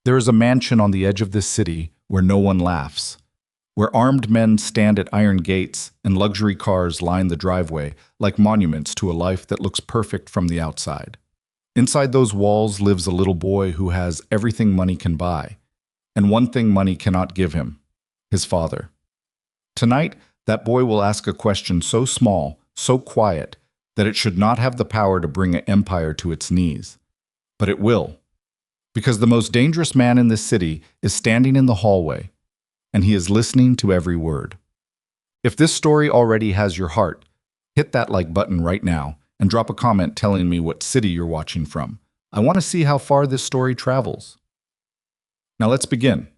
There is a mansion on the edge of this city where no one laughs, where armed men stand at iron gates and luxury cars line the driveway like monuments to a life that looks perfect from the outside. Inside those walls lives a little boy who has everything money can buy, and one thing money cannot give him: his father. Tonight, that boy will ask a question so small, so quiet, that it should not have the power to bring an empire to its knees. But it will, because the most dangerous man in this city is standing in the hallway, and he is listening to every word. If this story already has your heart, hit that like button right now and drop a comment telling me what city you're watching from. I want to see how far this story travels. Now let's begin.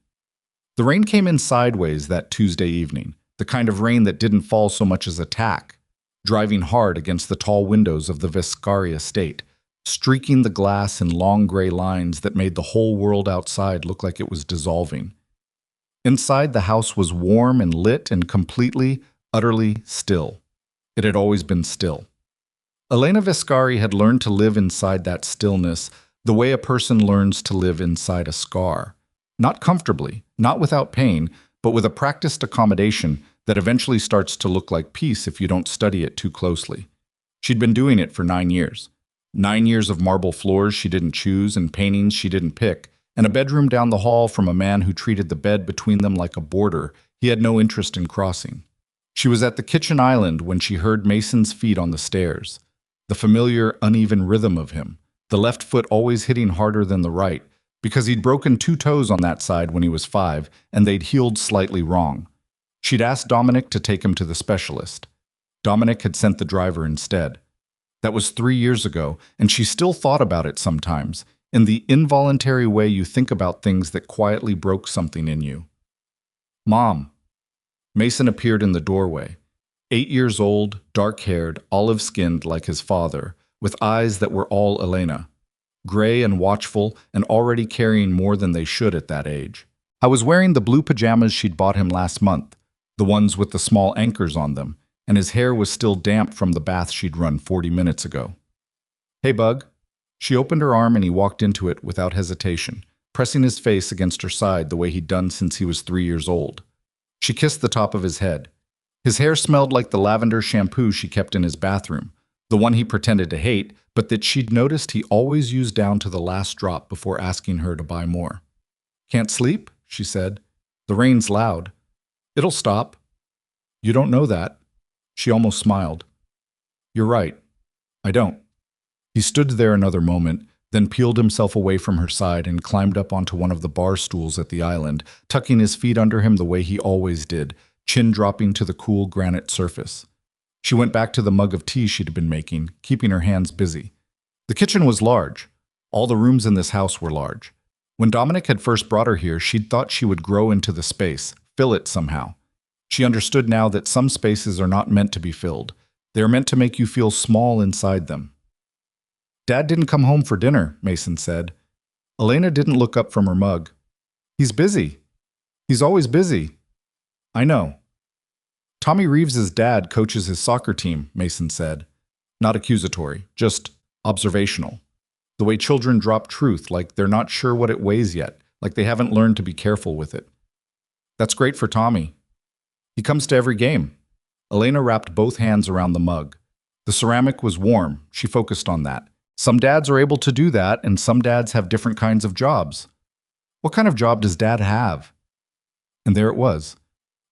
The rain came in sideways that Tuesday evening, the kind of rain that didn't fall so much as a tack, driving hard against the tall windows of the Vescari estate, streaking the glass in long gray lines that made the whole world outside look like it was dissolving. Inside, the house was warm and lit and completely, utterly still. It had always been still. Elena Vescari had learned to live inside that stillness the way a person learns to live inside a scar. Not comfortably, not without pain, but with a practiced accommodation that eventually starts to look like peace if you don't study it too closely. She'd been doing it for 9 years. 9 years of marble floors she didn't choose and paintings she didn't pick, and a bedroom down the hall from a man who treated the bed between them like a border he had no interest in crossing. She was at the kitchen island when she heard Mason's feet on the stairs. The familiar, uneven rhythm of him, the left foot always hitting harder than the right, because he'd broken 2 toes on that side when he was 5, and they'd healed slightly wrong. She'd asked Dominic to take him to the specialist. Dominic had sent the driver instead. That was 3 years ago, and she still thought about it sometimes, in the involuntary way you think about things that quietly broke something in you. Mom. Mason appeared in the doorway. 8 years old, dark-haired, olive-skinned like his father, with eyes that were all Elena. Gray and watchful and already carrying more than they should at that age. I was wearing the blue pajamas she'd bought him last month, the ones with the small anchors on them, and his hair was still damp from the bath she'd run 40 minutes ago. Hey, Bug. She opened her arm and he walked into it without hesitation, pressing his face against her side the way he'd done since he was 3 years old. She kissed the top of his head. His hair smelled like the lavender shampoo she kept in his bathroom, the one he pretended to hate, but that she'd noticed he always used down to the last drop before asking her to buy more. Can't sleep? She said. The rain's loud. It'll stop. You don't know that. She almost smiled. You're right. I don't. He stood there another moment, then peeled himself away from her side and climbed up onto one of the bar stools at the island, tucking his feet under him the way he always did, chin dropping to the cool granite surface. She went back to the mug of tea she'd been making, keeping her hands busy. The kitchen was large. All the rooms in this house were large. When Dominic had first brought her here, she'd thought she would grow into the space, fill it somehow. She understood now that some spaces are not meant to be filled. They are meant to make you feel small inside them. Dad didn't come home for dinner, Mason said. Elena didn't look up from her mug. He's busy. He's always busy. I know. Tommy Reeves's dad coaches his soccer team, Mason said. Not accusatory, just observational. The way children drop truth, like they're not sure what it weighs yet, like they haven't learned to be careful with it. That's great for Tommy. He comes to every game. Elena wrapped both hands around the mug. The ceramic was warm. She focused on that. Some dads are able to do that, and some dads have different kinds of jobs. What kind of job does Dad have? And there it was.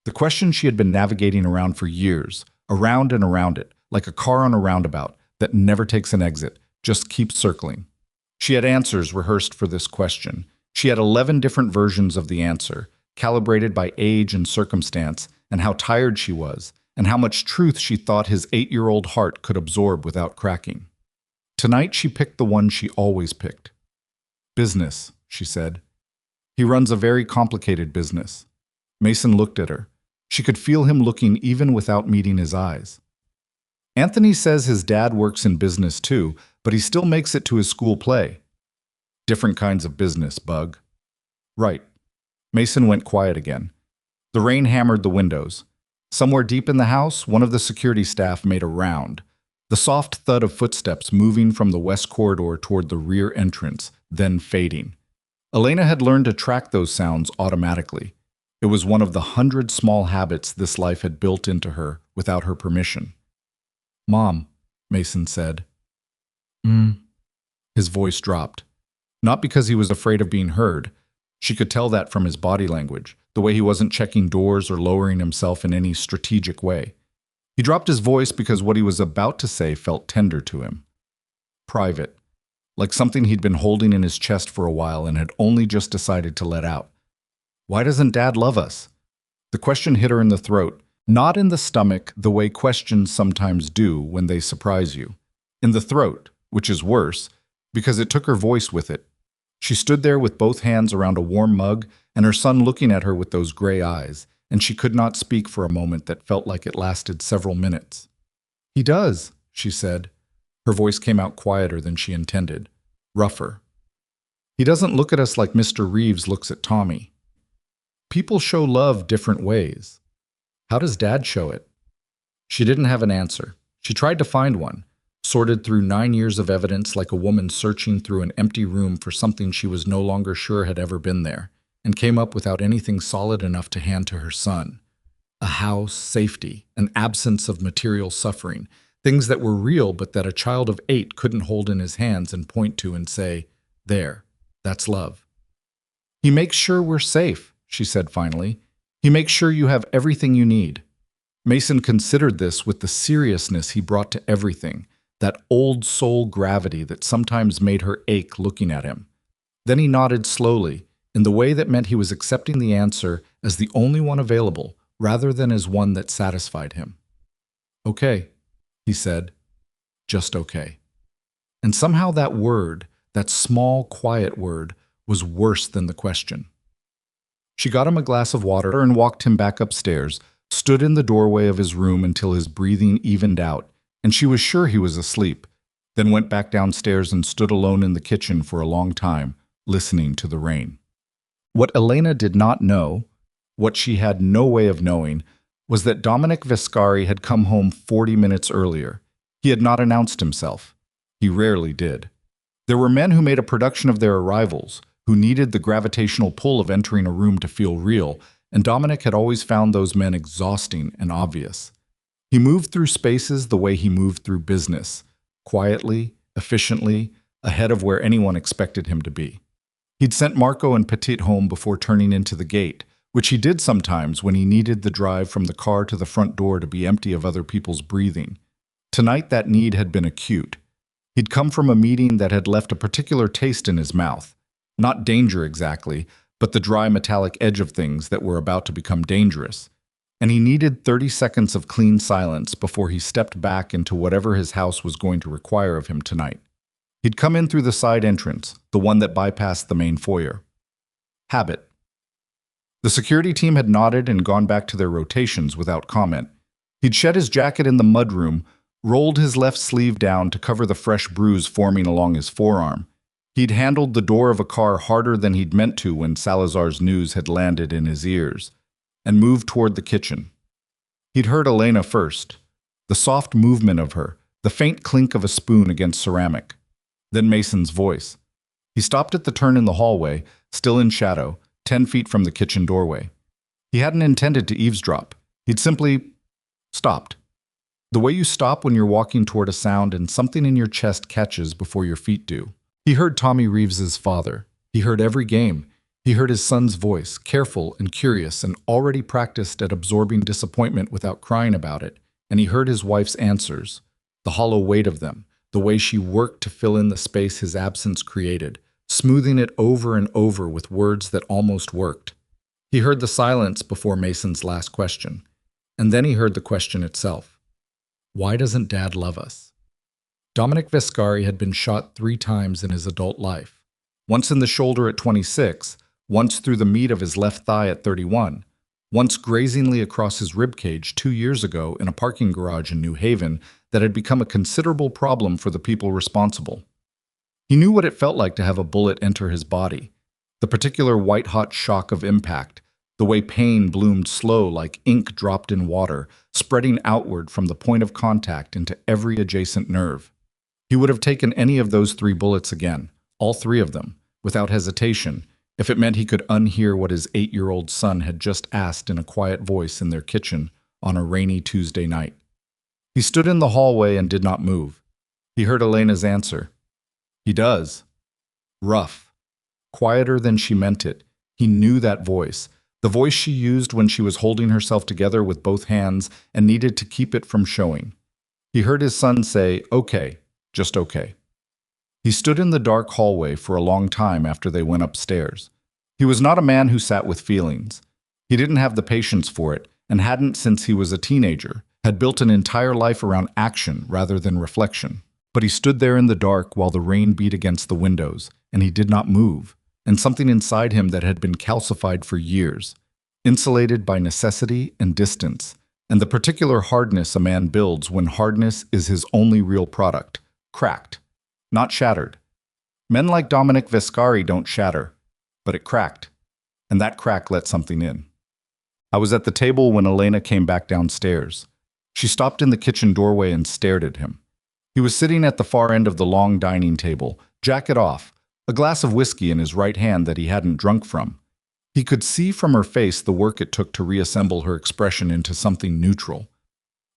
The question she had been navigating around for years, around and around it, like a car on a roundabout that never takes an exit, just keeps circling. She had answers rehearsed for this question. She had 11 different versions of the answer, calibrated by age and circumstance, and how tired she was, and how much truth she thought his 8-year-old heart could absorb without cracking. Tonight she picked the one she always picked. Business, she said. He runs a very complicated business. Mason looked at her. She could feel him looking even without meeting his eyes. Anthony says his dad works in business too, but he still makes it to his school play. Different kinds of business, Bug. Right. Mason went quiet again. The rain hammered the windows. Somewhere deep in the house, one of the security staff made a round. The soft thud of footsteps moving from the west corridor toward the rear entrance, then fading. Elena had learned to track those sounds automatically. It was one of the 100 small habits this life had built into her without her permission. "Mom," Mason said. "Mm." His voice dropped. Not because he was afraid of being heard. She could tell that from his body language, the way he wasn't checking doors or lowering himself in any strategic way. He dropped his voice because what he was about to say felt tender to him. Private, like something he'd been holding in his chest for a while and had only just decided to let out. "Why doesn't Dad love us?" The question hit her in the throat, not in the stomach the way questions sometimes do when they surprise you. In the throat, which is worse, because it took her voice with it. She stood there with both hands around a warm mug and her son looking at her with those gray eyes, and she could not speak for a moment that felt like it lasted several minutes. "He does," she said. Her voice came out quieter than she intended, rougher. "He doesn't look at us like Mr. Reeves looks at Tommy. People show love different ways. How does Dad show it?" She didn't have an answer. She tried to find one, sorted through 9 years of evidence like a woman searching through an empty room for something she was no longer sure had ever been there, and came up without anything solid enough to hand to her son. A house, safety, an absence of material suffering, things that were real but that a child of 8 couldn't hold in his hands and point to and say, "There, that's love." "He makes sure we're safe," she said finally. "He makes sure you have everything you need." Mason considered this with the seriousness he brought to everything, that old soul gravity that sometimes made her ache looking at him. Then he nodded slowly, in the way that meant he was accepting the answer as the only one available, rather than as one that satisfied him. "Okay," he said. "Just okay." And somehow that word, that small, quiet word, was worse than the question. She got him a glass of water and walked him back upstairs, stood in the doorway of his room until his breathing evened out, and she was sure he was asleep, then went back downstairs and stood alone in the kitchen for a long time, listening to the rain. What Elena did not know, what she had no way of knowing, was that Dominic Vescari had come home 40 minutes earlier. He had not announced himself. He rarely did. There were men who made a production of their arrivals, who needed the gravitational pull of entering a room to feel real, and Dominic had always found those men exhausting and obvious. He moved through spaces the way he moved through business, quietly, efficiently, ahead of where anyone expected him to be. He'd sent Marco and Petit home before turning into the gate, which he did sometimes when he needed the drive from the car to the front door to be empty of other people's breathing. Tonight that need had been acute. He'd come from a meeting that had left a particular taste in his mouth. Not danger exactly, but the dry metallic edge of things that were about to become dangerous. And he needed 30 seconds of clean silence before he stepped back into whatever his house was going to require of him tonight. He'd come in through the side entrance, the one that bypassed the main foyer. Habit. The security team had nodded and gone back to their rotations without comment. He'd shed his jacket in the mudroom, rolled his left sleeve down to cover the fresh bruise forming along his forearm. He'd handled the door of a car harder than he'd meant to when Salazar's news had landed in his ears, and moved toward the kitchen. He'd heard Elena first, the soft movement of her, the faint clink of a spoon against ceramic. Then Mason's voice. He stopped at the turn in the hallway, still in shadow, 10 feet from the kitchen doorway. He hadn't intended to eavesdrop. He'd simply stopped. The way you stop when you're walking toward a sound and something in your chest catches before your feet do. He heard Tommy Reeves's father. He heard every game. He heard his son's voice, careful and curious and already practiced at absorbing disappointment without crying about it. And he heard his wife's answers, the hollow weight of them, the way she worked to fill in the space his absence created, smoothing it over and over with words that almost worked. He heard the silence before Mason's last question. And then he heard the question itself. Why doesn't Dad love us? Dominic Vescari had been shot 3 times in his adult life. Once in the shoulder at 26, once through the meat of his left thigh at 31, once grazingly across his ribcage 2 years ago in a parking garage in New Haven that had become a considerable problem for the people responsible. He knew what it felt like to have a bullet enter his body, the particular white-hot shock of impact, the way pain bloomed slow like ink dropped in water, spreading outward from the point of contact into every adjacent nerve. He would have taken any of those 3 bullets again, all 3 of them, without hesitation, if it meant he could unhear what his 8-year-old son had just asked in a quiet voice in their kitchen on a rainy Tuesday night. He stood in the hallway and did not move. He heard Elena's answer. He does. Rough. Quieter than she meant it. He knew that voice. The voice she used when she was holding herself together with both hands and needed to keep it from showing. He heard his son say, "Okay, just okay." He stood in the dark hallway for a long time after they went upstairs. He was not a man who sat with feelings. He didn't have the patience for it, and hadn't since he was a teenager, had built an entire life around action rather than reflection. But he stood there in the dark while the rain beat against the windows, and he did not move, and something inside him that had been calcified for years, insulated by necessity and distance, and the particular hardness a man builds when hardness is his only real product, cracked, not shattered. Men like Dominic Vescari don't shatter, but it cracked, and that crack let something in. I was at the table when Elena came back downstairs. She stopped in the kitchen doorway and stared at him. He was sitting at the far end of the long dining table, jacket off, a glass of whiskey in his right hand that he hadn't drunk from. He could see from her face the work it took to reassemble her expression into something neutral.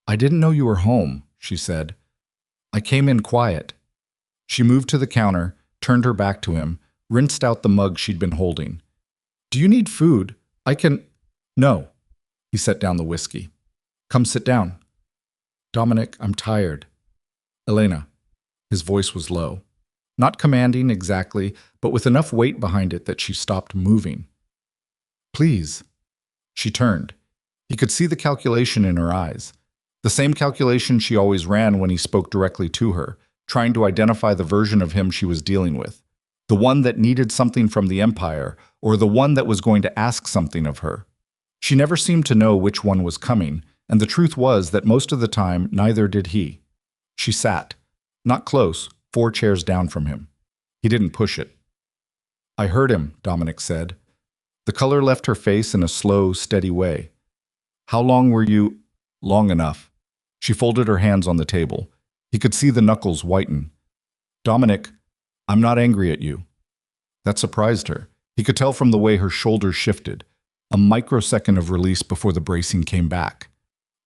"I didn't know you were home," she said. "I came in quiet." She moved to the counter, turned her back to him, rinsed out the mug she'd been holding. "Do you need food? I can—" "No." He set down the whiskey. "Come sit down." "Dominic, I'm tired." "Elena." His voice was low. Not commanding exactly, but with enough weight behind it that she stopped moving. "Please." She turned. He could see the calculation in her eyes. The same calculation she always ran when he spoke directly to her, trying to identify the version of him she was dealing with. The one that needed something from the Empire, or the one that was going to ask something of her. She never seemed to know which one was coming, and the truth was that most of the time neither did he. She sat, not close, 4 chairs down from him. He didn't push it. "I heard him," Dominic said. The color left her face in a slow, steady way. "How long were you—" "Long enough." She folded her hands on the table. He could see the knuckles whiten. "Dominic, I'm not angry at you." That surprised her. He could tell from the way her shoulders shifted, a microsecond of release before the bracing came back.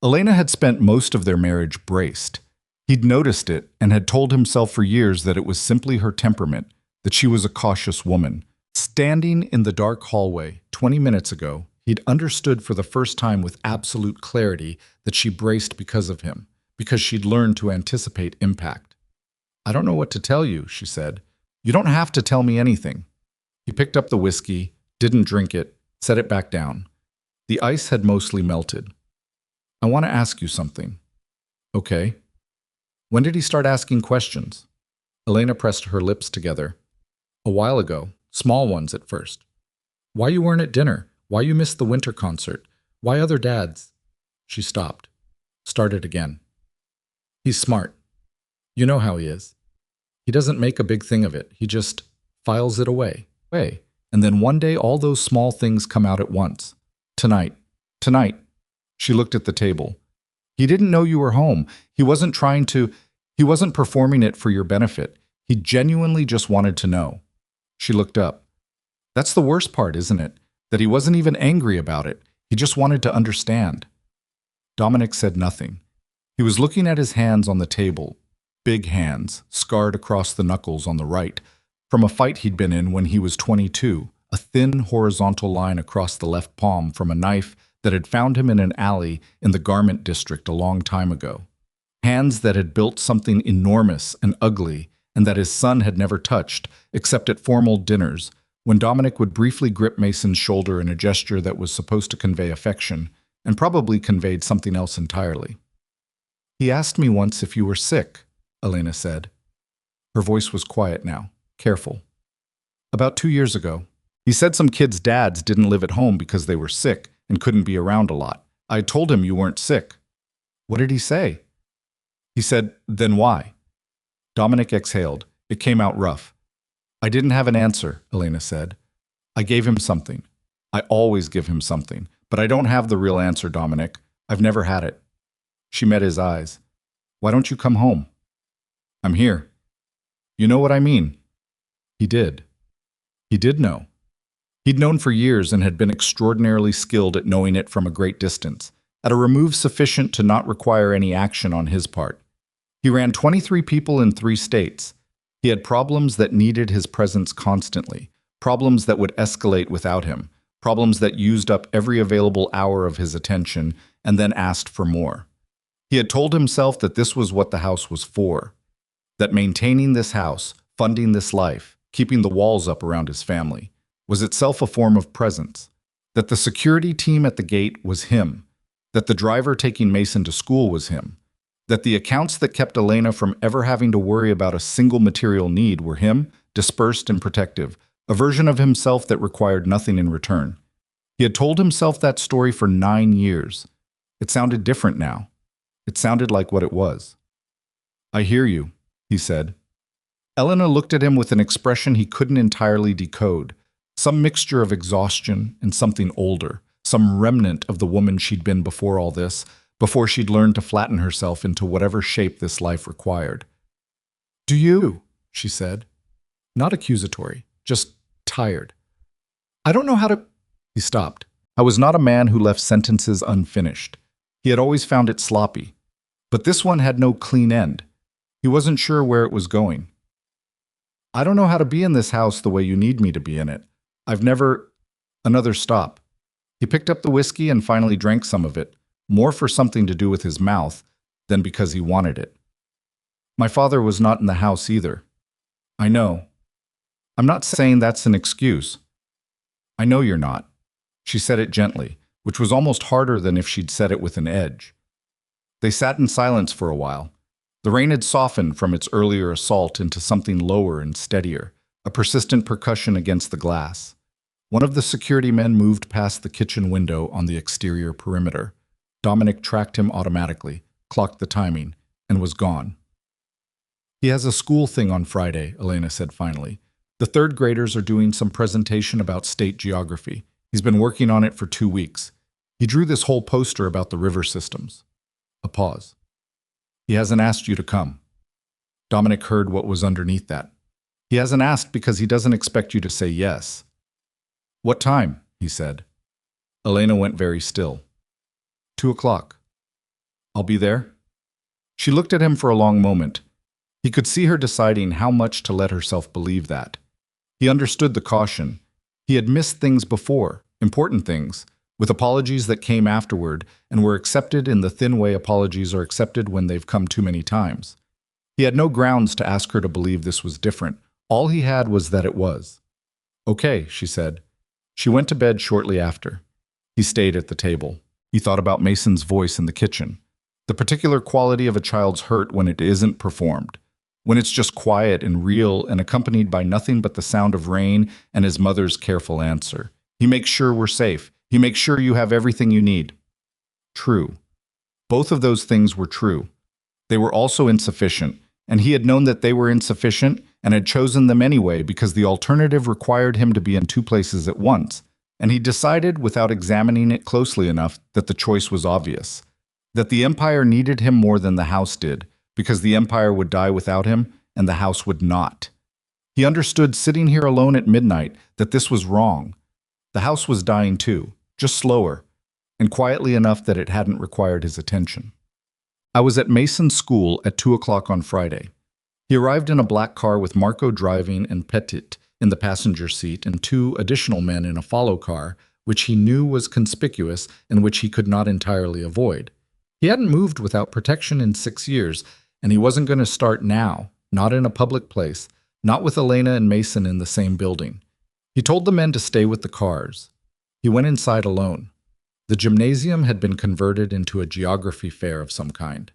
Elena had spent most of their marriage braced. He'd noticed it and had told himself for years that it was simply her temperament, that she was a cautious woman. Standing in the dark hallway 20 minutes ago, he'd understood for the first time with absolute clarity that she braced because of him, because she'd learned to anticipate impact. "I don't know what to tell you," she said. "You don't have to tell me anything." He picked up the whiskey, didn't drink it, set it back down. The ice had mostly melted. "I want to ask you something." "Okay." "When did he start asking questions?" Elena pressed her lips together. "A while ago. Small ones at first. Why you weren't at dinner? Why you missed the winter concert? Why other dads?" She stopped. Started again. "He's smart. You know how he is. He doesn't make a big thing of it. He just files it away. And then one day all those small things come out at once. Tonight. She looked at the table. "He didn't know you were home. He wasn't performing it for your benefit. He genuinely just wanted to know." She looked up. "That's the worst part, isn't it? That he wasn't even angry about it. He just wanted to understand." Dominic said nothing. He was looking at his hands on the table. Big hands, scarred across the knuckles on the right, from a fight he'd been in when he was 22, a thin horizontal line across the left palm from a knife that had found him in an alley in the garment district a long time ago. Hands that had built something enormous and ugly, and that his son had never touched, except at formal dinners, when Dominic would briefly grip Mason's shoulder in a gesture that was supposed to convey affection, and probably conveyed something else entirely. "He asked me once if you were sick," Elena said. Her voice was quiet now, careful. "About 2 years ago. He said some kids' dads didn't live at home because they were sick and couldn't be around a lot. I told him you weren't sick." "What did he say?" "He said, 'Then why?'" Dominic exhaled. It came out rough. "I didn't have an answer," Elena said. "I gave him something. I always give him something. But I don't have the real answer, Dominic. I've never had it." She met his eyes. "Why don't you come home?" "I'm here." "You know what I mean." He did. He did know. He'd known for years and had been extraordinarily skilled at knowing it from a great distance, at a remove sufficient to not require any action on his part. He ran 23 people in 3 states. He had problems that needed his presence constantly, problems that would escalate without him, problems that used up every available hour of his attention and then asked for more. He had told himself that this was what the house was for, that maintaining this house, funding this life, keeping the walls up around his family, was itself a form of presence, that the security team at the gate was him, that the driver taking Mason to school was him, that the accounts that kept Elena from ever having to worry about a single material need were him, dispersed and protective, a version of himself that required nothing in return. He had told himself that story for 9 years. It sounded different now. It sounded like what it was. "I hear you," he said. Elena looked at him with an expression he couldn't entirely decode, some mixture of exhaustion and something older, some remnant of the woman she'd been before all this, before she'd learned to flatten herself into whatever shape this life required. "Do you?" she said. Not accusatory, just tired. "I don't know how to—" He stopped. I was not a man who left sentences unfinished. He had always found it sloppy. But this one had no clean end. He wasn't sure where it was going. "I don't know how to be in this house the way you need me to be in it. I've never—" Another stop. He picked up the whiskey and finally drank some of it, more for something to do with his mouth than because he wanted it. "My father was not in the house either." "I know. I'm not saying that's an excuse." "I know you're not." She said it gently, which was almost harder than if she'd said it with an edge. They sat in silence for a while. The rain had softened from its earlier assault into something lower and steadier, a persistent percussion against the glass. One of the security men moved past the kitchen window on the exterior perimeter. Dominic tracked him automatically, clocked the timing, and was gone. "He has a school thing on Friday," Elena said finally. "The 3rd graders are doing some presentation about state geography. He's been working on it for 2 weeks. He drew this whole poster about the river systems." A pause. "He hasn't asked you to come." Dominic heard what was underneath that. "He hasn't asked because he doesn't expect you to say yes." "What time?" he said. Elena went very still. 2 o'clock. "I'll be there?" She looked at him for a long moment. He could see her deciding how much to let herself believe that. He understood the caution. He had missed things before, important things, with apologies that came afterward and were accepted in the thin way apologies are accepted when they've come too many times. He had no grounds to ask her to believe this was different. All he had was that it was. "Okay," she said. She went to bed shortly after. He stayed at the table. He thought about Mason's voice in the kitchen, the particular quality of a child's hurt when it isn't performed, when it's just quiet and real and accompanied by nothing but the sound of rain and his mother's careful answer. "He makes sure we're safe. He makes sure you have everything you need." True. Both of those things were true. They were also insufficient, and he had known that they were insufficient and had chosen them anyway because the alternative required him to be in 2 places at once, and he decided without examining it closely enough that the choice was obvious, that the Empire needed him more than the house did, because the Empire would die without him and the house would not. He understood sitting here alone at midnight that this was wrong. The house was dying too, just slower, and quietly enough that it hadn't required his attention. I was at Mason's school at 2 o'clock on Friday. He arrived in a black car with Marco driving and Petit in the passenger seat and 2 additional men in a follow car, which he knew was conspicuous and which he could not entirely avoid. He hadn't moved without protection in 6 years, and he wasn't going to start now, not in a public place, not with Elena and Mason in the same building. He told the men to stay with the cars. He went inside alone. The gymnasium had been converted into a geography fair of some kind.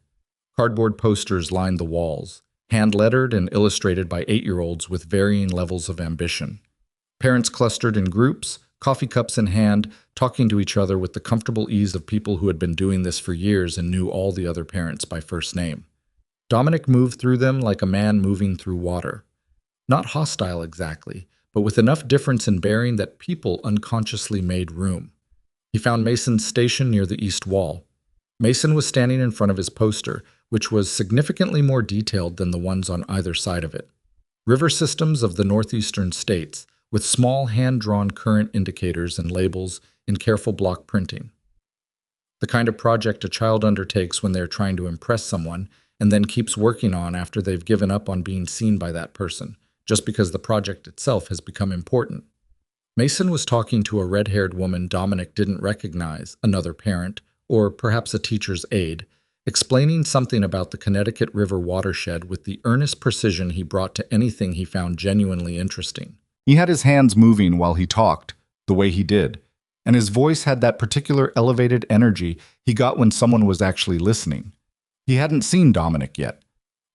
Cardboard posters lined the walls, hand-lettered and illustrated by 8-year-olds with varying levels of ambition. Parents clustered in groups, coffee cups in hand, talking to each other with the comfortable ease of people who had been doing this for years and knew all the other parents by first name. Dominic moved through them like a man moving through water. Not hostile exactly, but with enough difference in bearing that people unconsciously made room. He found Mason's station near the east wall. Mason was standing in front of his poster, which was significantly more detailed than the ones on either side of it. River systems of the northeastern states, with small hand-drawn current indicators and labels in careful block printing. The kind of project a child undertakes when they're trying to impress someone and then keeps working on after they've given up on being seen by that person, just because the project itself has become important. Mason was talking to a red-haired woman Dominic didn't recognize, another parent, or perhaps a teacher's aide, explaining something about the Connecticut River watershed with the earnest precision he brought to anything he found genuinely interesting. He had his hands moving while he talked, the way he did, and his voice had that particular elevated energy he got when someone was actually listening. He hadn't seen Dominic yet.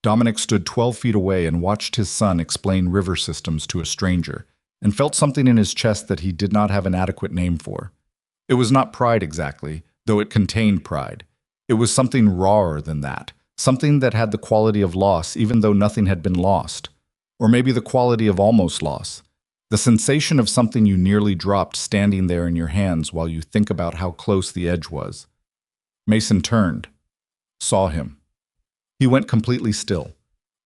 Dominic stood 12 feet away and watched his son explain river systems to a stranger, and felt something in his chest that he did not have an adequate name for. It was not pride exactly, though it contained pride. It was something rawer than that, something that had the quality of loss even though nothing had been lost, or maybe the quality of almost loss, the sensation of something you nearly dropped standing there in your hands while you think about how close the edge was. Mason turned, saw him. He went completely still.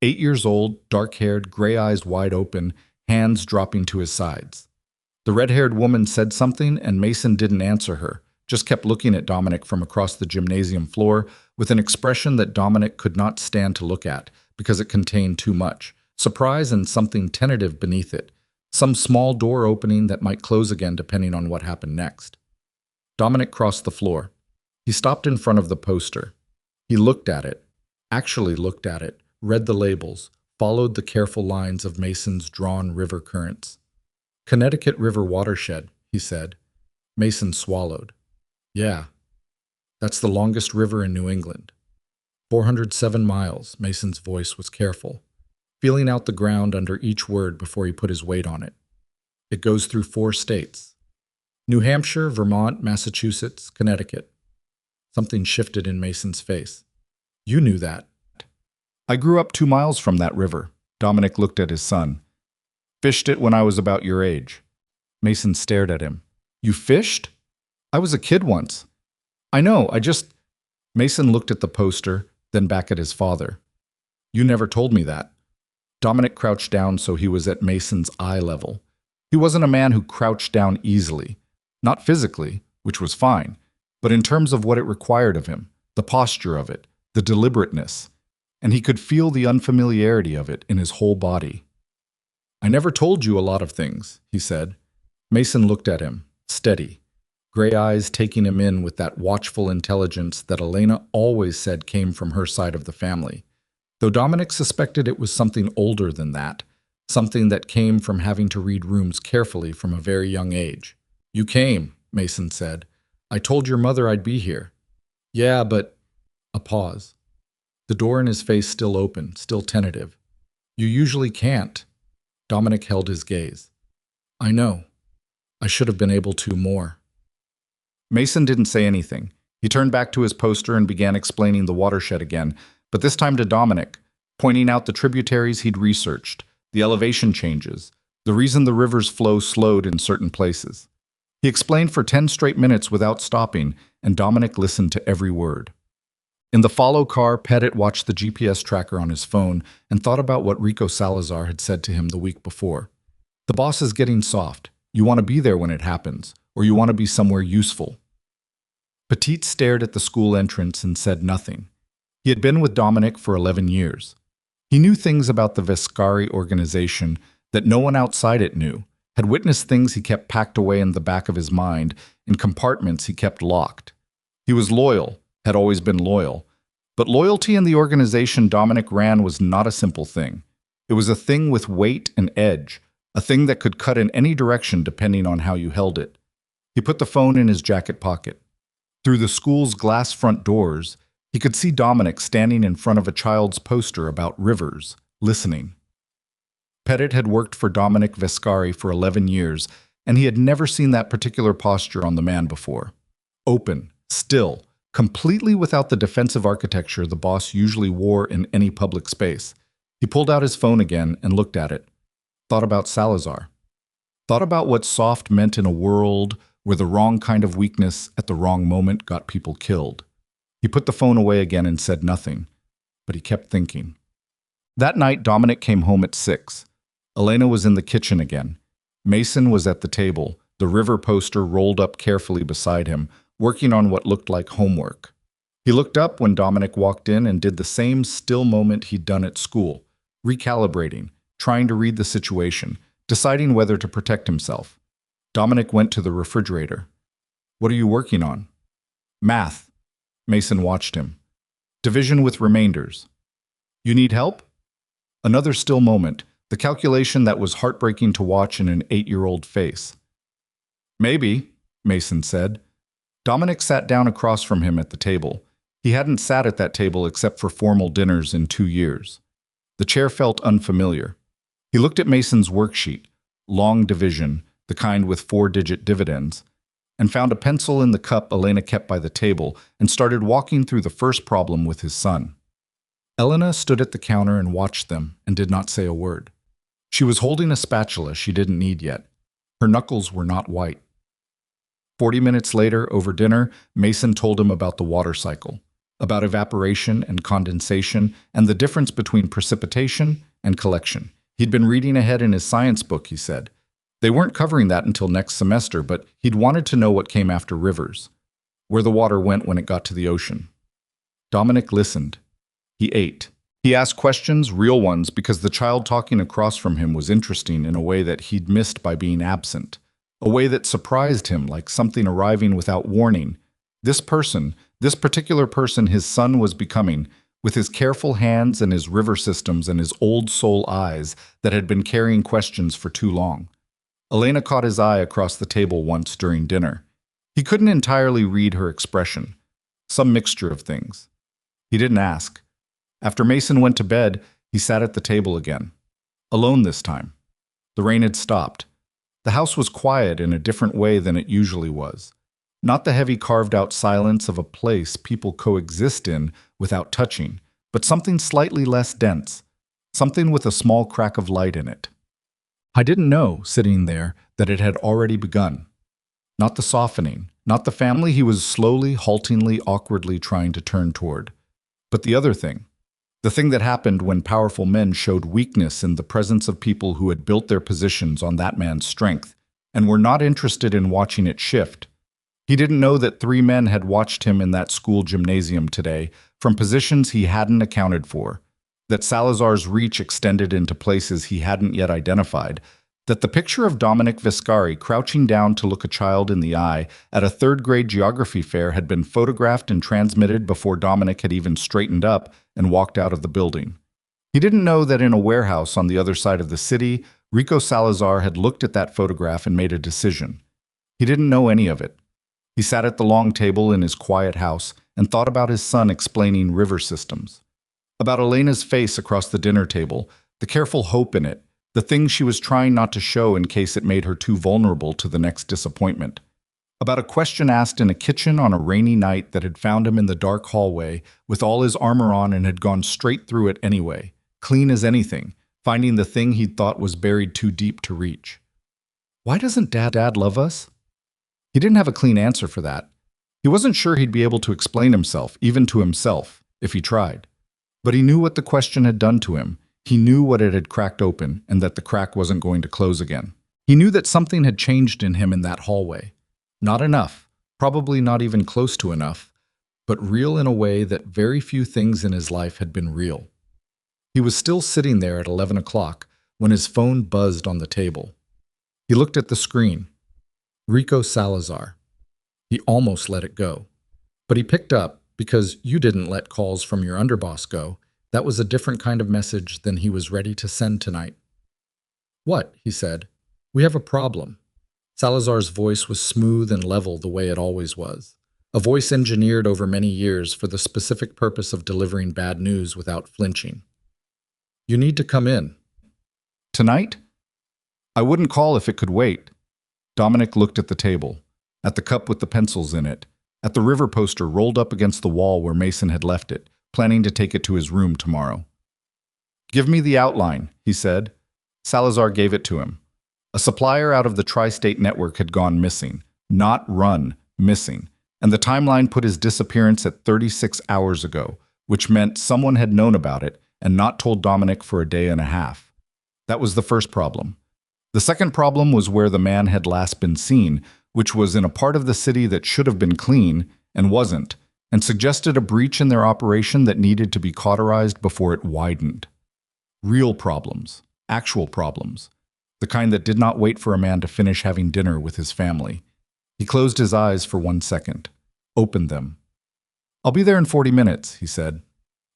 8 years old, dark-haired, gray eyes wide open, hands dropping to his sides. The red-haired woman said something, and Mason didn't answer her, just kept looking at Dominic from across the gymnasium floor with an expression that Dominic could not stand to look at because it contained too much, surprise and something tentative beneath it, some small door opening that might close again depending on what happened next. Dominic crossed the floor. He stopped in front of the poster. He looked at it, actually looked at it, read the labels, followed the careful lines of Mason's drawn river currents. Connecticut River watershed, he said. Mason swallowed. Yeah, that's the longest river in New England. 407 miles, Mason's voice was careful, feeling out the ground under each word before he put his weight on it. It goes through 4 states. New Hampshire, Vermont, Massachusetts, Connecticut. Something shifted in Mason's face. You knew that. I grew up 2 miles from that river. Dominic looked at his son. Fished it when I was about your age. Mason stared at him. You fished? I was a kid once. I know, Mason looked at the poster, then back at his father. You never told me that. Dominic crouched down so he was at Mason's eye level. He wasn't a man who crouched down easily. Not physically, which was fine, but in terms of what it required of him, the posture of it, the deliberateness, and he could feel the unfamiliarity of it in his whole body. I never told you a lot of things, he said. Mason looked at him, steady, gray eyes taking him in with that watchful intelligence that Elena always said came from her side of the family, though Dominic suspected it was something older than that, something that came from having to read rooms carefully from a very young age. You came, Mason said. I told your mother I'd be here. Yeah, but... A pause. The door in his face still open, still tentative. You usually can't. Dominic held his gaze. I know. I should have been able to more. Mason didn't say anything. He turned back to his poster and began explaining the watershed again, but this time to Dominic, pointing out the tributaries he'd researched, the elevation changes, the reason the river's flow slowed in certain places. He explained for 10 straight minutes without stopping, and Dominic listened to every word. In the follow car, Pettit watched the GPS tracker on his phone and thought about what Rico Salazar had said to him the week before. The boss is getting soft. You want to be there when it happens, or you want to be somewhere useful. Petit stared at the school entrance and said nothing. He had been with Dominic for 11 years. He knew things about the Vescari organization that no one outside it knew, had witnessed things he kept packed away in the back of his mind, in compartments he kept locked. He was loyal, had always been loyal, but loyalty in the organization Dominic ran was not a simple thing. It was a thing with weight and edge, a thing that could cut in any direction depending on how you held it. He put the phone in his jacket pocket. Through the school's glass front doors, he could see Dominic standing in front of a child's poster about rivers, listening. Pettit had worked for Dominic Vescari for 11 years, and he had never seen that particular posture on the man before. Open, still, completely without the defensive architecture the boss usually wore in any public space. He pulled out his phone again and looked at it. Thought about Salazar. Thought about what soft meant in a world where the wrong kind of weakness at the wrong moment got people killed. He put the phone away again and said nothing, but he kept thinking. That night, Dominic came home at 6. Elena was in the kitchen again. Mason was at the table, the river poster rolled up carefully beside him, working on what looked like homework. He looked up when Dominic walked in and did the same still moment he'd done at school, recalibrating, trying to read the situation, deciding whether to protect himself. Dominic went to the refrigerator. "What are you working on?" "Math." Mason watched him. "Division with remainders." "You need help?" Another still moment, the calculation that was heartbreaking to watch in an 8-year-old face. "Maybe," Mason said. Dominic sat down across from him at the table. He hadn't sat at that table except for formal dinners in 2 years. The chair felt unfamiliar. He looked at Mason's worksheet, long division, the kind with 4-digit dividends, and found a pencil in the cup Elena kept by the table and started walking through the first problem with his son. Elena stood at the counter and watched them and did not say a word. She was holding a spatula she didn't need yet. Her knuckles were not white. 40 minutes later, over dinner, Mason told him about the water cycle, about evaporation and condensation, and the difference between precipitation and collection. He'd been reading ahead in his science book, he said. They weren't covering that until next semester, but he'd wanted to know what came after rivers, where the water went when it got to the ocean. Dominic listened. He ate. He asked questions, real ones, because the child talking across from him was interesting in a way that he'd missed by being absent, a way that surprised him, like something arriving without warning. This particular person his son was becoming, with his careful hands and his river systems and his old soul eyes that had been carrying questions for too long. Elena caught his eye across the table once during dinner. He couldn't entirely read her expression, some mixture of things. He didn't ask. After Mason went to bed, he sat at the table again. Alone this time. The rain had stopped. The house was quiet in a different way than it usually was. Not the heavy carved-out silence of a place people coexist in without touching, but something slightly less dense, something with a small crack of light in it. I didn't know, sitting there, that it had already begun. Not the softening, not the family he was slowly, haltingly, awkwardly trying to turn toward, but the other thing. The thing that happened when powerful men showed weakness in the presence of people who had built their positions on that man's strength and were not interested in watching it shift. He didn't know that 3 men had watched him in that school gymnasium today from positions he hadn't accounted for, that Salazar's reach extended into places he hadn't yet identified, that the picture of Dominic Viscari crouching down to look a child in the eye at a 3rd-grade geography fair had been photographed and transmitted before Dominic had even straightened up and walked out of the building. He didn't know that in a warehouse on the other side of the city, Rico Salazar had looked at that photograph and made a decision. He didn't know any of it. He sat at the long table in his quiet house and thought about his son explaining river systems, about Elena's face across the dinner table, the careful hope in it, the things she was trying not to show in case it made her too vulnerable to the next disappointment, about a question asked in a kitchen on a rainy night that had found him in the dark hallway with all his armor on and had gone straight through it anyway, clean as anything, finding the thing he'd thought was buried too deep to reach. Why doesn't Dad love us? He didn't have a clean answer for that. He wasn't sure he'd be able to explain himself, even to himself, if he tried. But he knew what the question had done to him. He knew what it had cracked open and that the crack wasn't going to close again. He knew that something had changed in him in that hallway. Not enough, probably not even close to enough, but real in a way that very few things in his life had been real. He was still sitting there at 11 o'clock when his phone buzzed on the table. He looked at the screen. Rico Salazar. He almost let it go. But he picked up because you didn't let calls from your underboss go. That was a different kind of message than he was ready to send tonight. "What?" he said. "We have a problem." Salazar's voice was smooth and level the way it always was. A voice engineered over many years for the specific purpose of delivering bad news without flinching. "You need to come in." "Tonight?" "I wouldn't call if it could wait." Dominic looked at the table, at the cup with the pencils in it, at the river poster rolled up against the wall where Mason had left it, planning to take it to his room tomorrow. "Give me the outline," he said. Salazar gave it to him. A supplier out of the tri-state network had gone missing, not run, missing, and the timeline put his disappearance at 36 hours ago, which meant someone had known about it and not told Dominic for a day and a half. That was the first problem. The second problem was where the man had last been seen, which was in a part of the city that should have been clean and wasn't, and suggested a breach in their operation that needed to be cauterized before it widened. Real problems, actual problems, the kind that did not wait for a man to finish having dinner with his family. He closed his eyes for 1 second, opened them. "I'll be there in 40 minutes, he said.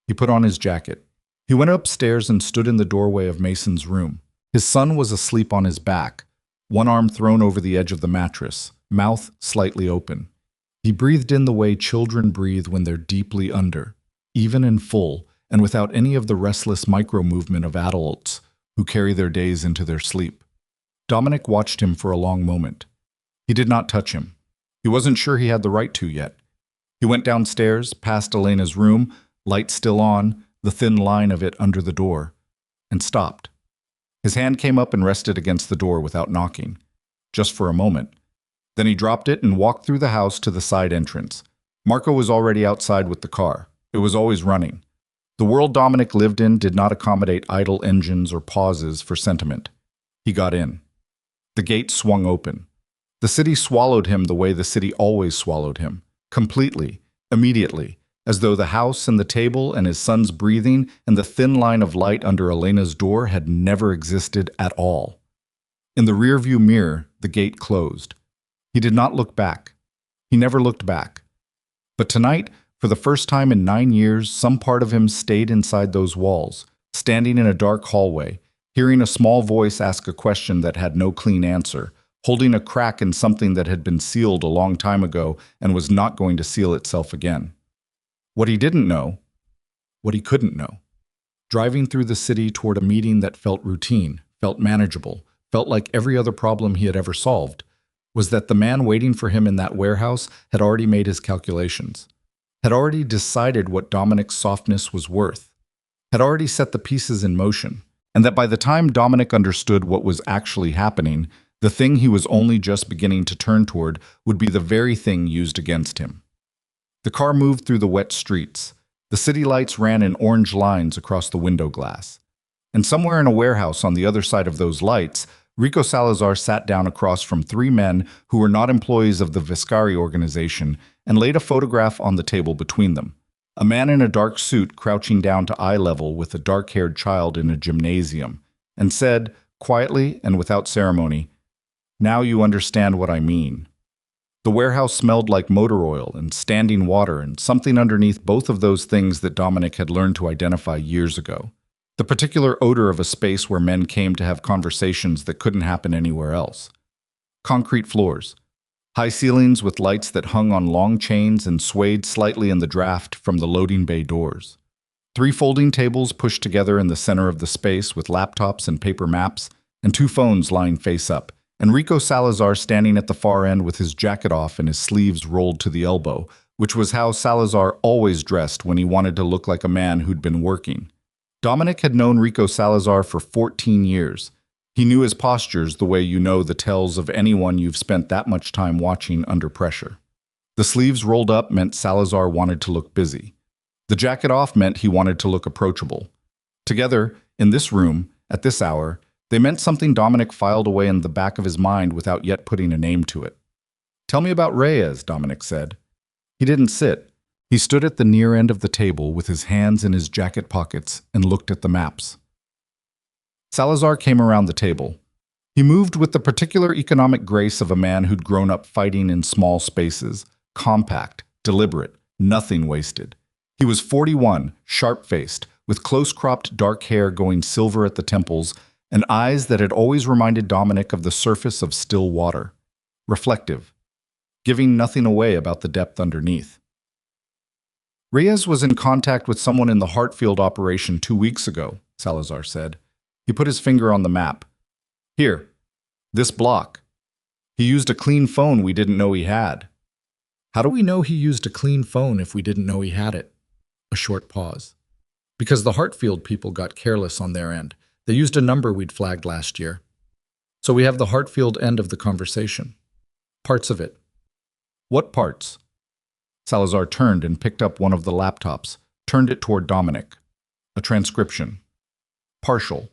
He put on his jacket. He went upstairs and stood in the doorway of Mason's room. His son was asleep on his back, one arm thrown over the edge of the mattress, mouth slightly open. He breathed in the way children breathe when they're deeply under, even in full, and without any of the restless micro-movement of adults who carry their days into their sleep. Dominic watched him for a long moment. He did not touch him. He wasn't sure he had the right to yet. He went downstairs, past Elena's room, light still on, the thin line of it under the door, and stopped. His hand came up and rested against the door without knocking, just for a moment. Then he dropped it and walked through the house to the side entrance. Marco was already outside with the car. It was always running. The world Dominic lived in did not accommodate idle engines or pauses for sentiment. He got in. The gate swung open. The city swallowed him the way the city always swallowed him, completely, immediately, as though the house and the table and his son's breathing and the thin line of light under Elena's door had never existed at all. In the rearview mirror, the gate closed. He did not look back. He never looked back. But tonight, for the first time in 9 years, some part of him stayed inside those walls, standing in a dark hallway, hearing a small voice ask a question that had no clean answer, holding a crack in something that had been sealed a long time ago and was not going to seal itself again. What he didn't know, what he couldn't know. Driving through the city toward a meeting that felt routine, felt manageable, felt like every other problem he had ever solved, was that the man waiting for him in that warehouse had already made his calculations, had already decided what Dominic's softness was worth, had already set the pieces in motion, and that by the time Dominic understood what was actually happening, the thing he was only just beginning to turn toward would be the very thing used against him. The car moved through the wet streets. The city lights ran in orange lines across the window glass. And somewhere in a warehouse on the other side of those lights, Rico Salazar sat down across from 3 men who were not employees of the Viscari organization and laid a photograph on the table between them. A man in a dark suit crouching down to eye level with a dark-haired child in a gymnasium, and said, quietly and without ceremony, "Now you understand what I mean." The warehouse smelled like motor oil and standing water and something underneath both of those things that Dominic had learned to identify years ago. The particular odor of a space where men came to have conversations that couldn't happen anywhere else. Concrete floors. High ceilings with lights that hung on long chains and swayed slightly in the draft from the loading bay doors. 3 folding tables pushed together in the center of the space with laptops and paper maps, and 2 phones lying face up. And Rico Salazar standing at the far end with his jacket off and his sleeves rolled to the elbow, which was how Salazar always dressed when he wanted to look like a man who'd been working. Dominic had known Rico Salazar for 14 years. He knew his postures the way you know the tells of anyone you've spent that much time watching under pressure. The sleeves rolled up meant Salazar wanted to look busy. The jacket off meant he wanted to look approachable. Together, in this room, at this hour, they meant something Dominic filed away in the back of his mind without yet putting a name to it. "Tell me about Reyes," Dominic said. He didn't sit. He stood at the near end of the table with his hands in his jacket pockets and looked at the maps. Salazar came around the table. He moved with the particular economic grace of a man who'd grown up fighting in small spaces, compact, deliberate, nothing wasted. He was 41, sharp-faced, with close-cropped dark hair going silver at the temples, and eyes that had always reminded Dominic of the surface of still water, reflective, giving nothing away about the depth underneath. "Reyes was in contact with someone in the Hartfield operation 2 weeks ago," Salazar said. He put his finger on the map. "Here, this block. He used a clean phone we didn't know he had." "How do we know he used a clean phone if we didn't know he had it?" A short pause. "Because the Hartfield people got careless on their end. They used a number we'd flagged last year. So we have the Hartfield end of the conversation. Parts of it." "What parts?" Salazar turned and picked up one of the laptops, turned it toward Dominic. A transcription. Partial.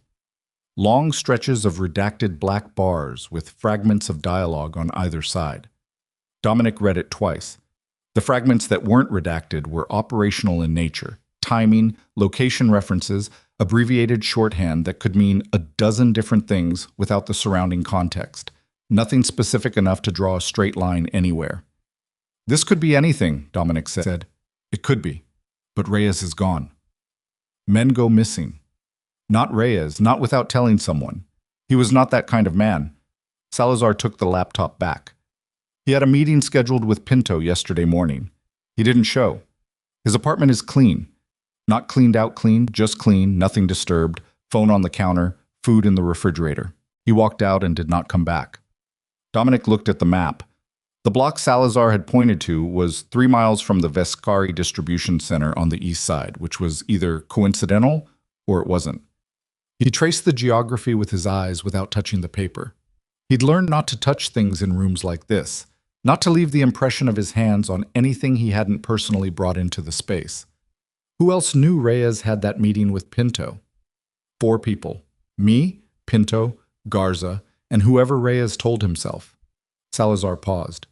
long stretches of redacted black bars with fragments of dialogue on either side. Dominic read it twice. The fragments that weren't redacted were operational in nature, timing, location references, abbreviated shorthand that could mean a dozen different things without the surrounding context. Nothing specific enough to draw a straight line anywhere. This could be anything, Dominic said. It could be. But Reyes is gone. Men go missing. Not Reyes, not without telling someone. He was not that kind of man. Salazar took the laptop back. He had a meeting scheduled with Pinto yesterday morning. He didn't show. His apartment is clean. Not cleaned out clean, just clean, nothing disturbed, phone on the counter, food in the refrigerator. He walked out and did not come back. Dominic looked at the map. The block Salazar had pointed to was 3 miles from the Vescari distribution center on the east side, which was either coincidental or it wasn't. He traced the geography with his eyes without touching the paper. He'd learned not to touch things in rooms like this, not to leave the impression of his hands on anything he hadn't personally brought into the space. Who else knew Reyes had that meeting with Pinto? 4 people. Me, Pinto, Garza, and whoever Reyes told himself. Salazar paused.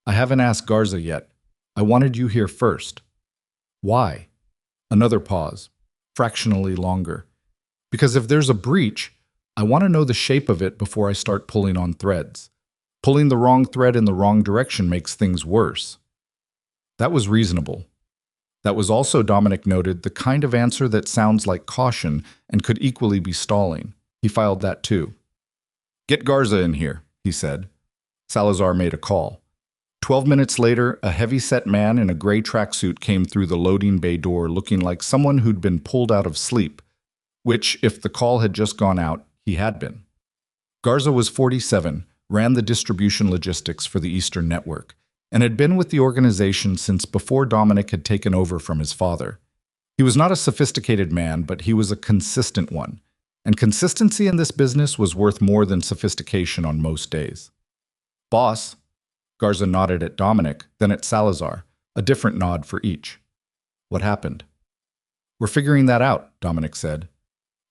I haven't asked Garza yet. I wanted you here first. Why? Another pause, fractionally longer. Because if there's a breach, I want to know the shape of it before I start pulling on threads. Pulling the wrong thread in the wrong direction makes things worse. That was reasonable. That was also, Dominic noted, the kind of answer that sounds like caution and could equally be stalling. He filed that too. Get Garza in here, he said. Salazar made a call. 12 minutes later, a heavy-set man in a gray tracksuit came through the loading bay door looking like someone who'd been pulled out of sleep, which, if the call had just gone out, he had been. Garza was 47, ran the distribution logistics for the Eastern Network, and had been with the organization since before Dominic had taken over from his father. He was not a sophisticated man, but he was a consistent one, and consistency in this business was worth more than sophistication on most days. Boss, Garza nodded at Dominic, then at Salazar, a different nod for each. What happened? We're figuring that out, Dominic said.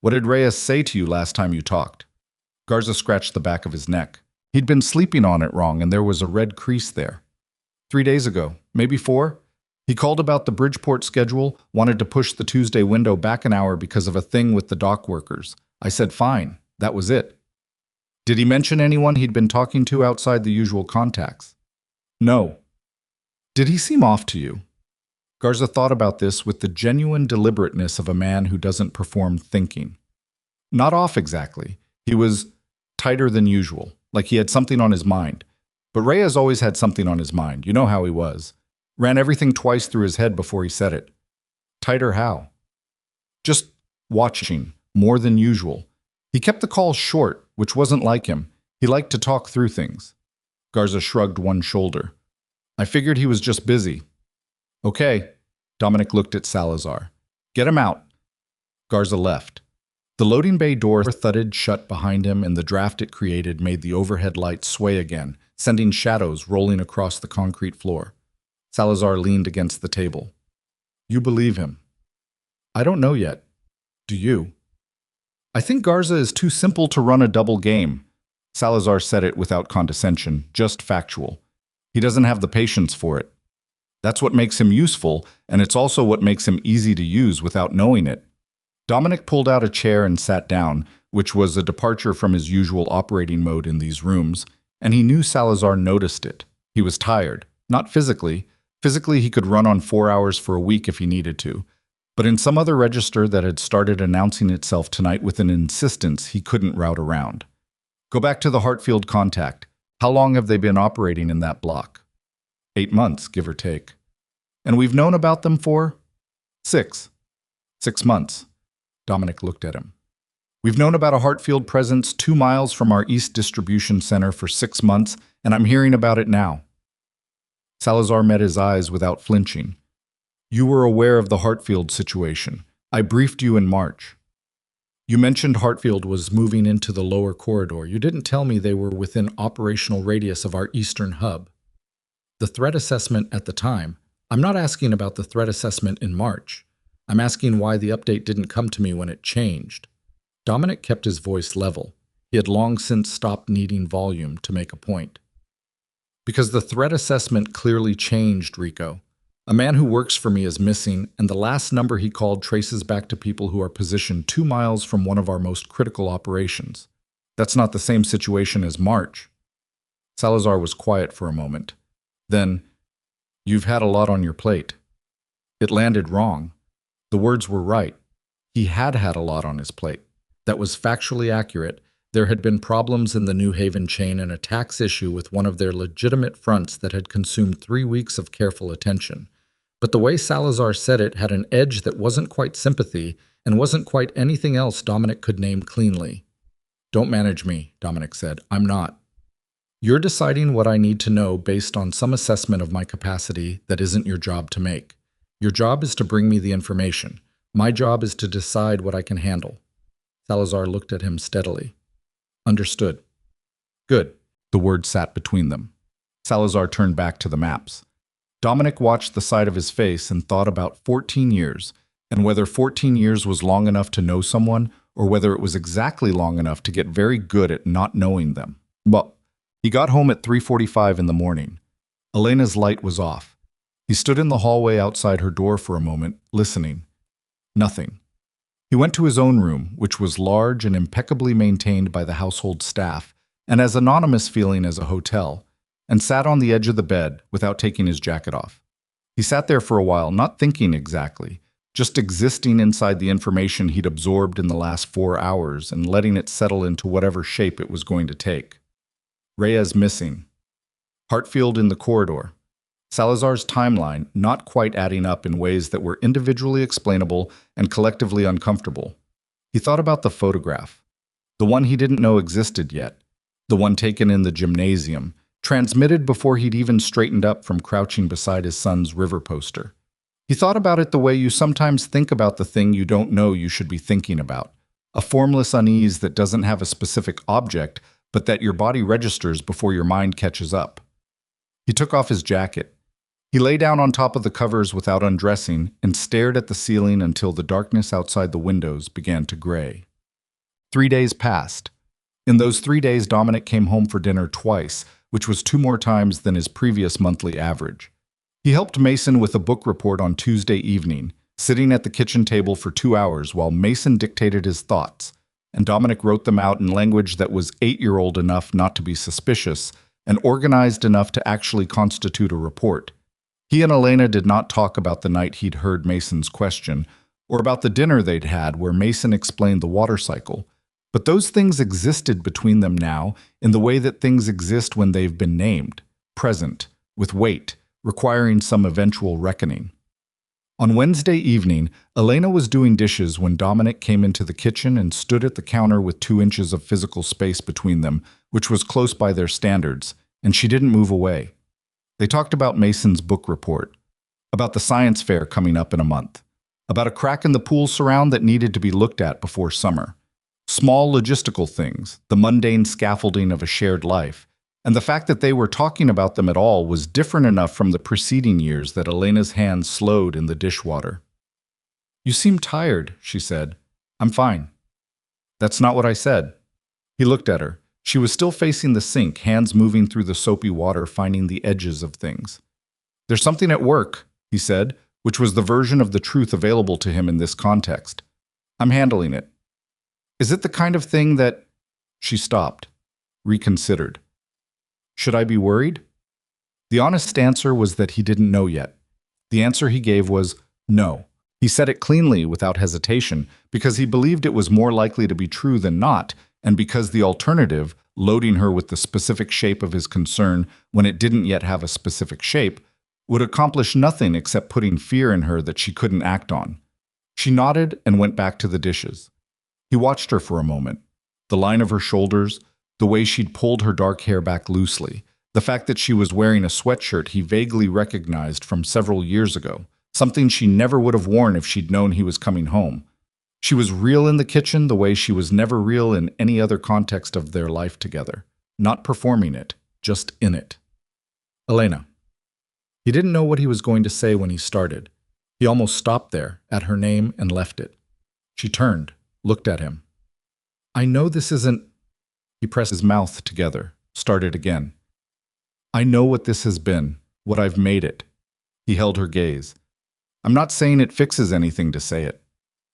What did Reyes say to you last time you talked? Garza scratched the back of his neck. He'd been sleeping on it wrong, and there was a red crease there. 3 days ago, maybe 4. He called about the Bridgeport schedule, wanted to push the Tuesday window back an hour because of a thing with the dock workers. I said fine, that was it. Did he mention anyone he'd been talking to outside the usual contacts? No. Did he seem off to you? Garza thought about this with the genuine deliberateness of a man who doesn't perform thinking. Not off exactly. He was tighter than usual, like he had something on his mind. But Reyes always had something on his mind. You know how he was. Ran everything twice through his head before he said it. Tighter how? Just watching, more than usual. He kept the calls short, which wasn't like him. He liked to talk through things. Garza shrugged one shoulder. I figured he was just busy. Okay. Dominic looked at Salazar. Get him out. Garza left. The loading bay door thudded shut behind him, and the draft it created made the overhead lights sway again, sending shadows rolling across the concrete floor. Salazar leaned against the table. You believe him? I don't know yet. Do you? I think Garza is too simple to run a double game. Salazar said it without condescension, just factual. He doesn't have the patience for it. That's what makes him useful, and it's also what makes him easy to use without knowing it. Dominic pulled out a chair and sat down, which was a departure from his usual operating mode in these rooms, and he knew Salazar noticed it. He was tired, not physically. Physically, he could run on 4 hours for a week if he needed to, but in some other register that had started announcing itself tonight with an insistence he couldn't route around. Go back to the Hartfield contact. How long have they been operating in that block? 8 months, give or take. And we've known about them for? 6 months. Dominic looked at him. We've known about a Hartfield presence 2 miles from our East Distribution Center for 6 months, and I'm hearing about it now. Salazar met his eyes without flinching. You were aware of the Hartfield situation. I briefed you in March. You mentioned Hartfield was moving into the lower corridor. You didn't tell me they were within operational radius of our eastern hub. The threat assessment at the time, I'm not asking about the threat assessment in March. I'm asking why the update didn't come to me when it changed. Dominic kept his voice level. He had long since stopped needing volume to make a point. Because the threat assessment clearly changed, Rico. A man who works for me is missing, and the last number he called traces back to people who are positioned 2 miles from one of our most critical operations. That's not the same situation as March. Salazar was quiet for a moment. Then, "You've had a lot on your plate." It landed wrong. The words were right. He had had a lot on his plate. That was factually accurate. There had been problems in the New Haven chain and a tax issue with one of their legitimate fronts that had consumed 3 weeks of careful attention. But the way Salazar said it had an edge that wasn't quite sympathy and wasn't quite anything else Dominic could name cleanly. "Don't manage me," Dominic said. "I'm not. You're deciding what I need to know based on some assessment of my capacity that isn't your job to make. Your job is to bring me the information. My job is to decide what I can handle." Salazar looked at him steadily. "Understood." "Good." The word sat between them. Salazar turned back to the maps. Dominic watched the side of his face and thought about 14 years, and whether 14 years was long enough to know someone, or whether it was exactly long enough to get very good at not knowing them. Well, he got home at 3:45 in the morning. Elena's light was off. He stood in the hallway outside her door for a moment, listening. Nothing. He went to his own room, which was large and impeccably maintained by the household staff, and as anonymous feeling as a hotel, and sat on the edge of the bed without taking his jacket off. He sat there for a while, not thinking exactly, just existing inside the information he'd absorbed in the last 4 hours and letting it settle into whatever shape it was going to take. Reyes missing. Hartfield in the corridor. Salazar's timeline not quite adding up in ways that were individually explainable and collectively uncomfortable. He thought about the photograph. The one he didn't know existed yet. The one taken in the gymnasium, transmitted before he'd even straightened up from crouching beside his son's river poster. He thought about it the way you sometimes think about the thing you don't know you should be thinking about. A formless unease that doesn't have a specific object, but that your body registers before your mind catches up. He took off his jacket. He lay down on top of the covers without undressing and stared at the ceiling until the darkness outside the windows began to gray. 3 days passed. In those 3 days, Dominic came home for dinner twice, which was 2 more times than his previous monthly average. He helped Mason with a book report on Tuesday evening, sitting at the kitchen table for 2 hours while Mason dictated his thoughts, and Dominic wrote them out in language that was 8-year-old enough not to be suspicious and organized enough to actually constitute a report. He and Elena did not talk about the night he'd heard Mason's question, or about the dinner they'd had where Mason explained the water cycle. But those things existed between them now in the way that things exist when they've been named, present, with weight, requiring some eventual reckoning. On Wednesday evening, Elena was doing dishes when Dominic came into the kitchen and stood at the counter with 2 inches of physical space between them, which was close by their standards, and she didn't move away. They talked about Mason's book report, about the science fair coming up in a month, about a crack in the pool surround that needed to be looked at before summer. Small logistical things, the mundane scaffolding of a shared life, and the fact that they were talking about them at all was different enough from the preceding years that Elena's hands slowed in the dishwater. "You seem tired," she said. "I'm fine." "That's not what I said." He looked at her. She was still facing the sink, hands moving through the soapy water, finding the edges of things. "There's something at work," he said, which was the version of the truth available to him in this context. "I'm handling it." "Is it the kind of thing that—" She stopped, reconsidered. "Should I be worried?" The honest answer was that he didn't know yet. The answer he gave was no. He said it cleanly, without hesitation, because he believed it was more likely to be true than not, and because the alternative, loading her with the specific shape of his concern when it didn't yet have a specific shape, would accomplish nothing except putting fear in her that she couldn't act on. She nodded and went back to the dishes. He watched her for a moment. The line of her shoulders, the way she'd pulled her dark hair back loosely, the fact that she was wearing a sweatshirt he vaguely recognized from several years ago, something she never would have worn if she'd known he was coming home. She was real in the kitchen the way she was never real in any other context of their life together, not performing it, just in it. "Elena." He didn't know what he was going to say when he started. He almost stopped there, at her name, and left it. She turned, looked at him. I know this isn't... He pressed his mouth together, started again. I know what this has been, what I've made it. He held her gaze. I'm not saying it fixes anything to say it.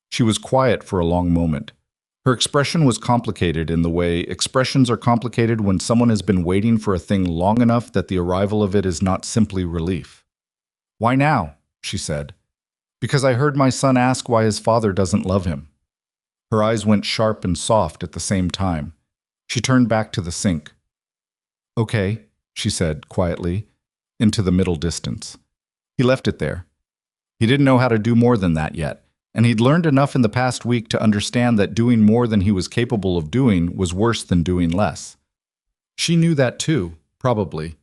She was quiet for a long moment. Her expression was complicated in the way expressions are complicated when someone has been waiting for a thing long enough that the arrival of it is not simply relief. Why now? She said. Because I heard my son ask why his father doesn't love him. Her eyes went sharp and soft at the same time. She turned back to the sink. Okay, she said quietly, into the middle distance. He left it there. He didn't know how to do more than that yet, and he'd learned enough in the past week to understand that doing more than he was capable of doing was worse than doing less. She knew that too, probably.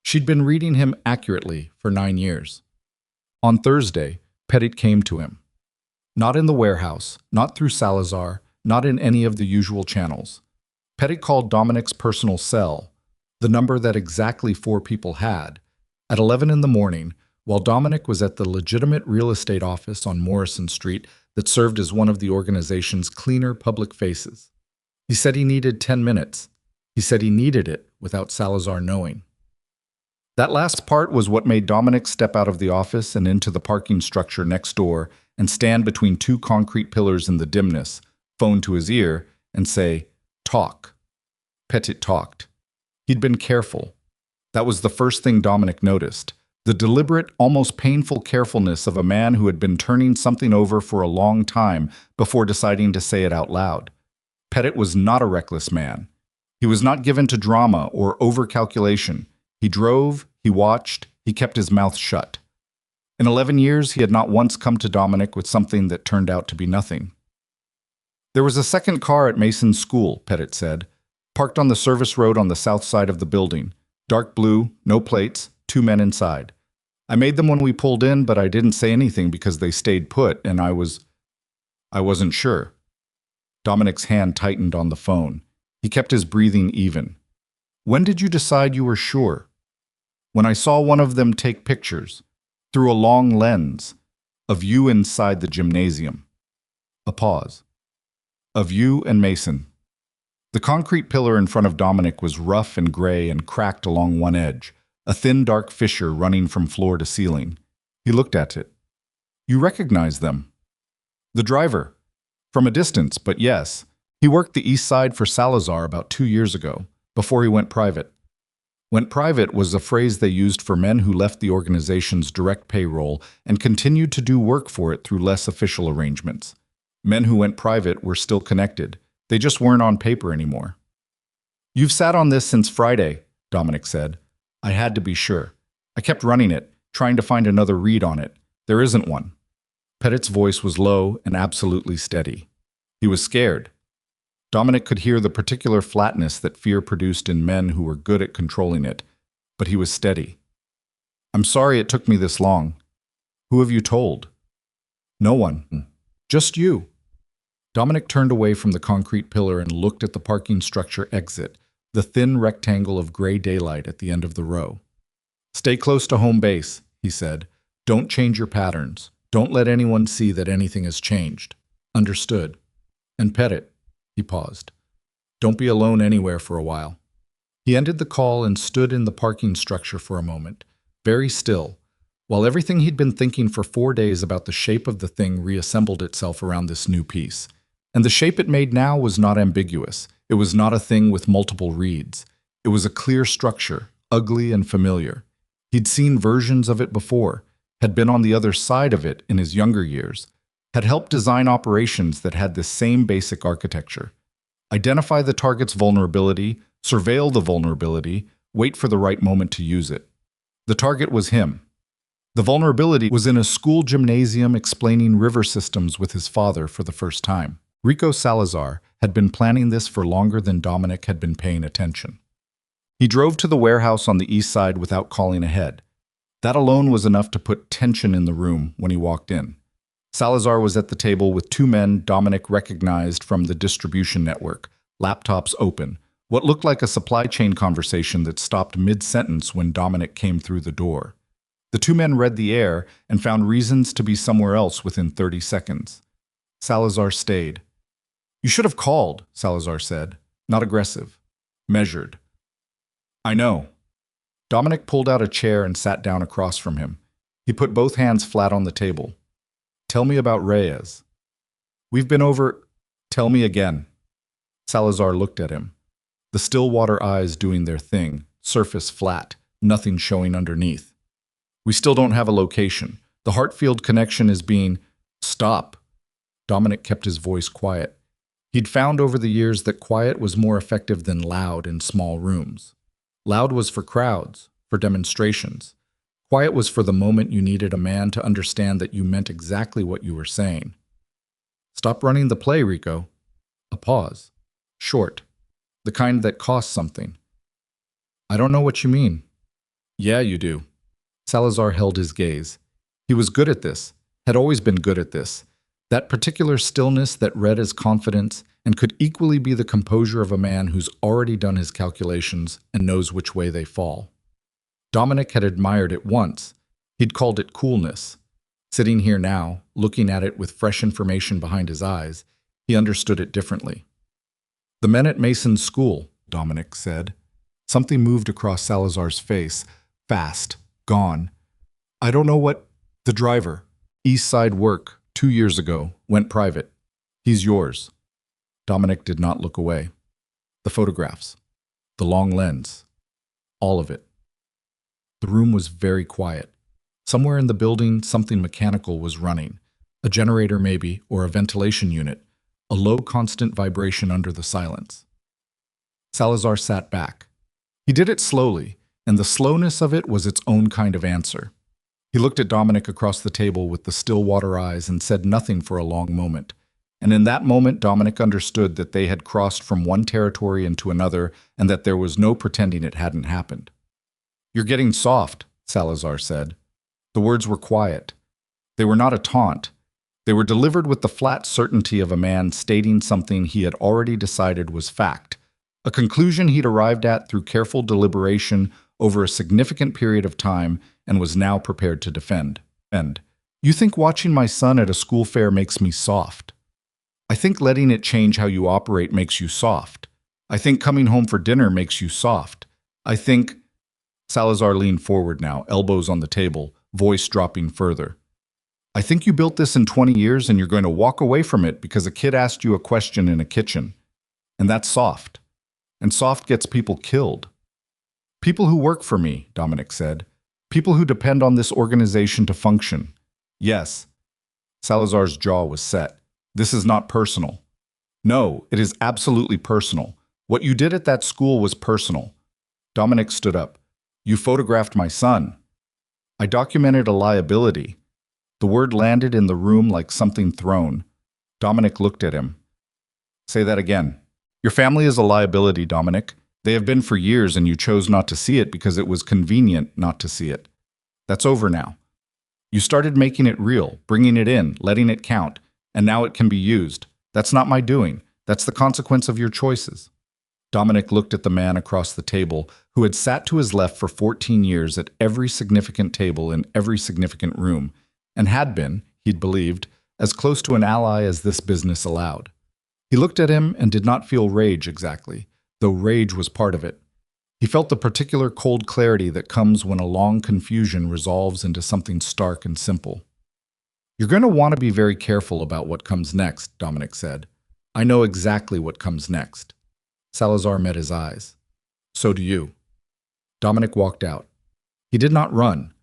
She'd been reading him accurately for 9 years. On Thursday, Pettit came to him. Not in the warehouse, not through Salazar, not in any of the usual channels. Pettit called Dominic's personal cell, the number that exactly 4 people had, at 11 in the morning, while Dominic was at the legitimate real estate office on Morrison Street that served as one of the organization's cleaner public faces. He said he needed 10 minutes. He said he needed it without Salazar knowing. That last part was what made Dominic step out of the office and into the parking structure next door and stand between 2 concrete pillars in the dimness, phone to his ear, and say, "Talk." Pettit talked. He'd been careful. That was the first thing Dominic noticed. The deliberate, almost painful carefulness of a man who had been turning something over for a long time before deciding to say it out loud. Pettit was not a reckless man. He was not given to drama or over-calculation. He drove, he watched, he kept his mouth shut. In 11 years, he had not once come to Dominic with something that turned out to be nothing. There was a second car at Mason's school, Pettit said, parked on the service road on the south side of the building. Dark blue, no plates, 2 men inside. I made them when we pulled in, but I didn't say anything because they stayed put, and I wasn't sure. Dominic's hand tightened on the phone. He kept his breathing even. When did you decide you were sure? When I saw one of them take pictures, through a long lens, of you inside the gymnasium. A pause. Of you and Mason. The concrete pillar in front of Dominic was rough and gray and cracked along one edge, a thin dark fissure running from floor to ceiling. He looked at it. You recognize them. The driver. From a distance, but yes. He worked the east side for Salazar about 2 years ago, before he went private. Went private was a phrase they used for men who left the organization's direct payroll and continued to do work for it through less official arrangements. Men who went private were still connected. They just weren't on paper anymore. You've sat on this since Friday, Dominic said. I had to be sure. I kept running it, trying to find another read on it. There isn't one. Pettit's voice was low and absolutely steady. He was scared. Dominic could hear the particular flatness that fear produced in men who were good at controlling it, but he was steady. I'm sorry it took me this long. Who have you told? No one. Just you. Dominic turned away from the concrete pillar and looked at the parking structure exit, the thin rectangle of gray daylight at the end of the row. Stay close to home base, he said. Don't change your patterns. Don't let anyone see that anything has changed. Understood. And Pettit, he paused. Don't be alone anywhere for a while. He ended the call and stood in the parking structure for a moment, very still, while everything he'd been thinking for 4 days about the shape of the thing reassembled itself around this new piece. And the shape it made now was not ambiguous. It was not a thing with multiple reads. It was a clear structure, ugly and familiar. He'd seen versions of it before, had been on the other side of it in his younger years, had helped design operations that had the same basic architecture. Identify the target's vulnerability, surveil the vulnerability, wait for the right moment to use it. The target was him. The vulnerability was in a school gymnasium explaining river systems with his father for the first time. Rico Salazar had been planning this for longer than Dominic had been paying attention. He drove to the warehouse on the east side without calling ahead. That alone was enough to put tension in the room when he walked in. Salazar was at the table with 2 men Dominic recognized from the distribution network, laptops open, what looked like a supply chain conversation that stopped mid-sentence when Dominic came through the door. The 2 men read the air and found reasons to be somewhere else within 30 seconds. Salazar stayed. You should have called, Salazar said. Not aggressive. Measured. I know. Dominic pulled out a chair and sat down across from him. He put both hands flat on the table. Tell me about Reyes. We've been over... Tell me again. Salazar looked at him. The still water eyes doing their thing, surface flat, nothing showing underneath. We still don't have a location. The Hartfield connection is being... Stop. Dominic kept his voice quiet. He'd found over the years that quiet was more effective than loud in small rooms. Loud was for crowds, for demonstrations. Quiet was for the moment you needed a man to understand that you meant exactly what you were saying. Stop running the play, Rico. A pause. Short. The kind that costs something. I don't know what you mean. Yeah, you do. Salazar held his gaze. He was good at this, had always been good at this. That particular stillness that read as confidence and could equally be the composure of a man who's already done his calculations and knows which way they fall. Dominic had admired it once. He'd called it coolness. Sitting here now, looking at it with fresh information behind his eyes, he understood it differently. The men at Mason's school, Dominic said. Something moved across Salazar's face, fast, gone. I don't know what... The driver. East Side work, 2 years ago, went private. He's yours. Dominic did not look away. The photographs. The long lens. All of it. The room was very quiet. Somewhere in the building, something mechanical was running. A generator maybe, or a ventilation unit. A low constant vibration under the silence. Salazar sat back. He did it slowly, and the slowness of it was its own kind of answer. He looked at Dominic across the table with the still water eyes and said nothing for a long moment. And in that moment, Dominic understood that they had crossed from one territory into another and that there was no pretending it hadn't happened. You're getting soft, Salazar said. The words were quiet. They were not a taunt. They were delivered with the flat certainty of a man stating something he had already decided was fact, a conclusion he'd arrived at through careful deliberation over a significant period of time and was now prepared to defend. You think watching my son at a school fair makes me soft. I think letting it change how you operate makes you soft. I think coming home for dinner makes you soft. I think... Salazar leaned forward now, elbows on the table, voice dropping further. I think you built this in 20 years and you're going to walk away from it because a kid asked you a question in a kitchen. And that's soft. And soft gets people killed. People who work for me, Dominic said. People who depend on this organization to function. Yes. Salazar's jaw was set. This is not personal. No, it is absolutely personal. What you did at that school was personal. Dominic stood up. You photographed my son. I documented a liability. The word landed in the room like something thrown. Dominic looked at him. Say that again. Your family is a liability, Dominic. They have been for years and you chose not to see it because it was convenient not to see it. That's over now. You started making it real, bringing it in, letting it count, and now it can be used. That's not my doing. That's the consequence of your choices. Dominic looked at the man across the table who had sat to his left for 14 years at every significant table in every significant room, and had been, he'd believed, as close to an ally as this business allowed. He looked at him and did not feel rage exactly, though rage was part of it. He felt the particular cold clarity that comes when a long confusion resolves into something stark and simple. You're going to want to be very careful about what comes next, Dominic said. I know exactly what comes next. Salazar met his eyes. So do you. Dominic walked out. He did not run.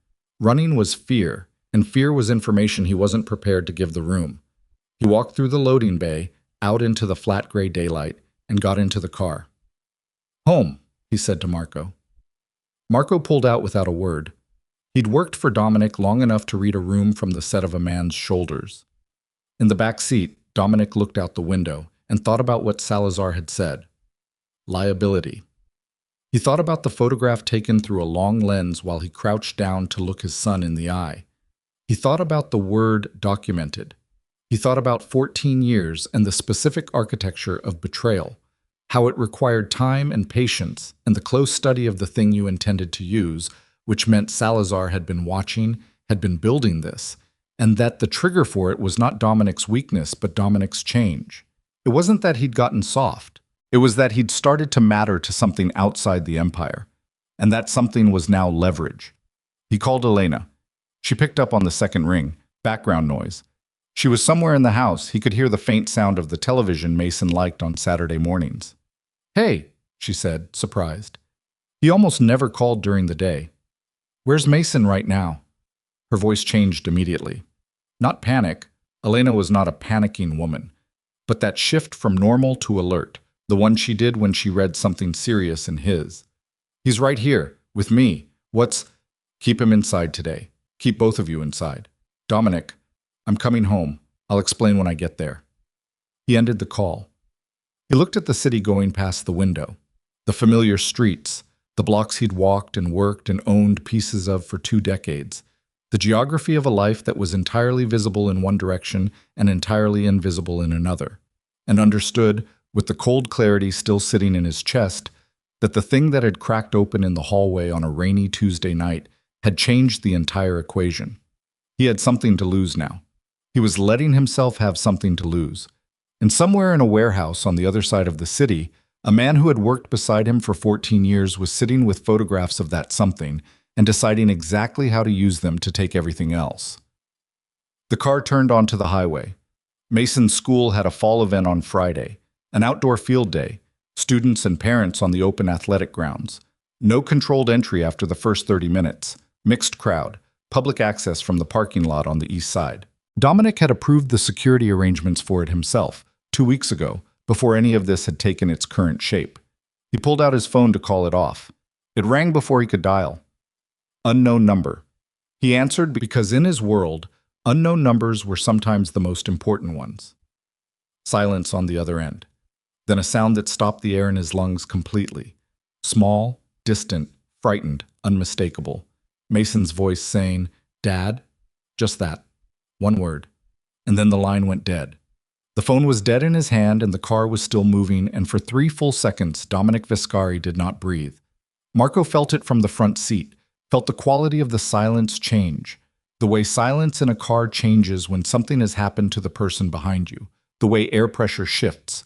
Running was fear, and fear was information he wasn't prepared to give the room. He walked through the loading bay, out into the flat gray daylight, and got into the car. Home, he said to Marco. Marco pulled out without a word. He'd worked for Dominic long enough to read a room from the set of a man's shoulders. In the back seat, Dominic looked out the window and thought about what Salazar had said. Liability. He thought about the photograph taken through a long lens while he crouched down to look his son in the eye. He thought about the word documented. He thought about 14 years and the specific architecture of betrayal, how it required time and patience and the close study of the thing you intended to use, which meant Salazar had been watching, had been building this, and that the trigger for it was not Dominic's weakness but Dominic's change. It wasn't that he'd gotten soft. It was that he'd started to matter to something outside the empire. And that something was now leverage. He called Elena. She picked up on the second ring, background noise. She was somewhere in the house. He could hear the faint sound of the television Mason liked on Saturday mornings. "Hey," she said, surprised. He almost never called during the day. "Where's Mason right now?" Her voice changed immediately. Not panic. Elena was not a panicking woman. But that shift from normal to alert, the one she did when she read something serious in his. "He's right here, with me. Keep him inside today. Keep both of you inside. Dominic, I'm coming home. I'll explain when I get there." He ended the call. He looked at the city going past the window. The familiar streets, the blocks he'd walked and worked and owned pieces of for 2 decades. The geography of a life that was entirely visible in one direction and entirely invisible in another. And understood, with the cold clarity still sitting in his chest, that the thing that had cracked open in the hallway on a rainy Tuesday night had changed the entire equation. He had something to lose now. He was letting himself have something to lose. And somewhere in a warehouse on the other side of the city, a man who had worked beside him for 14 years was sitting with photographs of that something and deciding exactly how to use them to take everything else. The car turned onto the highway. Mason's school had a fall event on Friday, an outdoor field day, students and parents on the open athletic grounds. No controlled entry after the first 30 minutes, mixed crowd, public access from the parking lot on the east side. Dominic had approved the security arrangements for it himself 2 weeks ago, before any of this had taken its current shape. He pulled out his phone to call it off. It rang before he could dial. Unknown number. He answered because in his world, unknown numbers were sometimes the most important ones. Silence on the other end. Then a sound that stopped the air in his lungs completely. Small, distant, frightened, unmistakable. Mason's voice saying, "Dad?" Just that. One word. And then the line went dead. The phone was dead in his hand and the car was still moving, and for 3 full seconds, Dominic Viscari did not breathe. Marco felt it from the front seat, felt the quality of the silence change, the way silence in a car changes when something has happened to the person behind you, the way air pressure shifts,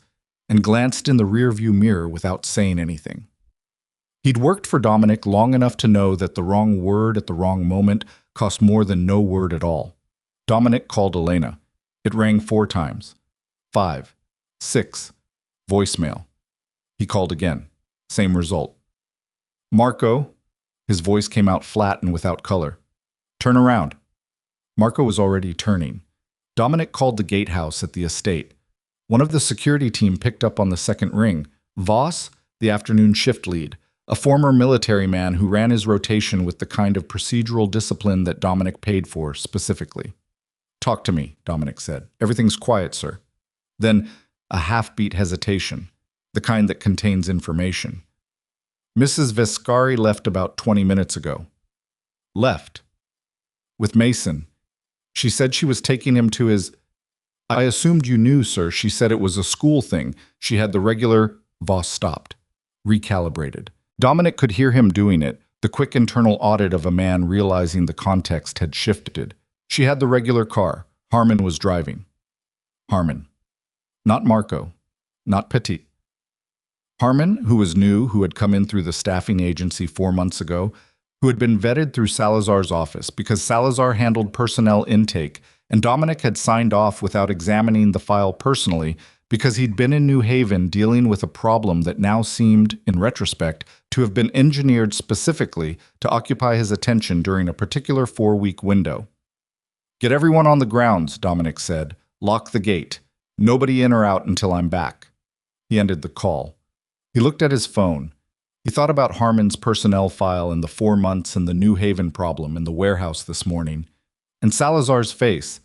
and glanced in the rearview mirror without saying anything. He'd worked for Dominic long enough to know that the wrong word at the wrong moment cost more than no word at all. Dominic called Elena. It rang 4 times. 5, 6, voicemail. He called again. Same result. "Marco," his voice came out flat and without color. "Turn around." Marco was already turning. Dominic called the gatehouse at the estate. One of the security team picked up on the second ring. Voss, the afternoon shift lead, a former military man who ran his rotation with the kind of procedural discipline that Dominic paid for specifically. "Talk to me," Dominic said. "Everything's quiet, sir." Then a half-beat hesitation, the kind that contains information. "Mrs. Viscari left about 20 minutes ago." "Left?" "With Mason. She said she was taking him to his—" "I assumed you knew, sir. She said it was a school thing. She had the regular—" Voss stopped, recalibrated. Dominic could hear him doing it, the quick internal audit of a man realizing the context had shifted. She had the regular car. Harmon was driving. Harmon. Not Marco. Not Petit. Harmon, who was new, who had come in through the staffing agency 4 months ago, who had been vetted through Salazar's office because Salazar handled personnel intake, and Dominic had signed off without examining the file personally because he'd been in New Haven dealing with a problem that now seemed, in retrospect, to have been engineered specifically to occupy his attention during a particular 4-week window. "Get everyone on the grounds," Dominic said. "Lock the gate. Nobody in or out until I'm back." He ended the call. He looked at his phone. He thought about Harmon's personnel file and the 4 months and the New Haven problem in the warehouse this morning, and Salazar's face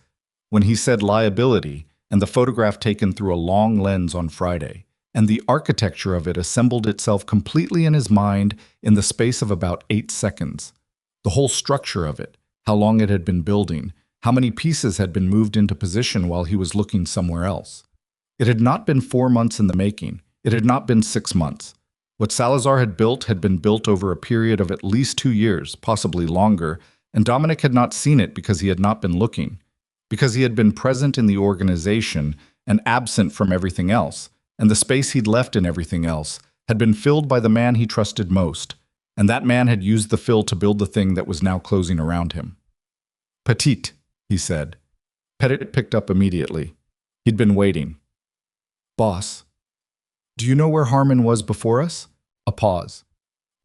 when he said liability, and the photograph taken through a long lens on Friday, and the architecture of it assembled itself completely in his mind in the space of about 8 seconds. The whole structure of it, how long it had been building, how many pieces had been moved into position while he was looking somewhere else. It had not been 4 months in the making. It had not been 6 months. What Salazar had been built over a period of at least 2 years, possibly longer, and Dominic had not seen it because he had not been looking, because he had been present in the organization and absent from everything else, and the space he'd left in everything else had been filled by the man he trusted most, and that man had used the fill to build the thing that was now closing around him. Petite, he said. Pettit picked up immediately. He'd been waiting. Boss, do you know where Harmon was before us? A pause.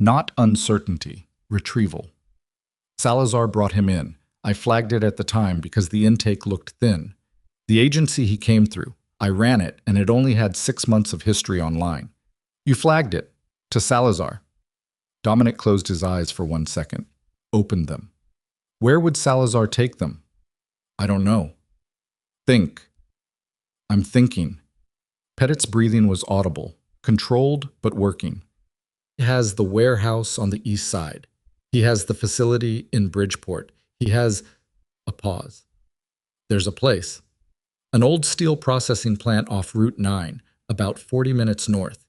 Not uncertainty, retrieval. Salazar brought him in. I flagged it at the time because the intake looked thin. The agency he came through, I ran it, and it only had 6 months of history online. You flagged it. To Salazar. Dominic closed his eyes for 1 second. Opened them. Where would Salazar take them? I don't know. Think. I'm thinking. Pettit's breathing was audible, controlled but working. He has the warehouse on the east side. He has the facility in Bridgeport. He has a pause. There's a place. An old steel processing plant off Route 9, about 40 minutes north.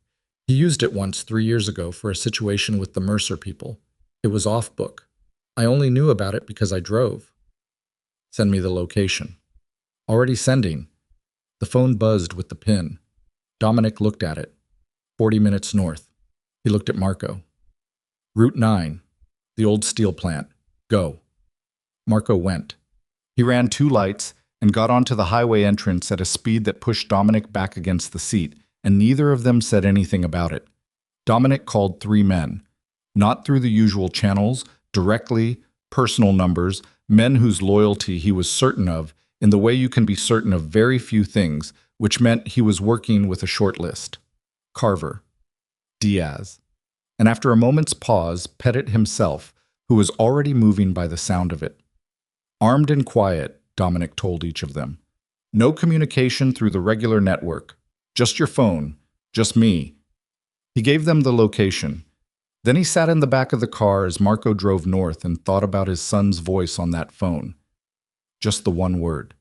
He used it once 3 years ago for a situation with the Mercer people. It was off book. I only knew about it because I drove. Send me the location. Already sending. The phone buzzed with the pin. Dominic looked at it. 40 minutes north. He looked at Marco. Route 9. The old steel plant. Go. Marco went. He ran 2 lights and got onto the highway entrance at a speed that pushed Dominic back against the seat, and neither of them said anything about it. Dominic called 3 men. Not through the usual channels, directly, personal numbers, men whose loyalty he was certain of, in the way you can be certain of very few things, which meant he was working with a short list. Carver. Diaz. And after a moment's pause, Pettit himself, who was already moving by the sound of it. Armed and quiet, Dominic told each of them. No communication through the regular network. Just your phone. Just me. He gave them the location. Then he sat in the back of the car as Marco drove north and thought about his son's voice on that phone. Just the one word.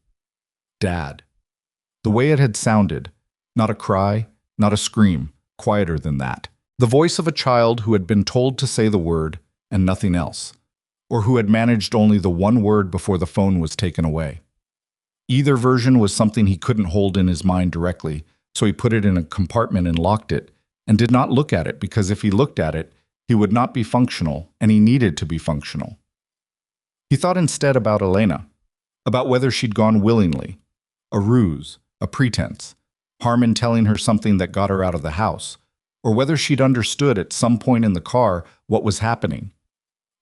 Dad. The way it had sounded. Not a cry, not a scream, quieter than that. The voice of a child who had been told to say the word and nothing else, or who had managed only the one word before the phone was taken away. Either version was something he couldn't hold in his mind directly, so he put it in a compartment and locked it, and did not look at it because if he looked at it, he would not be functional, and he needed to be functional. He thought instead about Elena, about whether she'd gone willingly, a ruse, a pretense, Harmon telling her something that got her out of the house, or whether she'd understood at some point in the car what was happening.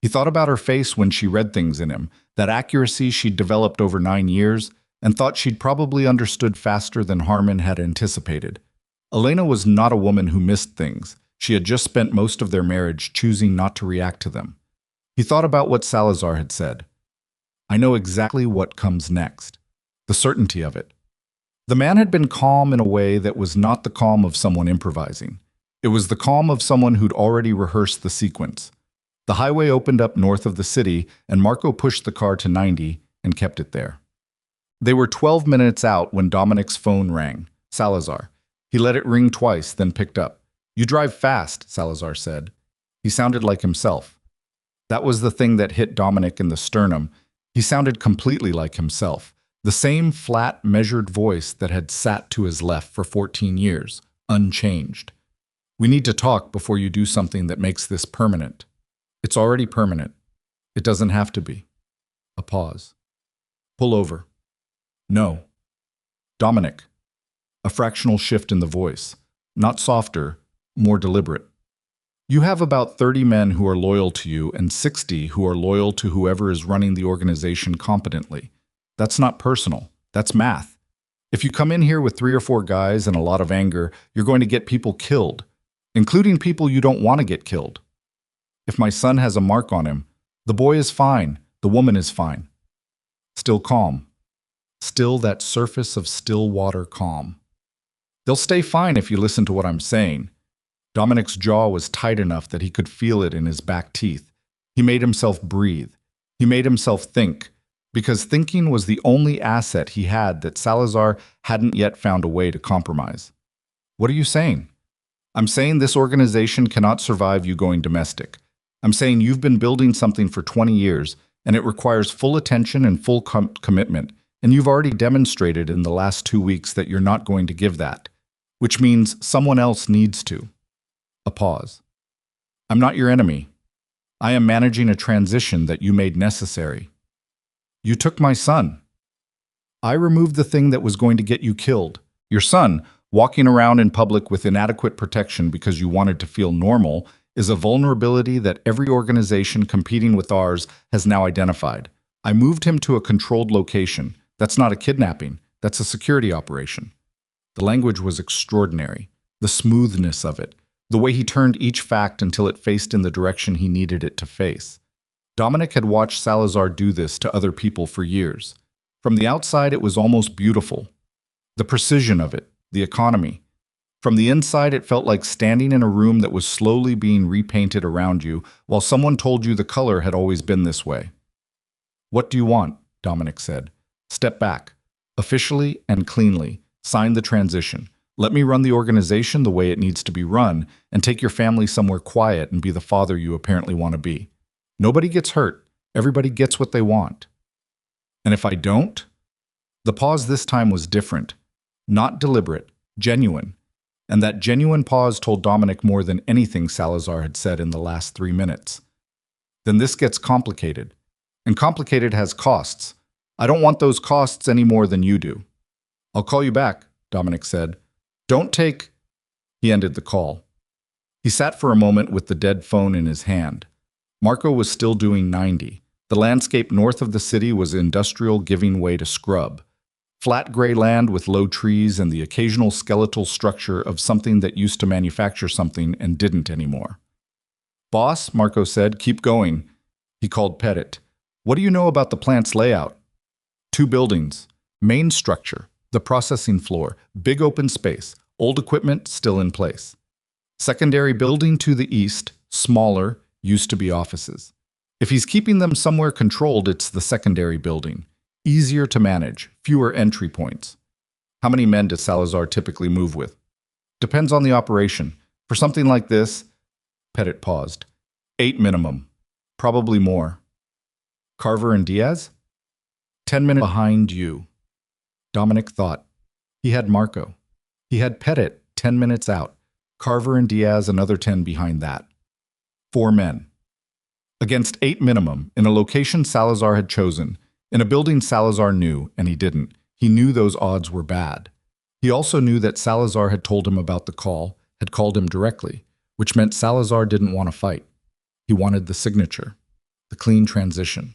He thought about her face when she read things in him, that accuracy she'd developed over 9 years, and thought she'd probably understood faster than Harmon had anticipated. Elena was not a woman who missed things. She had just spent most of their marriage choosing not to react to them. He thought about what Salazar had said. I know exactly what comes next. The certainty of it. The man had been calm in a way that was not the calm of someone improvising. It was the calm of someone who'd already rehearsed the sequence. The highway opened up north of the city, and Marco pushed the car to 90 and kept it there. They were 12 minutes out when Dominic's phone rang. Salazar. He let it ring twice, then picked up. You drive fast, Salazar said. He sounded like himself. That was the thing that hit Dominic in the sternum. He sounded completely like himself. The same flat, measured voice that had sat to his left for 14 years, unchanged. We need to talk before you do something that makes this permanent. It's already permanent. It doesn't have to be. A pause. Pull over. No. Dominic. A fractional shift in the voice. Not softer, more deliberate. You have about 30 men who are loyal to you and 60 who are loyal to whoever is running the organization competently. That's not personal. That's math. If you come in here with 3 or 4 guys and a lot of anger, you're going to get people killed, including people you don't want to get killed. If my son has a mark on him, the boy is fine, the woman is fine. Still calm. Still that surface of still water calm. They'll stay fine if you listen to what I'm saying. Dominic's jaw was tight enough that he could feel it in his back teeth. He made himself breathe. He made himself think, because thinking was the only asset he had that Salazar hadn't yet found a way to compromise. What are you saying? I'm saying this organization cannot survive you going domestic. I'm saying you've been building something for 20 years, and it requires full attention and full commitment, and you've already demonstrated in the last 2 weeks that you're not going to give that, which means someone else needs to. A pause. I'm not your enemy. I am managing a transition that you made necessary. You took my son. I removed the thing that was going to get you killed. Your son, walking around in public with inadequate protection because you wanted to feel normal, is a vulnerability that every organization competing with ours has now identified. I moved him to a controlled location. That's not a kidnapping. That's a security operation. The language was extraordinary. The smoothness of it. The way he turned each fact until it faced in the direction he needed it to face. Dominic had watched Salazar do this to other people for years. From the outside, it was almost beautiful. The precision of it, the economy. From the inside, it felt like standing in a room that was slowly being repainted around you while someone told you the color had always been this way. What do you want? Dominic said. Step back. Officially and cleanly. Sign the transition. Let me run the organization the way it needs to be run and take your family somewhere quiet and be the father you apparently want to be. Nobody gets hurt. Everybody gets what they want. And if I don't? The pause this time was different. Not deliberate. Genuine. And that genuine pause told Dominic more than anything Salazar had said in the last 3 minutes. Then this gets complicated. And complicated has costs. I don't want those costs any more than you do. I'll call you back, Dominic said. Don't take... He ended the call. He sat for a moment with the dead phone in his hand. Marco was still doing 90. The landscape north of the city was industrial, giving way to scrub. Flat gray land with low trees and the occasional skeletal structure of something that used to manufacture something and didn't anymore. Boss, Marco said, keep going. He called Pettit. What do you know about the plant's layout? 2 buildings. Main structure. The processing floor. Big open space. Old equipment still in place. Secondary building to the east. Smaller. Used to be offices. If he's keeping them somewhere controlled, it's the secondary building. Easier to manage. Fewer entry points. How many men does Salazar typically move with? Depends on the operation. For something like this, Pettit paused. 8 minimum. Probably more. Carver and Diaz? 10 minutes behind you. Dominic thought. He had Marco. He had Pettit 10 minutes out. Carver and Diaz another 10 behind that. 4 men. Against 8 minimum, in a location Salazar had chosen, in a building Salazar knew, and he didn't. He knew those odds were bad. He also knew that Salazar had told him about the call, had called him directly, which meant Salazar didn't want to fight. He wanted the signature, the clean transition,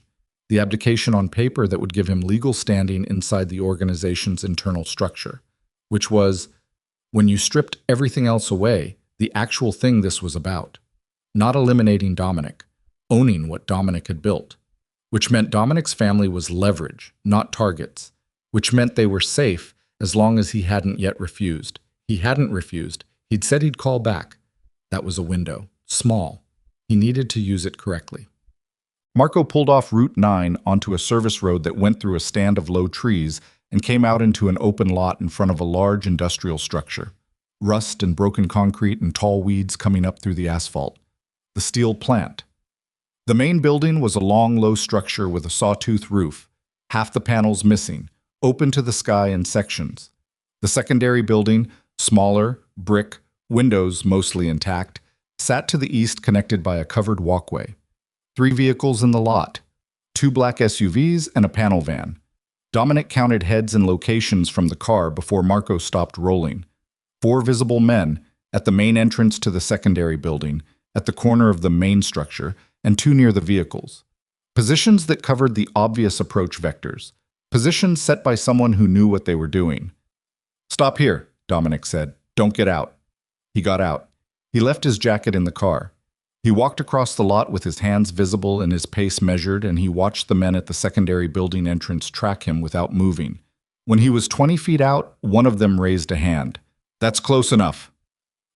the abdication on paper that would give him legal standing inside the organization's internal structure, which was, when you stripped everything else away, the actual thing this was about. Not eliminating Dominic, owning what Dominic had built, which meant Dominic's family was leverage, not targets, which meant they were safe as long as he hadn't yet refused. He hadn't refused. He'd said he'd call back. That was a window. Small. He needed to use it correctly. Marco pulled off Route 9 onto a service road that went through a stand of low trees and came out into an open lot in front of a large industrial structure. Rust and broken concrete and tall weeds coming up through the asphalt. The steel plant. The main building was a long, low structure with a sawtooth roof, half the panels missing, open to the sky in sections. The secondary building, smaller, brick, windows mostly intact, sat to the east connected by a covered walkway. 3 vehicles in the lot, 2 black SUVs and a panel van. Dominic counted heads and locations from the car before Marco stopped rolling. 4 visible men at the main entrance to the secondary building, at the corner of the main structure, and 2 near the vehicles. Positions that covered the obvious approach vectors. Positions set by someone who knew what they were doing. Stop here, Dominic said. Don't get out. He got out. He left his jacket in the car. He walked across the lot with his hands visible and his pace measured, and he watched the men at the secondary building entrance track him without moving. When he was 20 feet out, one of them raised a hand. That's close enough.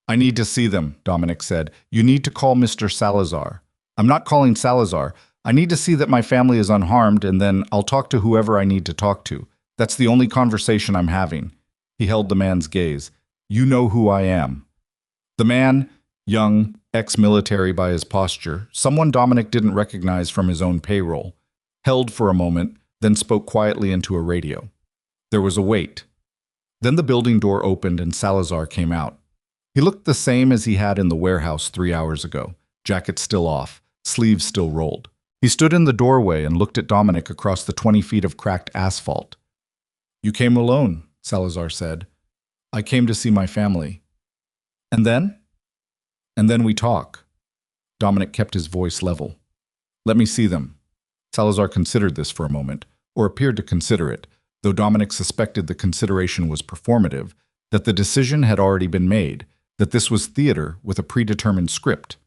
I need to see them, Dominic said. You need to call Mr. Salazar. I'm not calling Salazar. I need to see that my family is unharmed, and then I'll talk to whoever I need to talk to. That's the only conversation I'm having. He held the man's gaze. You know who I am. The man, young, ex-military by his posture, someone Dominic didn't recognize from his own payroll, held for a moment, then spoke quietly into a radio. There was a wait. Then the building door opened and Salazar came out. He looked the same as he had in the warehouse 3 hours ago, jacket still off, sleeves still rolled. He stood in the doorway and looked at Dominic across the 20 feet of cracked asphalt. "You came alone," Salazar said. "I came to see my family." "And then?" "And then we talk." Dominic kept his voice level. "Let me see them." Salazar considered this for a moment, or appeared to consider it, though Dominic suspected the consideration was performative, that the decision had already been made, that this was theater with a predetermined script.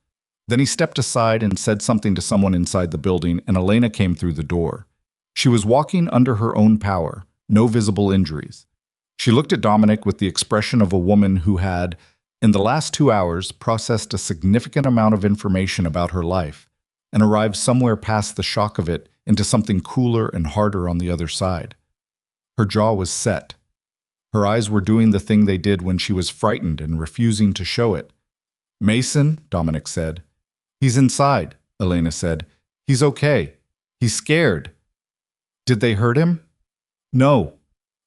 Then he stepped aside and said something to someone inside the building, and Elena came through the door. She was walking under her own power, no visible injuries. She looked at Dominic with the expression of a woman who had, in the last 2 hours, processed a significant amount of information about her life and arrived somewhere past the shock of it into something cooler and harder on the other side. Her jaw was set. Her eyes were doing the thing they did when she was frightened and refusing to show it. "Mason," Dominic said. "He's inside," Elena said. "He's okay. He's scared." "Did they hurt him?" "No."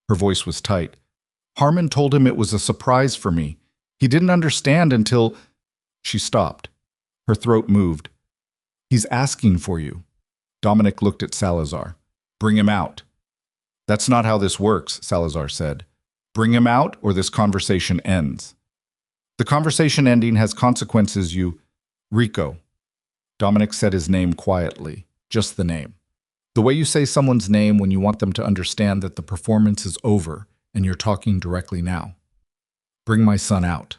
Her voice was tight. "Harmon told him it was a surprise for me. He didn't understand until—" She stopped. Her throat moved. "He's asking for you." Dominic looked at Salazar. "Bring him out." "That's not how this works," Salazar said. "Bring him out or this conversation ends." "The conversation ending has consequences, you—" "Rico." Dominic said his name quietly, just the name. The way you say someone's name when you want them to understand that the performance is over and you're talking directly now. "Bring my son out."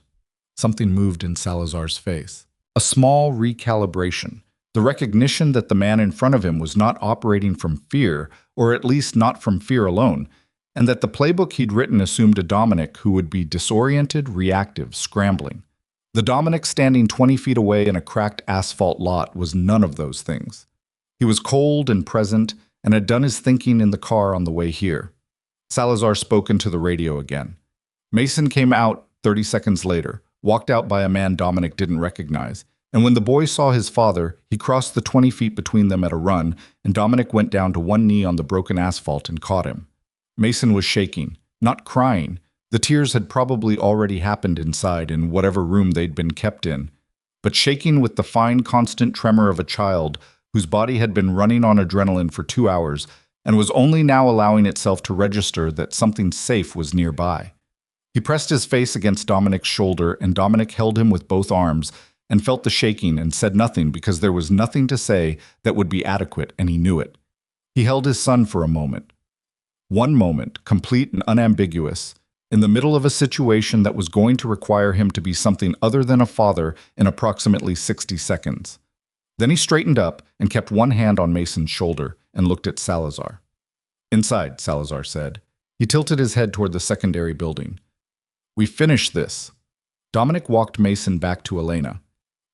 Something moved in Salazar's face. A small recalibration. The recognition that the man in front of him was not operating from fear, or at least not from fear alone, and that the playbook he'd written assumed a Dominic who would be disoriented, reactive, scrambling. The Dominic standing 20 feet away in a cracked asphalt lot was none of those things. He was cold and present and had done his thinking in the car on the way here. Salazar spoke into the radio again. Mason came out 30 seconds later, walked out by a man Dominic didn't recognize, and when the boy saw his father, he crossed the 20 feet between them at a run, and Dominic went down to one knee on the broken asphalt and caught him. Mason was shaking, not crying. The tears had probably already happened inside in whatever room they'd been kept in, but shaking with the fine, constant tremor of a child whose body had been running on adrenaline for 2 hours and was only now allowing itself to register that something safe was nearby. He pressed his face against Dominic's shoulder, and Dominic held him with both arms and felt the shaking and said nothing because there was nothing to say that would be adequate, and he knew it. He held his son for a moment. One moment, complete and unambiguous, in the middle of a situation that was going to require him to be something other than a father in approximately 60 seconds. Then he straightened up and kept one hand on Mason's shoulder and looked at Salazar. "Inside," Salazar said. He tilted his head toward the secondary building. "We finished this." Dominic walked Mason back to Elena.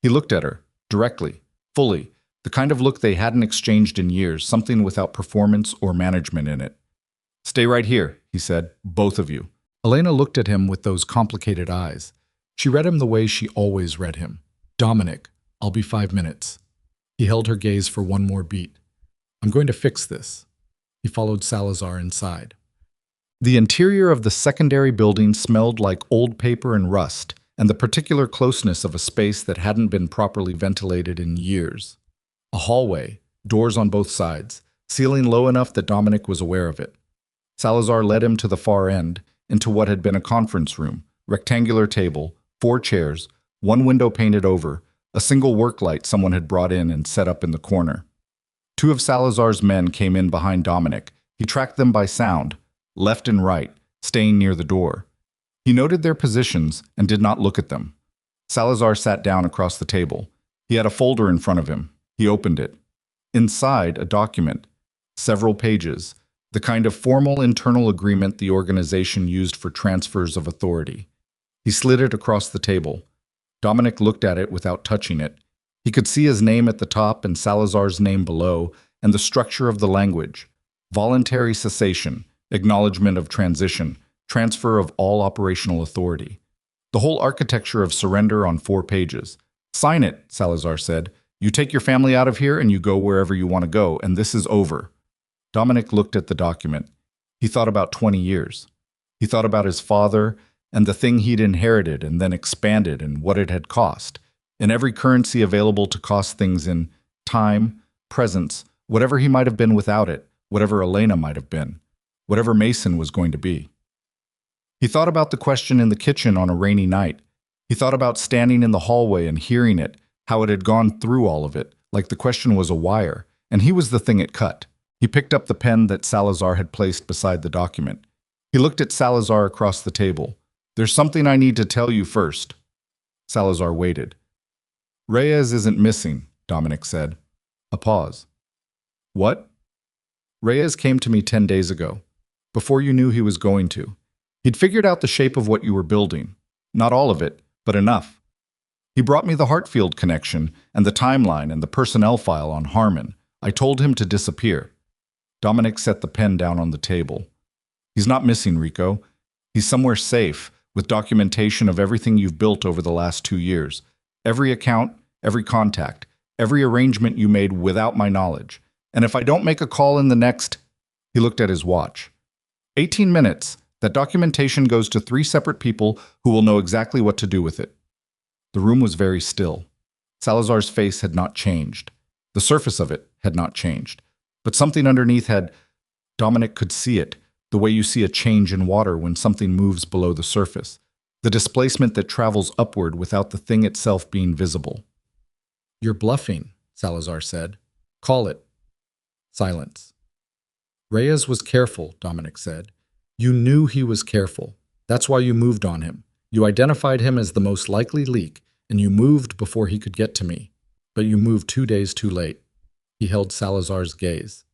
He looked at her, directly, fully, the kind of look they hadn't exchanged in years, something without performance or management in it. "Stay right here," he said, "both of you." Elena looked at him with those complicated eyes. She read him the way she always read him. "Dominic, I'll be 5 minutes." He held her gaze for one more beat. "I'm going to fix this." He followed Salazar inside. The interior of the secondary building smelled like old paper and rust, and the particular closeness of a space that hadn't been properly ventilated in years. A hallway, doors on both sides, ceiling low enough that Dominic was aware of it. Salazar led him to the far end, into what had been a conference room, rectangular table, 4 chairs, one window painted over, a single work light someone had brought in and set up in the corner. 2 of Salazar's men came in behind Dominic. He tracked them by sound, left and right, staying near the door. He noted their positions and did not look at them. Salazar sat down across the table. He had a folder in front of him. He opened it. Inside, a document, several pages, the kind of formal internal agreement the organization used for transfers of authority. He slid it across the table. Dominic looked at it without touching it. He could see his name at the top and Salazar's name below, and the structure of the language. Voluntary cessation, acknowledgement of transition, transfer of all operational authority. The whole architecture of surrender on 4 pages. "Sign it," Salazar said. "You take your family out of here and you go wherever you want to go, and this is over." Dominic looked at the document. He thought about 20 years. He thought about his father and the thing he'd inherited and then expanded and what it had cost, in every currency available to cost things in time, presence, whatever he might have been without it, whatever Elena might have been, whatever Mason was going to be. He thought about the question in the kitchen on a rainy night. He thought about standing in the hallway and hearing it, how it had gone through all of it, like the question was a wire, and he was the thing it cut. He picked up the pen that Salazar had placed beside the document. He looked at Salazar across the table. "There's something I need to tell you first." Salazar waited. "Reyes isn't missing," Dominic said. A pause. "What?" "Reyes came to me 10 days ago, before you knew he was going to. He'd figured out the shape of what you were building. Not all of it, but enough. He brought me the Hartfield connection and the timeline and the personnel file on Harmon. I told him to disappear." Dominic set the pen down on the table. "He's not missing, Rico. He's somewhere safe, with documentation of everything you've built over the last 2 years. Every account, every contact, every arrangement you made without my knowledge. And if I don't make a call in the next—" He looked at his watch. 18 minutes. That documentation goes to 3 separate people who will know exactly what to do with it." The room was very still. Salazar's face had not changed. The surface of it had not changed. But something underneath had. Dominic could see it, the way you see a change in water when something moves below the surface. The displacement that travels upward without the thing itself being visible. "You're bluffing," Salazar said. "Call it." Silence. "Reyes was careful," Dominic said. "You knew he was careful. That's why you moved on him. You identified him as the most likely leak, and you moved before he could get to me. But you moved 2 days too late." He held Salazar's gaze.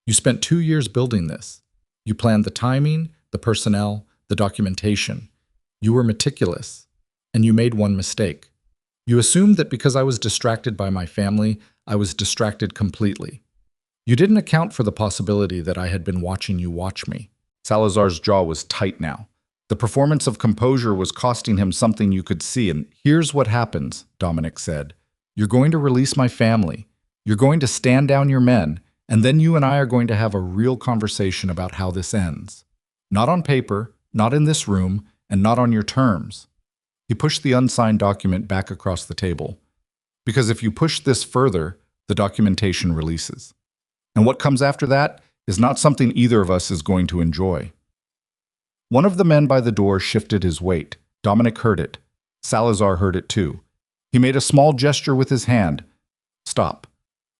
"You spent 2 years building this. You planned the timing, the personnel, the documentation. You were meticulous, and you made one mistake. You assumed that because I was distracted by my family, I was distracted completely. You didn't account for the possibility that I had been watching you watch me." Salazar's jaw was tight now. The performance of composure was costing him something you could see, and "Here's what happens," Dominic said. "You're going to release my family. You're going to stand down your men, and then you and I are going to have a real conversation about how this ends. Not on paper, not in this room, and not on your terms." He pushed the unsigned document back across the table. "Because if you push this further, the documentation releases. And what comes after that is not something either of us is going to enjoy." One of the men by the door shifted his weight. Dominic heard it. Salazar heard it too. He made a small gesture with his hand. "Stop,"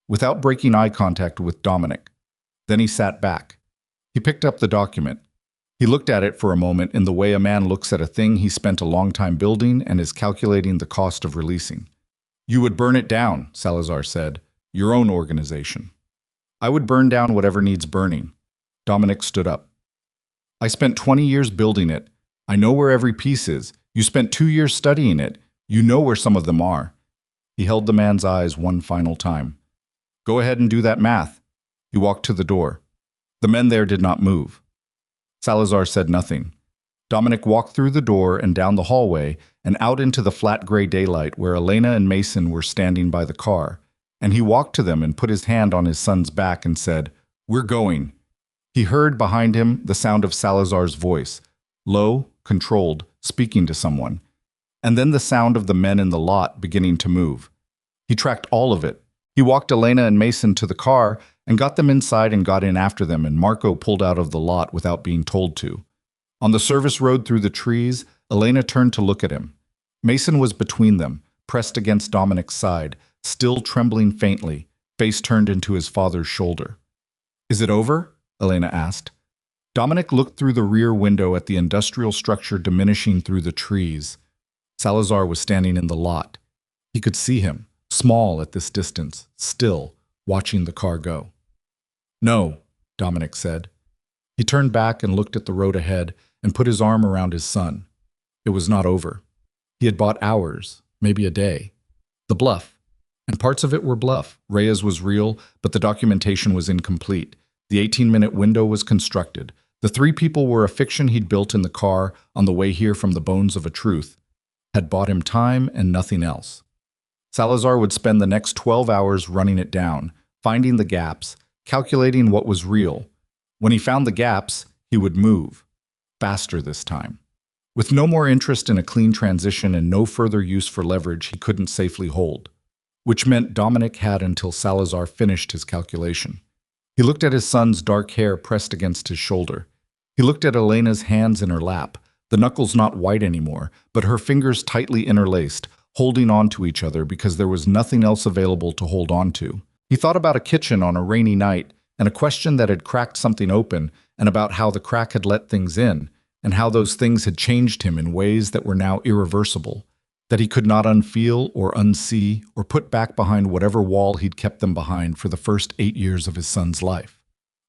without breaking eye contact with Dominic. Then he sat back. He picked up the document. He looked at it for a moment in the way a man looks at a thing he spent a long time building and is calculating the cost of releasing. "You would burn it down," Salazar said. "Your own organization." "I would burn down whatever needs burning." Dominic stood up. "I spent 20 years building it. I know where every piece is. You spent 2 years studying it. You know where some of them are." He held the man's eyes one final time. "Go ahead and do that math." He walked to the door. The men there did not move. Salazar said nothing. Dominic walked through the door and down the hallway and out into the flat gray daylight where Elena and Mason were standing by the car, and he walked to them and put his hand on his son's back and said, "We're going." He heard behind him the sound of Salazar's voice, low, controlled, speaking to someone, and then the sound of the men in the lot beginning to move. He tracked all of it. He walked Elena and Mason to the car and got them inside and got in after them, and Marco pulled out of the lot without being told to. On the service road through the trees, Elena turned to look at him. Mason was between them, pressed against Dominic's side, still trembling faintly, face turned into his father's shoulder. "Is it over?" Elena asked. Dominic looked through the rear window at the industrial structure diminishing through the trees. Salazar was standing in the lot. He could see him, small at this distance, still, watching the car go. "No," Dominic said. He turned back and looked at the road ahead and put his arm around his son. It was not over. He had bought hours, maybe a day. The bluff. And parts of it were bluff. Reyes was real, but the documentation was incomplete. The 18-minute window was constructed. The 3 people were a fiction he'd built in the car on the way here from the bones of a truth. Had bought him time and nothing else. Salazar would spend the next 12 hours running it down, finding the gaps, calculating what was real. When he found the gaps, He would move. Faster this time. With no more interest in a clean transition and no further use for leverage he couldn't safely hold. Which meant Dominic had until Salazar finished his calculation. He looked at his son's dark hair pressed against his shoulder. He looked at Elena's hands in her lap, the knuckles not white anymore, but her fingers tightly interlaced, holding on to each other because there was nothing else available to hold on to. He thought about a kitchen on a rainy night, and a question that had cracked something open, and about how the crack had let things in, and how those things had changed him in ways that were now irreversible, that he could not unfeel or unsee or put back behind whatever wall he'd kept them behind for the first 8 years of his son's life.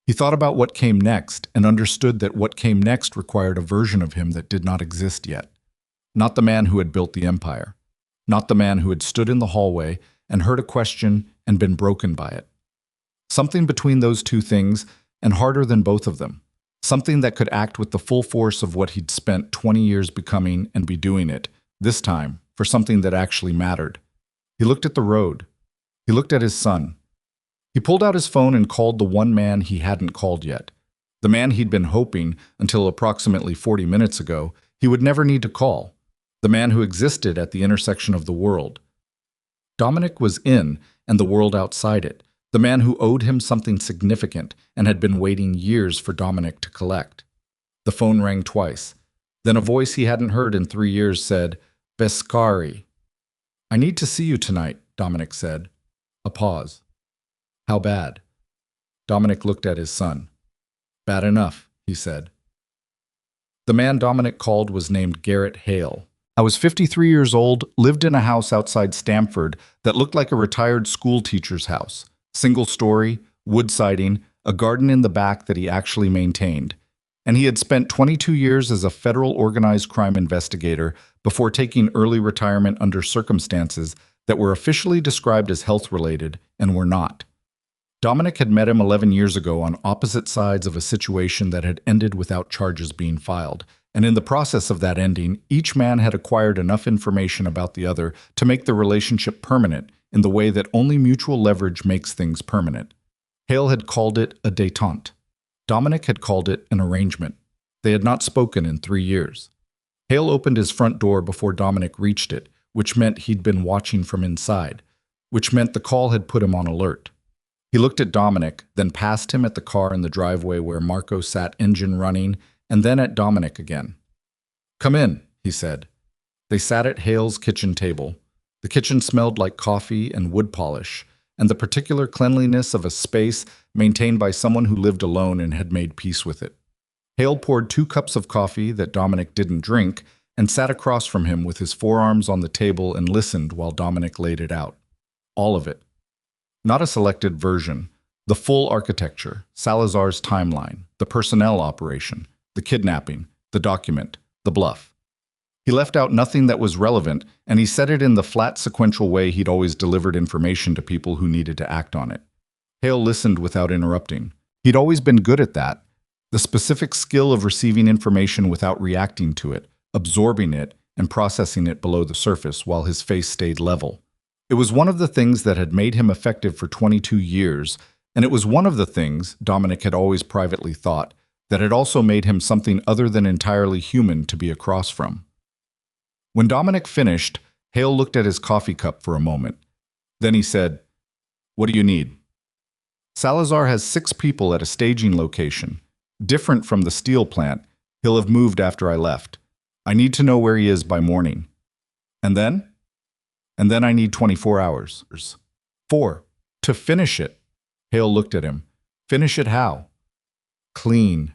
He thought about what came next and understood that what came next required a version of him that did not exist yet. Not the man who had built the empire. Not the man who had stood in the hallway and heard a question and been broken by it. Something between those two things, and harder than both of them. Something that could act with the full force of what he'd spent 20 years becoming and be doing it, this time, for something that actually mattered. He looked at the road. He looked at his son. He pulled out his phone and called the one man he hadn't called yet. The man he'd been hoping, until approximately 40 minutes ago, he would never need to call. The man who existed at the intersection of the world. Dominic was in, and the world outside it. The man who owed him something significant and had been waiting years for Dominic to collect. The phone rang twice. Then a voice he hadn't heard in 3 years said, "Vescari." "I need to see you tonight," Dominic said. A pause. "How bad?" Dominic looked at his son. "Bad enough," he said. The man Dominic called was named Garrett Hale. I was 53 years old, lived in a house outside Stamford that looked like a retired school teacher's house. Single story, wood siding, a garden in the back that he actually maintained. And he had spent 22 years as a federal organized crime investigator before taking early retirement under circumstances that were officially described as health-related and were not. Dominic had met him 11 years ago on opposite sides of a situation that had ended without charges being filed, and in the process of that ending, each man had acquired enough information about the other to make the relationship permanent in the way that only mutual leverage makes things permanent. Hale had called it a détente. Dominic had called it an arrangement. They had not spoken in 3 years. Hale opened his front door before Dominic reached it, which meant he'd been watching from inside, which meant the call had put him on alert. He looked at Dominic, then past him at the car in the driveway where Marco sat engine running, and then at Dominic again. "Come in," he said. They sat at Hale's kitchen table. The kitchen smelled like coffee and wood polish, and the particular cleanliness of a space maintained by someone who lived alone and had made peace with it. Hale poured 2 cups of coffee that Dominic didn't drink and sat across from him with his forearms on the table and listened while Dominic laid it out. All of it. Not a selected version. The full architecture, Salazar's timeline, the personnel operation, the kidnapping, the document, the bluff. He left out nothing that was relevant, and he said it in the flat sequential way he'd always delivered information to people who needed to act on it. Hale listened without interrupting. He'd always been good at that. The specific skill of receiving information without reacting to it, absorbing it, and processing it below the surface while his face stayed level. It was one of the things that had made him effective for 22 years, and it was one of the things, Dominic had always privately thought, that had also made him something other than entirely human to be across from. When Dominic finished, Hale looked at his coffee cup for a moment. Then he said, "What do you need?" "Salazar has 6 people at a staging location. Different from the steel plant. He'll have moved after I left. I need to know where he is by morning. And then? And then I need 24 hours. 4. To finish it." Hale looked at him. "Finish it how?" "Clean."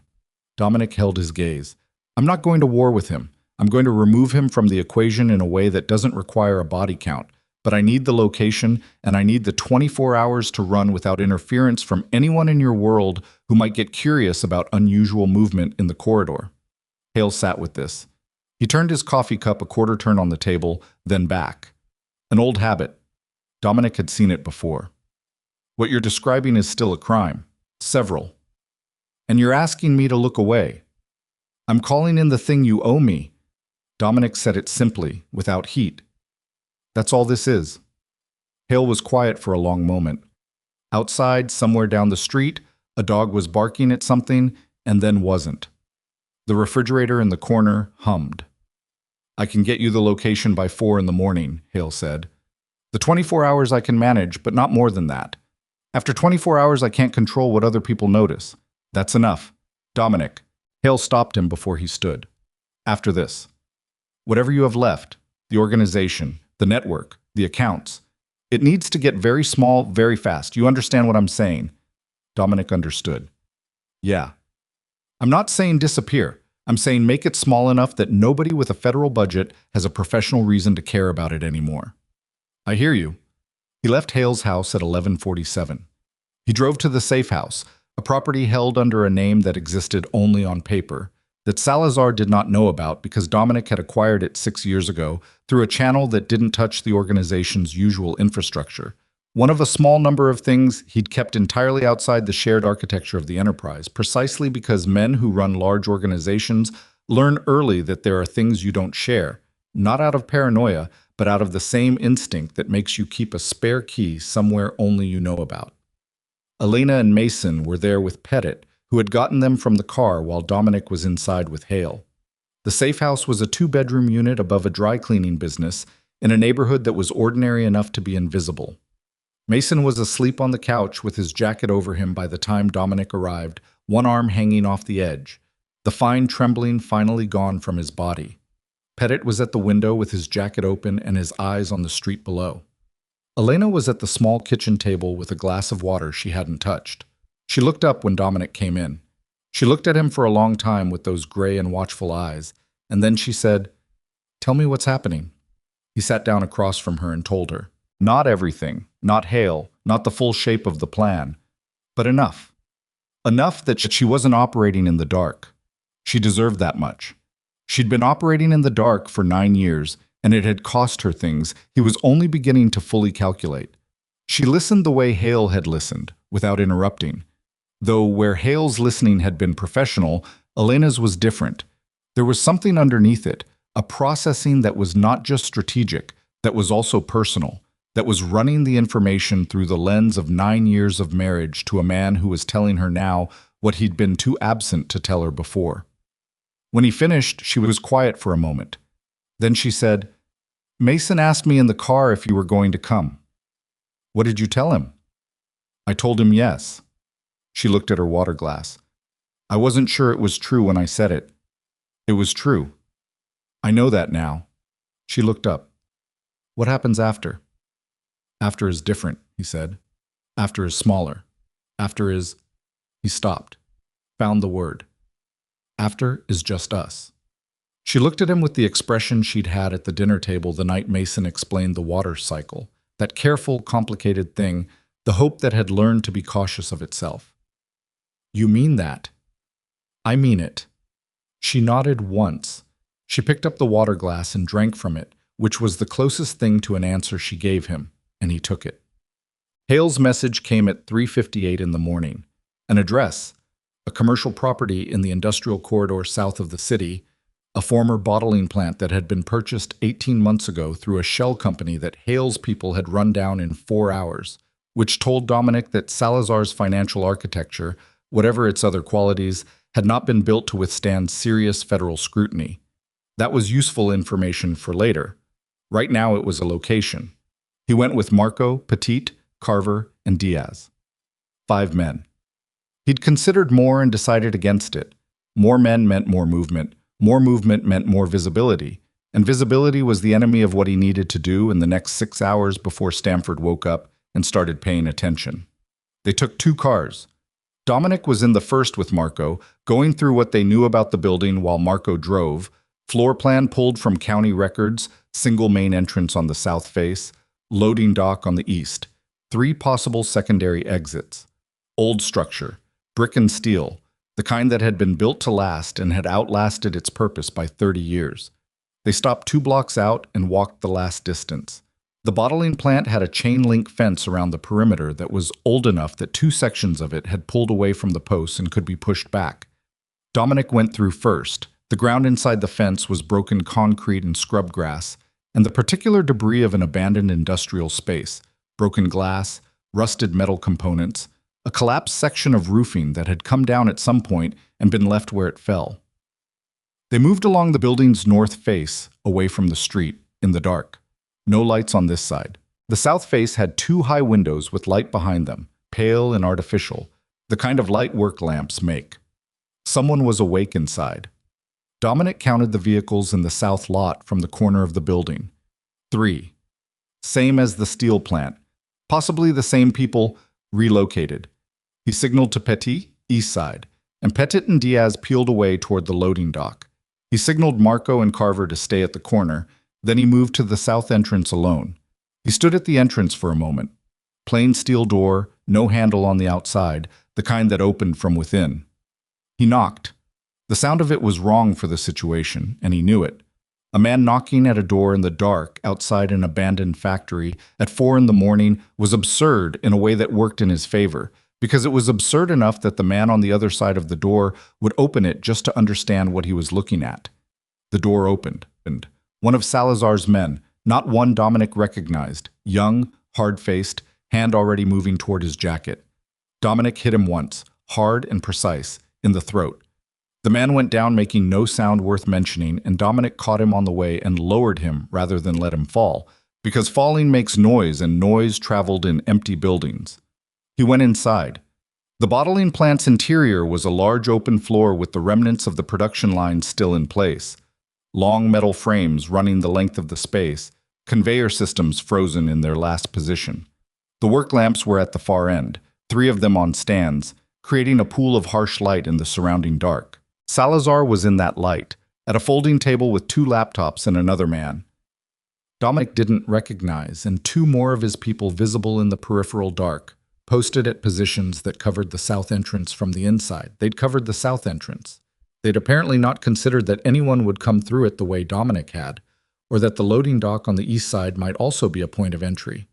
Dominic held his gaze. "I'm not going to war with him. I'm going to remove him from the equation in a way that doesn't require a body count, but I need the location, and I need the 24 hours to run without interference from anyone in your world who might get curious about unusual movement in the corridor." Hale sat with this. He turned his coffee cup a quarter turn on the table, then back. An old habit. Dominic had seen it before. "What you're describing is still a crime. Several. And you're asking me to look away. I'm calling in the thing you owe me." Dominic said it simply, without heat. "That's all this is." Hale was quiet for a long moment. Outside, somewhere down the street, a dog was barking at something and then wasn't. The refrigerator in the corner hummed. "I can get you the location by 4 in the morning," Hale said. "The 24 hours I can manage, but not more than that. After 24 hours, I can't control what other people notice. That's enough. Dominic." Hale stopped him before he stood. "After this. Whatever you have left, the organization, the network, the accounts, it needs to get very small, very fast. You understand what I'm saying?" Dominic understood. "Yeah. I'm not saying disappear. I'm saying make it small enough that nobody with a federal budget has a professional reason to care about it anymore." "I hear you." He left Hale's house at 11:47. He drove to the safe house, a property held under a name that existed only on paper, that Salazar did not know about because Dominic had acquired it 6 years ago through a channel that didn't touch the organization's usual infrastructure. One of a small number of things he'd kept entirely outside the shared architecture of the enterprise, precisely because men who run large organizations learn early that there are things you don't share, not out of paranoia, but out of the same instinct that makes you keep a spare key somewhere only you know about. Elena and Mason were there with Pettit, who had gotten them from the car while Dominic was inside with Hale. The safe house was a 2-bedroom unit above a dry cleaning business in a neighborhood that was ordinary enough to be invisible. Mason was asleep on the couch with his jacket over him by the time Dominic arrived, one arm hanging off the edge, the fine trembling finally gone from his body. Pettit was at the window with his jacket open and his eyes on the street below. Elena was at the small kitchen table with a glass of water she hadn't touched. She looked up when Dominic came in. She looked at him for a long time with those gray and watchful eyes, and then she said, "Tell me what's happening." He sat down across from her and told her. Not everything, not Hale, not the full shape of the plan, but enough. Enough that she wasn't operating in the dark. She deserved that much. She'd been operating in the dark for 9 years, and it had cost her things he was only beginning to fully calculate. She listened the way Hale had listened, without interrupting. Though where Hale's listening had been professional, Elena's was different. There was something underneath it, a processing that was not just strategic, that was also personal, that was running the information through the lens of 9 years of marriage to a man who was telling her now what he'd been too absent to tell her before. When he finished, she was quiet for a moment. Then she said, "Mason asked me in the car if you were going to come." "What did you tell him?" "I told him yes." She looked at her water glass. "I wasn't sure it was true when I said it." "It was true. I know that now." She looked up. "What happens after?" "After is different," he said. "After is smaller. After is—" He stopped, found the word. "After is just us." She looked at him with the expression she'd had at the dinner table the night Mason explained the water cycle, that careful, complicated thing, the hope that had learned to be cautious of itself. "You mean that?" "I mean it." She nodded once. She picked up the water glass and drank from it, which was the closest thing to an answer she gave him, and he took it. Hale's message came at 3:58 in the morning. An address, a commercial property in the industrial corridor south of the city, a former bottling plant that had been purchased 18 months ago through a shell company that Hale's people had run down in 4 hours, which told Dominic that Salazar's financial architecture, whatever its other qualities, had not been built to withstand serious federal scrutiny. That was useful information for later. Right now it was a location. He went with Marco, Petit, Carver, and Diaz. 5 men. He'd considered more and decided against it. More men meant more movement meant more visibility, and visibility was the enemy of what he needed to do in the next 6 hours before Stamford woke up and started paying attention. They took 2 cars. Dominic was in the first with Marco, going through what they knew about the building while Marco drove, floor plan pulled from county records, single main entrance on the south face, loading dock on the east, 3 possible secondary exits. Old structure, brick and steel, the kind that had been built to last and had outlasted its purpose by 30 years. They stopped 2 blocks out and walked the last distance. The bottling plant had a chain-link fence around the perimeter that was old enough that 2 sections of it had pulled away from the posts and could be pushed back. Dominic went through first. The ground inside the fence was broken concrete and scrub grass, and the particular debris of an abandoned industrial space, broken glass, rusted metal components, a collapsed section of roofing that had come down at some point and been left where it fell. They moved along the building's north face, away from the street, in the dark. No lights on this side. The south face had two high windows with light behind them, pale and artificial, the kind of light work lamps make. Someone was awake inside. Dominic counted the vehicles in the south lot from the corner of the building. 3. Same as the steel plant. Possibly the same people, relocated. He signaled to Petit, east side, and Petit and Diaz peeled away toward the loading dock. He signaled Marco and Carver to stay at the corner, then he moved to the south entrance alone. He stood at the entrance for a moment. Plain steel door, no handle on the outside, the kind that opened from within. He knocked. The sound of it was wrong for the situation, and he knew it. A man knocking at a door in the dark outside an abandoned factory at 4 in the morning was absurd in a way that worked in his favor, because it was absurd enough that the man on the other side of the door would open it just to understand what he was looking at. The door opened, and one of Salazar's men, not one Dominic recognized, young, hard-faced, hand already moving toward his jacket. Dominic hit him once, hard and precise, in the throat. The man went down making no sound worth mentioning, and Dominic caught him on the way and lowered him rather than let him fall, because falling makes noise and noise traveled in empty buildings. He went inside. The bottling plant's interior was a large open floor with the remnants of the production line still in place. Long metal frames running the length of the space, conveyor systems frozen in their last position. The work lamps were at the far end, 3 of them on stands, creating a pool of harsh light in the surrounding dark. Salazar was in that light, at a folding table with 2 laptops and another man. Dominic didn't recognize, and 2 more of his people visible in the peripheral dark, posted at positions that covered the south entrance from the inside. They'd covered the south entrance. They'd apparently not considered that anyone would come through it the way Dominic had, or that the loading dock on the east side might also be a point of entry.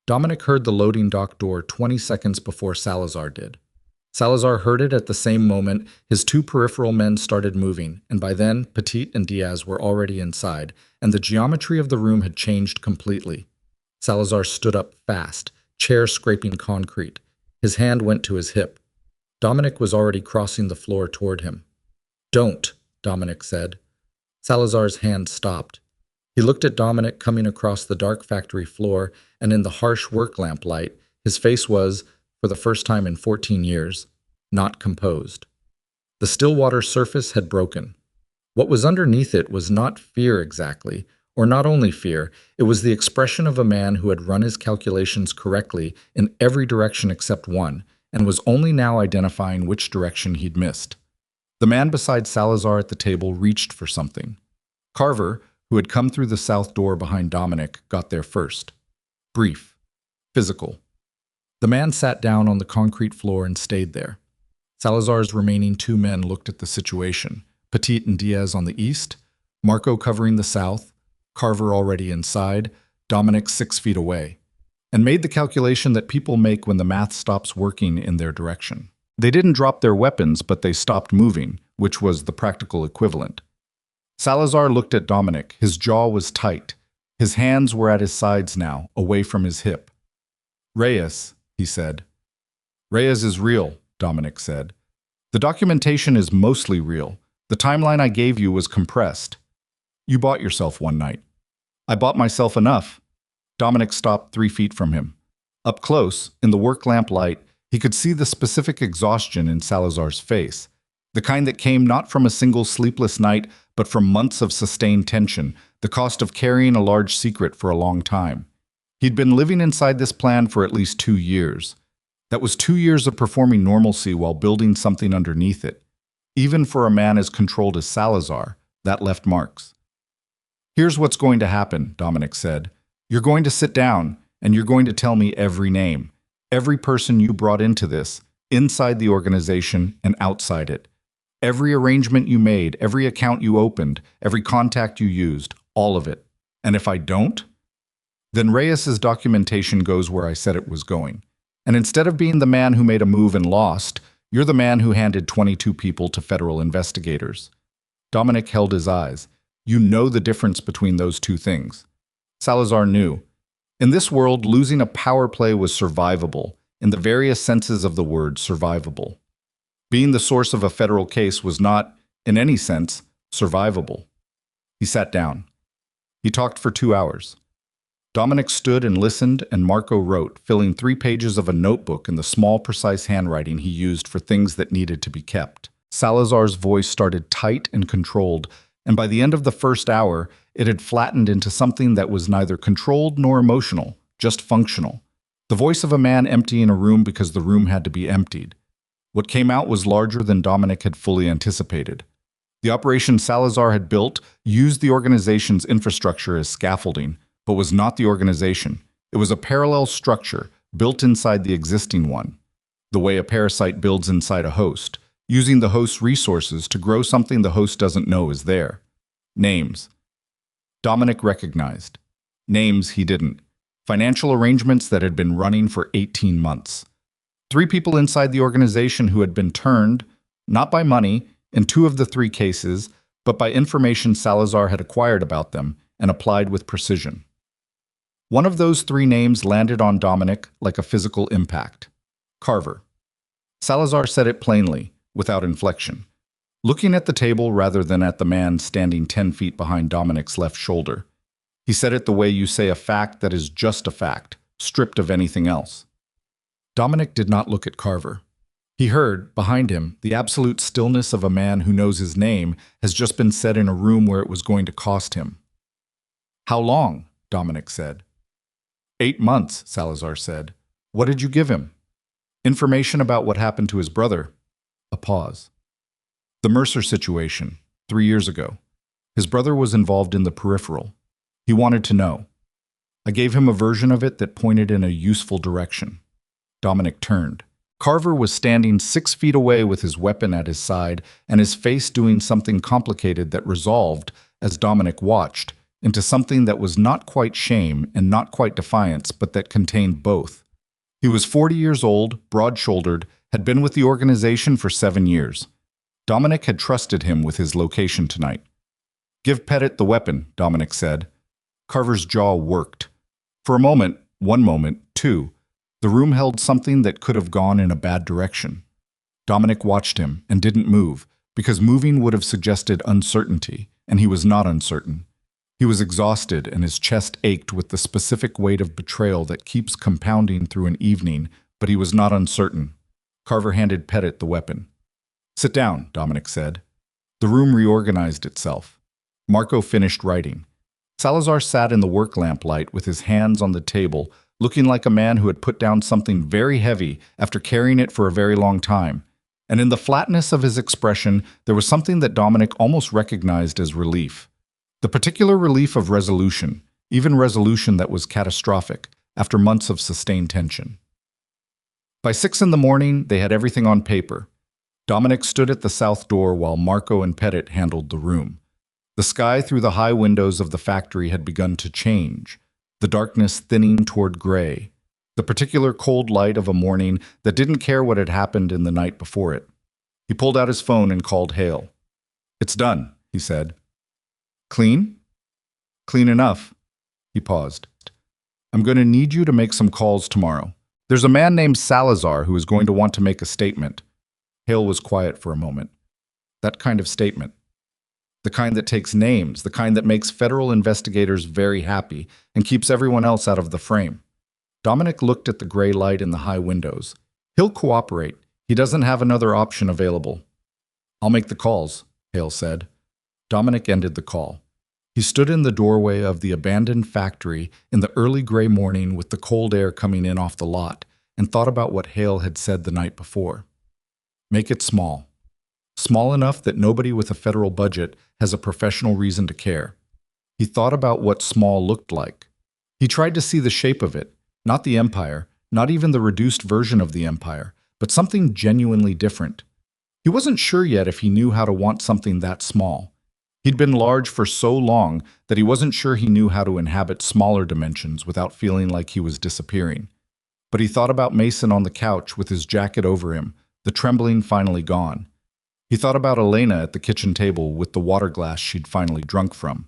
Dominic heard the loading dock door 20 seconds before Salazar did. Salazar heard it at the same moment his 2 peripheral men started moving, and by then Petit and Diaz were already inside, and the geometry of the room had changed completely. Salazar stood up fast, chair scraping concrete. His hand went to his hip. Dominic was already crossing the floor toward him. "Don't," Dominic said. Salazar's hand stopped. He looked at Dominic coming across the dark factory floor, and in the harsh work lamp light, his face was, for the first time in 14 years, not composed. The still water surface had broken. What was underneath it was not fear exactly, or not only fear, it was the expression of a man who had run his calculations correctly in every direction except one, and was only now identifying which direction he'd missed. The man beside Salazar at the table reached for something. Carver, who had come through the south door behind Dominic, got there first. Brief. Physical. The man sat down on the concrete floor and stayed there. Salazar's remaining 2 men looked at the situation, Petit and Diaz on the east, Marco covering the south, Carver already inside, Dominic 6 feet away, and made the calculation that people make when the math stops working in their direction. They didn't drop their weapons, but they stopped moving, which was the practical equivalent. Salazar looked at Dominic. His jaw was tight. His hands were at his sides now, away from his hip. "Reyes," he said. "Reyes is real," Dominic said. "The documentation is mostly real. The timeline I gave you was compressed. You bought yourself one night." "I bought myself enough." Dominic stopped 3 feet from him. Up close, in the work lamp light, he could see the specific exhaustion in Salazar's face, the kind that came not from a single sleepless night, but from months of sustained tension, the cost of carrying a large secret for a long time. He'd been living inside this plan for at least 2 years. That was 2 years of performing normalcy while building something underneath it. Even for a man as controlled as Salazar, that left marks. "Here's what's going to happen," Dominic said. "You're going to sit down, and you're going to tell me every name, every person you brought into this, inside the organization and outside it. Every arrangement you made, every account you opened, every contact you used, all of it. And if I don't, then Reyes's documentation goes where I said it was going. And instead of being the man who made a move and lost, you're the man who handed 22 people to federal investigators." Dominic held his eyes. "You know the difference between those 2 things." Salazar knew. In this world, losing a power play was survivable, in the various senses of the word survivable. Being the source of a federal case was not, in any sense, survivable. He sat down. He talked for 2 hours. Dominic stood and listened, and Marco wrote, filling 3 pages of a notebook in the small, precise handwriting he used for things that needed to be kept. Salazar's voice started tight and controlled, and by the end of the first hour, it had flattened into something that was neither controlled nor emotional, just functional. The voice of a man emptying a room because the room had to be emptied. What came out was larger than Dominic had fully anticipated. The operation Salazar had built used the organization's infrastructure as scaffolding, but was not the organization. It was a parallel structure built inside the existing one, the way a parasite builds inside a host, using the host's resources to grow something the host doesn't know is there. Names. Dominic recognized. Names he didn't. Financial arrangements that had been running for 18 months. 3 people inside the organization who had been turned, not by money, in 2 of the 3 cases, but by information Salazar had acquired about them and applied with precision. One of those 3 names landed on Dominic like a physical impact. Carver. Salazar said it plainly, without inflection, looking at the table rather than at the man standing 10 feet behind Dominic's left shoulder. He said it the way you say a fact that is just a fact, stripped of anything else. Dominic did not look at Carver. He heard, behind him, the absolute stillness of a man who knows his name has just been said in a room where it was going to cost him. "How long?" Dominic said. 8 months, Salazar said. "What did you give him?" "Information about what happened to his brother." A pause. "The Mercer situation, 3 years ago. His brother was involved in the peripheral. He wanted to know. I gave him a version of it that pointed in a useful direction." Dominic turned. Carver was standing 6 feet away with his weapon at his side and his face doing something complicated that resolved, as Dominic watched, into something that was not quite shame and not quite defiance, but that contained both. He was 40 years old, broad-shouldered, had been with the organization for 7 years. Dominic had trusted him with his location tonight. "Give Pettit the weapon," Dominic said. Carver's jaw worked. For a moment, 1 moment, 2, the room held something that could have gone in a bad direction. Dominic watched him and didn't move, because moving would have suggested uncertainty, and he was not uncertain. He was exhausted and his chest ached with the specific weight of betrayal that keeps compounding through an evening, but he was not uncertain. Carver handed Pettit the weapon. "Sit down," Dominic said. The room reorganized itself. Marco finished writing. Salazar sat in the work lamplight with his hands on the table, looking like a man who had put down something very heavy after carrying it for a very long time. And in the flatness of his expression, there was something that Dominic almost recognized as relief. The particular relief of resolution, even resolution that was catastrophic, after months of sustained tension. By 6 in the morning, they had everything on paper. Dominic stood at the south door while Marco and Pettit handled the room. The sky through the high windows of the factory had begun to change, the darkness thinning toward gray, the particular cold light of a morning that didn't care what had happened in the night before it. He pulled out his phone and called Hale. "It's done," he said. "Clean?" "Clean enough." He paused. "I'm going to need you to make some calls tomorrow. There's a man named Salazar who is going to want to make a statement." Hale was quiet for a moment. "That kind of statement. The kind that takes names, the kind that makes federal investigators very happy and keeps everyone else out of the frame." Dominic looked at the gray light in the high windows. "He'll cooperate. He doesn't have another option available." "I'll make the calls," Hale said. Dominic ended the call. He stood in the doorway of the abandoned factory in the early gray morning with the cold air coming in off the lot and thought about what Hale had said the night before. Make it small. Small enough that nobody with a federal budget has a professional reason to care. He thought about what small looked like. He tried to see the shape of it, not the empire, not even the reduced version of the empire, but something genuinely different. He wasn't sure yet if he knew how to want something that small. He'd been large for so long that he wasn't sure he knew how to inhabit smaller dimensions without feeling like he was disappearing. But he thought about Mason on the couch with his jacket over him, the trembling finally gone. He thought about Elena at the kitchen table with the water glass she'd finally drunk from.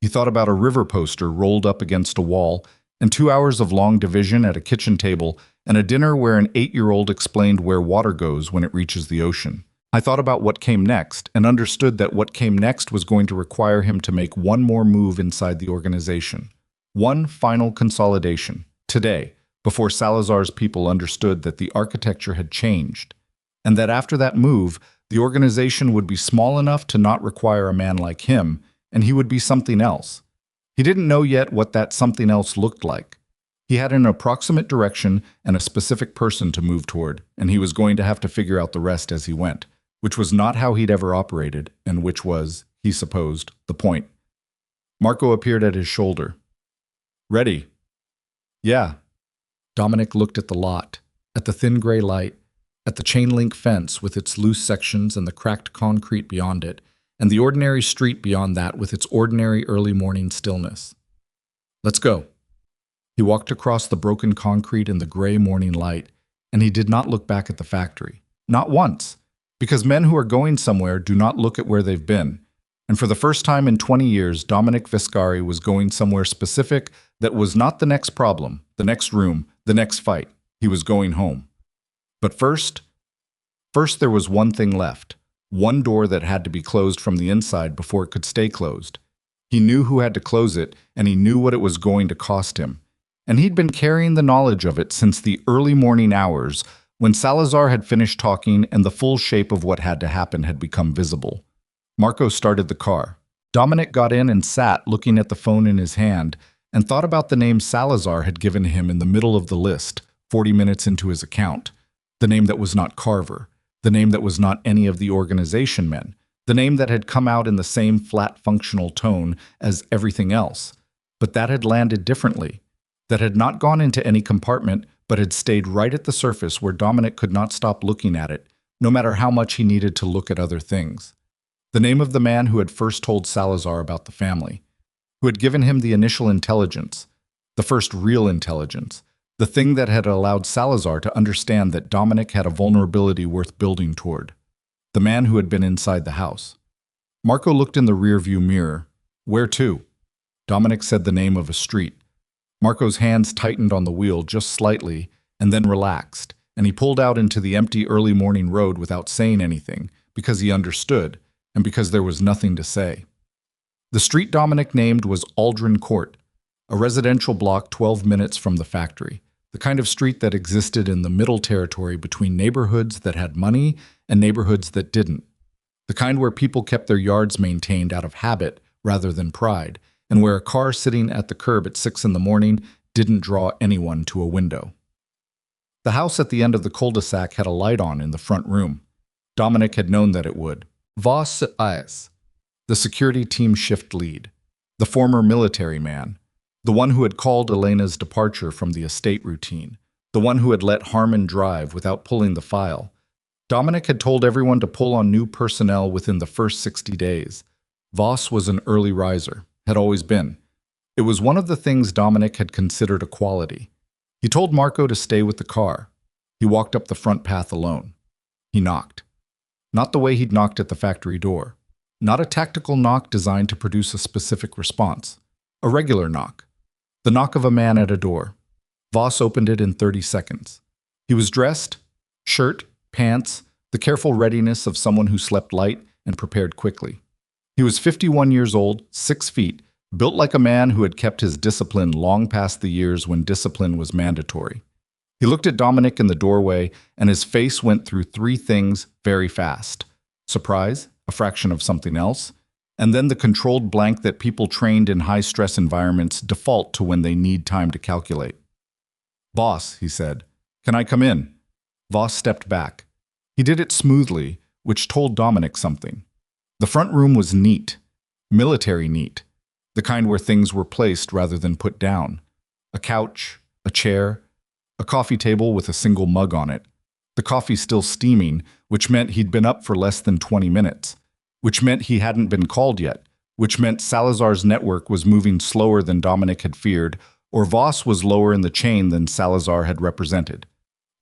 He thought about a river poster rolled up against a wall, and 2 hours of long division at a kitchen table, and a dinner where an 8-year-old explained where water goes when it reaches the ocean. I thought about what came next and understood that what came next was going to require him to make one more move inside the organization. One final consolidation, today, before Salazar's people understood that the architecture had changed, and that after that move, the organization would be small enough to not require a man like him, and he would be something else. He didn't know yet what that something else looked like. He had an approximate direction and a specific person to move toward, and he was going to have to figure out the rest as he went, which was not how he'd ever operated, and which was, he supposed, the point. Marco appeared at his shoulder. "Ready?" "Yeah." Dominic looked at the lot, at the thin gray light, at the chain-link fence with its loose sections and the cracked concrete beyond it, and the ordinary street beyond that with its ordinary early morning stillness. "Let's go." He walked across the broken concrete in the gray morning light, and he did not look back at the factory. Not once, because men who are going somewhere do not look at where they've been. And for the first time in 20 years, Dominic Viscari was going somewhere specific that was not the next problem, the next room, the next fight. He was going home. But first there was one thing left, one door that had to be closed from the inside before it could stay closed. He knew who had to close it, and he knew what it was going to cost him. And he'd been carrying the knowledge of it since the early morning hours when Salazar had finished talking and the full shape of what had to happen had become visible. Marco started the car. Dominic got in and sat looking at the phone in his hand and thought about the name Salazar had given him in the middle of the list, 40 minutes into his account. The name that was not Carver, the name that was not any of the organization men, the name that had come out in the same flat functional tone as everything else, but that had landed differently, that had not gone into any compartment but had stayed right at the surface where Dominic could not stop looking at it, no matter how much he needed to look at other things. The name of the man who had first told Salazar about the family, who had given him the initial intelligence, the first real intelligence, the thing that had allowed Salazar to understand that Dominic had a vulnerability worth building toward. The man who had been inside the house. Marco looked in the rearview mirror. "Where to?" Dominic said the name of a street. Marco's hands tightened on the wheel just slightly and then relaxed, and he pulled out into the empty early morning road without saying anything, because he understood, and because there was nothing to say. The street Dominic named was Aldrin Court, a residential block 12 minutes from the factory, the kind of street that existed in the middle territory between neighborhoods that had money and neighborhoods that didn't, the kind where people kept their yards maintained out of habit rather than pride, and where a car sitting at the curb at 6 in the morning didn't draw anyone to a window. The house at the end of the cul-de-sac had a light on in the front room. Dominic had known that it would. Voss is the security team shift lead, the former military man, the one who had called Elena's departure from the estate routine, the one who had let Harmon drive without pulling the file. Dominic had told everyone to pull on new personnel within the first 60 days. Voss was an early riser, had always been. It was one of the things Dominic had considered a quality. He told Marco to stay with the car. He walked up the front path alone. He knocked. Not the way he'd knocked at the factory door. Not a tactical knock designed to produce a specific response. A regular knock. The knock of a man at a door. Voss opened it in 30 seconds. He was dressed, shirt, pants, the careful readiness of someone who slept light and prepared quickly. He was 51 years old, 6 feet, built like a man who had kept his discipline long past the years when discipline was mandatory. He looked at Dominic in the doorway, and his face went through 3 things very fast. Surprise, a fraction of something else, and then the controlled blank that people trained in high-stress environments default to when they need time to calculate. "Boss," he said, "can I come in?" Voss stepped back. He did it smoothly, which told Dominic something. The front room was neat, military neat, the kind where things were placed rather than put down. A couch, a chair, a coffee table with a single mug on it. The coffee still steaming, which meant he'd been up for less than 20 minutes. Which meant he hadn't been called yet, which meant Salazar's network was moving slower than Dominic had feared, or Voss was lower in the chain than Salazar had represented.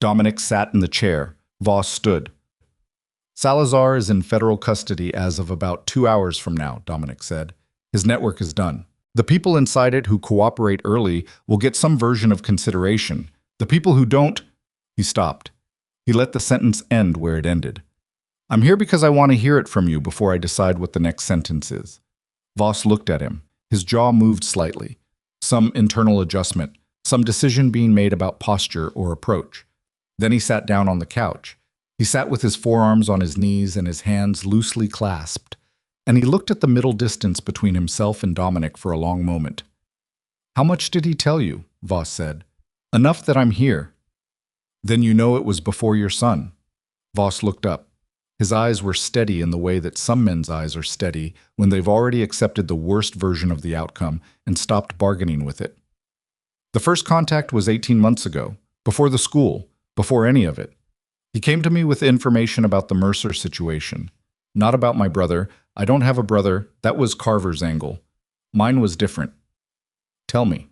Dominic sat in the chair. Voss stood. "Salazar is in federal custody as of about 2 hours from now," Dominic said. "His network is done. The people inside it who cooperate early will get some version of consideration. The people who don't—" He stopped. He let the sentence end where it ended. I'm here because I want to hear it from you before I decide what the next sentence is. Voss looked at him. His jaw moved slightly. Some internal adjustment, some decision being made about posture or approach. Then he sat down on the couch. He sat with his forearms on his knees and his hands loosely clasped, and he looked at the middle distance between himself and Dominic for a long moment. How much did he tell you? Voss said. Enough that I'm here. Then you know it was before your son. Voss looked up. His eyes were steady in the way that some men's eyes are steady when they've already accepted the worst version of the outcome and stopped bargaining with it. The first contact was 18 months ago, before the school, before any of it. He came to me with information about the Mercer situation. Not about my brother. I don't have a brother. That was Carver's angle. Mine was different. Tell me.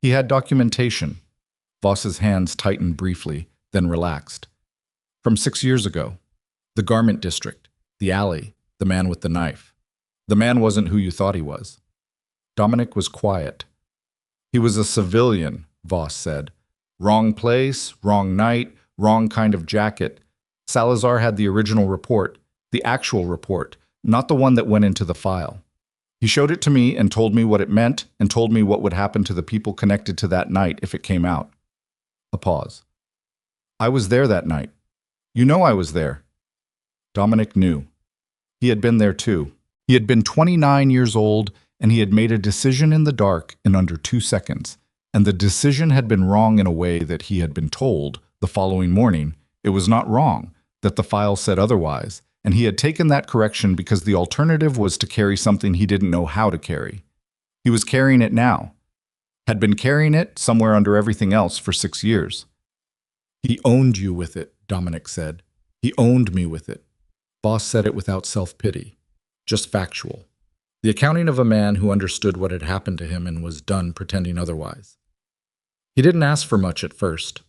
He had documentation. Voss's hands tightened briefly, then relaxed. From 6 years ago. The garment district, the alley, the man with the knife. The man wasn't who you thought he was. Dominic was quiet. He was a civilian, Voss said. Wrong place, wrong night, wrong kind of jacket. Salazar had the original report, the actual report, not the one that went into the file. He showed it to me and told me what it meant and told me what would happen to the people connected to that night if it came out. A pause. I was there that night. You know I was there. Dominic knew. He had been there too. He had been 29 years old, and he had made a decision in the dark in under 2 seconds, and the decision had been wrong in a way that he had been told the following morning it was not wrong, that the file said otherwise, and he had taken that correction because the alternative was to carry something he didn't know how to carry. He was carrying it now. Had been carrying it somewhere under everything else for 6 years. He owned you with it, Dominic said. He owned me with it. Voss said it without self-pity, just factual. The accounting of a man who understood what had happened to him and was done pretending otherwise. He didn't ask for much at first.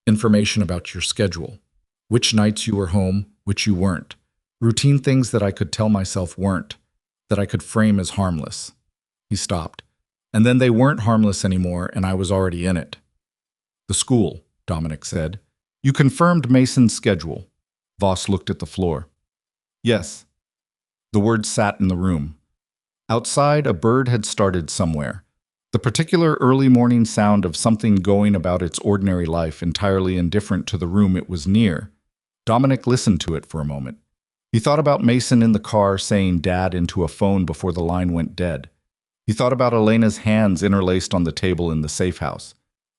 Information about your schedule, which nights you were home, which you weren't. Routine things that I could tell myself weren't, that I could frame as harmless. He stopped. And then they weren't harmless anymore, and I was already in it. The school, Dominic said. You confirmed Mason's schedule. Voss looked at the floor. Yes. The words sat in the room. Outside, a bird had started somewhere. The particular early morning sound of something going about its ordinary life entirely indifferent to the room it was near. Dominic listened to it for a moment. He thought about Mason in the car saying Dad into a phone before the line went dead. He thought about Elena's hands interlaced on the table in the safe house.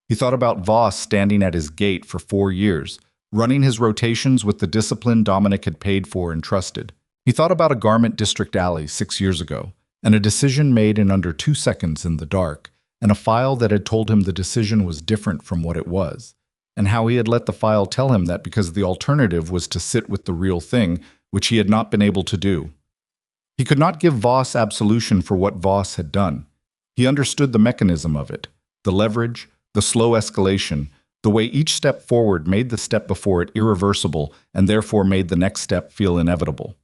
He thought about Voss standing at his gate for 4 years, running his rotations with the discipline Dominic had paid for and trusted. He thought about a garment district alley 6 years ago, and a decision made in under 2 seconds in the dark, and a file that had told him the decision was different from what it was, and how he had let the file tell him that because the alternative was to sit with the real thing, which he had not been able to do. He could not give Voss absolution for what Voss had done. He understood the mechanism of it, the leverage, the slow escalation, the way each step forward made the step before it irreversible and therefore made the next step feel inevitable.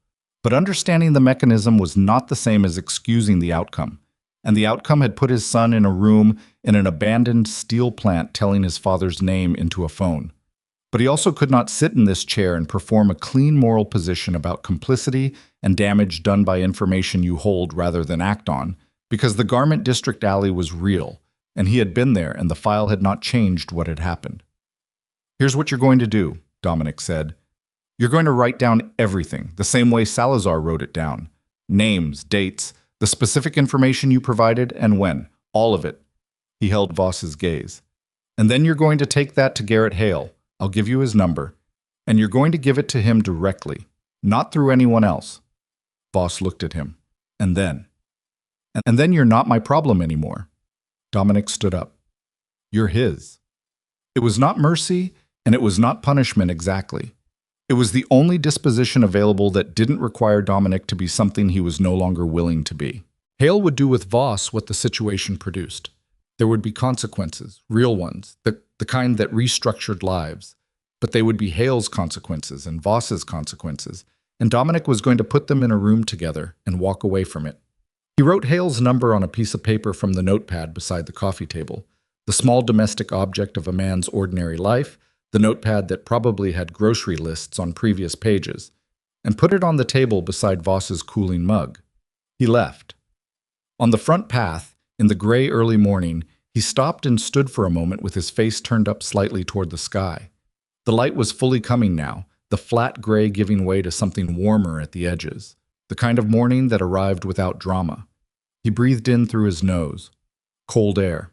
But understanding the mechanism was not the same as excusing the outcome, and the outcome had put his son in a room in an abandoned steel plant telling his father's name into a phone. But he also could not sit in this chair and perform a clean moral position about complicity and damage done by information you hold rather than act on, because the garment district alley was real, and he had been there and the file had not changed what had happened. Here's what you're going to do, Dominic said. You're going to write down everything, the same way Salazar wrote it down. Names, dates, the specific information you provided, and when. All of it. He held Voss's gaze. And then you're going to take that to Garrett Hale. I'll give you his number. And you're going to give it to him directly, not through anyone else. Voss looked at him. And then you're not my problem anymore. Dominic stood up. You're his. It was not mercy, and it was not punishment exactly. It was the only disposition available that didn't require Dominic to be something he was no longer willing to be. Hale would do with Voss what the situation produced. There would be consequences, real ones, the kind that restructured lives. But they would be Hale's consequences and Voss's consequences, and Dominic was going to put them in a room together and walk away from it. He wrote Hale's number on a piece of paper from the notepad beside the coffee table, the small domestic object of a man's ordinary life, the notepad that probably had grocery lists on previous pages, and put it on the table beside Voss's cooling mug. He left. On the front path, in the gray early morning, he stopped and stood for a moment with his face turned up slightly toward the sky. The light was fully coming now, the flat gray giving way to something warmer at the edges, the kind of morning that arrived without drama. He breathed in through his nose. Cold air.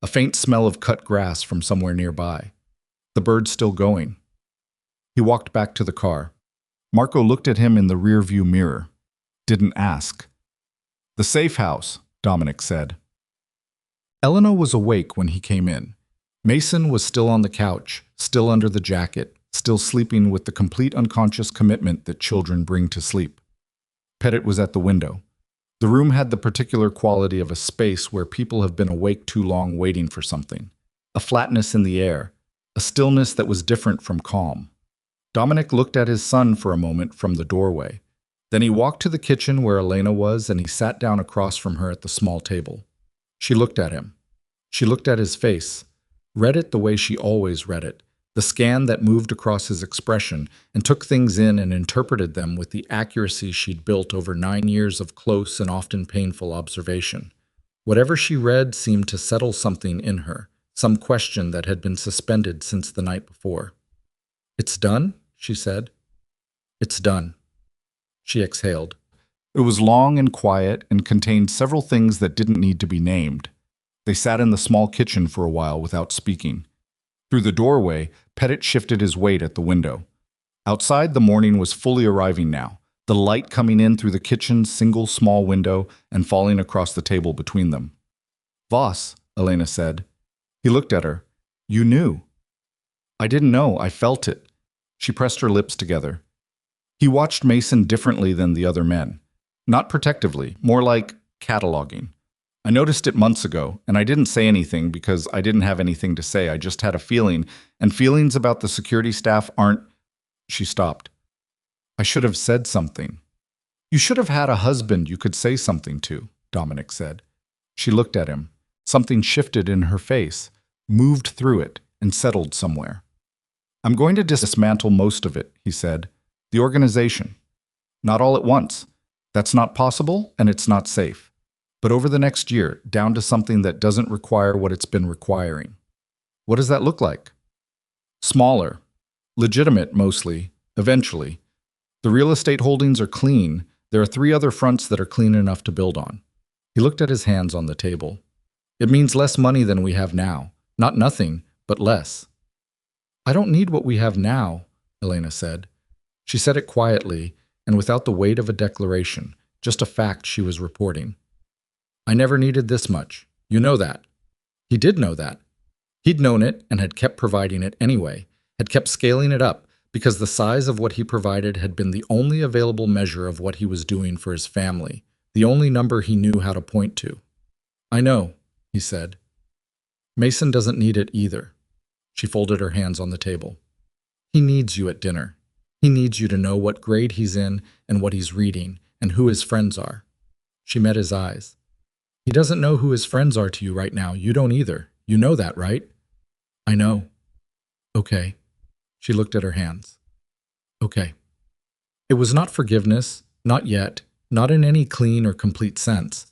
A faint smell of cut grass from somewhere nearby. The birds still going. He walked back to the car. Marco looked at him in the rearview mirror. Didn't ask. "The safe house," Dominic said. Elena was awake when he came in. Mason was still on the couch, still under the jacket, still sleeping with the complete unconscious commitment that children bring to sleep. Pettit was at the window. The room had the particular quality of a space where people have been awake too long waiting for something. A flatness in the air, a stillness that was different from calm. Dominic looked at his son for a moment from the doorway. Then he walked to the kitchen where Elena was and he sat down across from her at the small table. She looked at him. She looked at his face, read it the way she always read it, the scan that moved across his expression and took things in and interpreted them with the accuracy she'd built over 9 years of close and often painful observation. Whatever she read seemed to settle something in her, some question that had been suspended since the night before. "It's done?" she said. "It's done." She exhaled. It was long and quiet and contained several things that didn't need to be named. They sat in the small kitchen for a while without speaking. Through the doorway, Pettit shifted his weight at the window. Outside, the morning was fully arriving now, the light coming in through the kitchen's single small window and falling across the table between them. "Voss," Elena said. He looked at her. "You knew." "I didn't know, I felt it." She pressed her lips together. He watched Mason differently than the other men. Not protectively, more like cataloging. "I noticed it months ago, and I didn't say anything because I didn't have anything to say. I just had a feeling, and feelings about the security staff aren't—" She stopped. "I should have said something." "You should have had a husband you could say something to," Dominic said. She looked at him. Something shifted in her face, moved through it, and settled somewhere. "I'm going to dismantle most of it," he said. "The organization. Not all at once. That's not possible, and it's not safe. But over the next year, down to something that doesn't require what it's been requiring." "What does that look like?" "Smaller. Legitimate, mostly. Eventually. The real estate holdings are clean. There are 3 other fronts that are clean enough to build on." He looked at his hands on the table. "It means less money than we have now. Not nothing, but less." "I don't need what we have now," Elena said. She said it quietly and without the weight of a declaration, just a fact she was reporting. "I never needed this much. You know that." He did know that. He'd known it and had kept providing it anyway, had kept scaling it up because the size of what he provided had been the only available measure of what he was doing for his family, the only number he knew how to point to. "I know," he said. "Mason doesn't need it either." She folded her hands on the table. "He needs you at dinner. He needs you to know what grade he's in and what he's reading and who his friends are." She met his eyes. "He doesn't know who his friends are to you right now. You don't either. You know that, right?" "I know." "Okay." She looked at her hands. "Okay." It was not forgiveness, not yet, not in any clean or complete sense.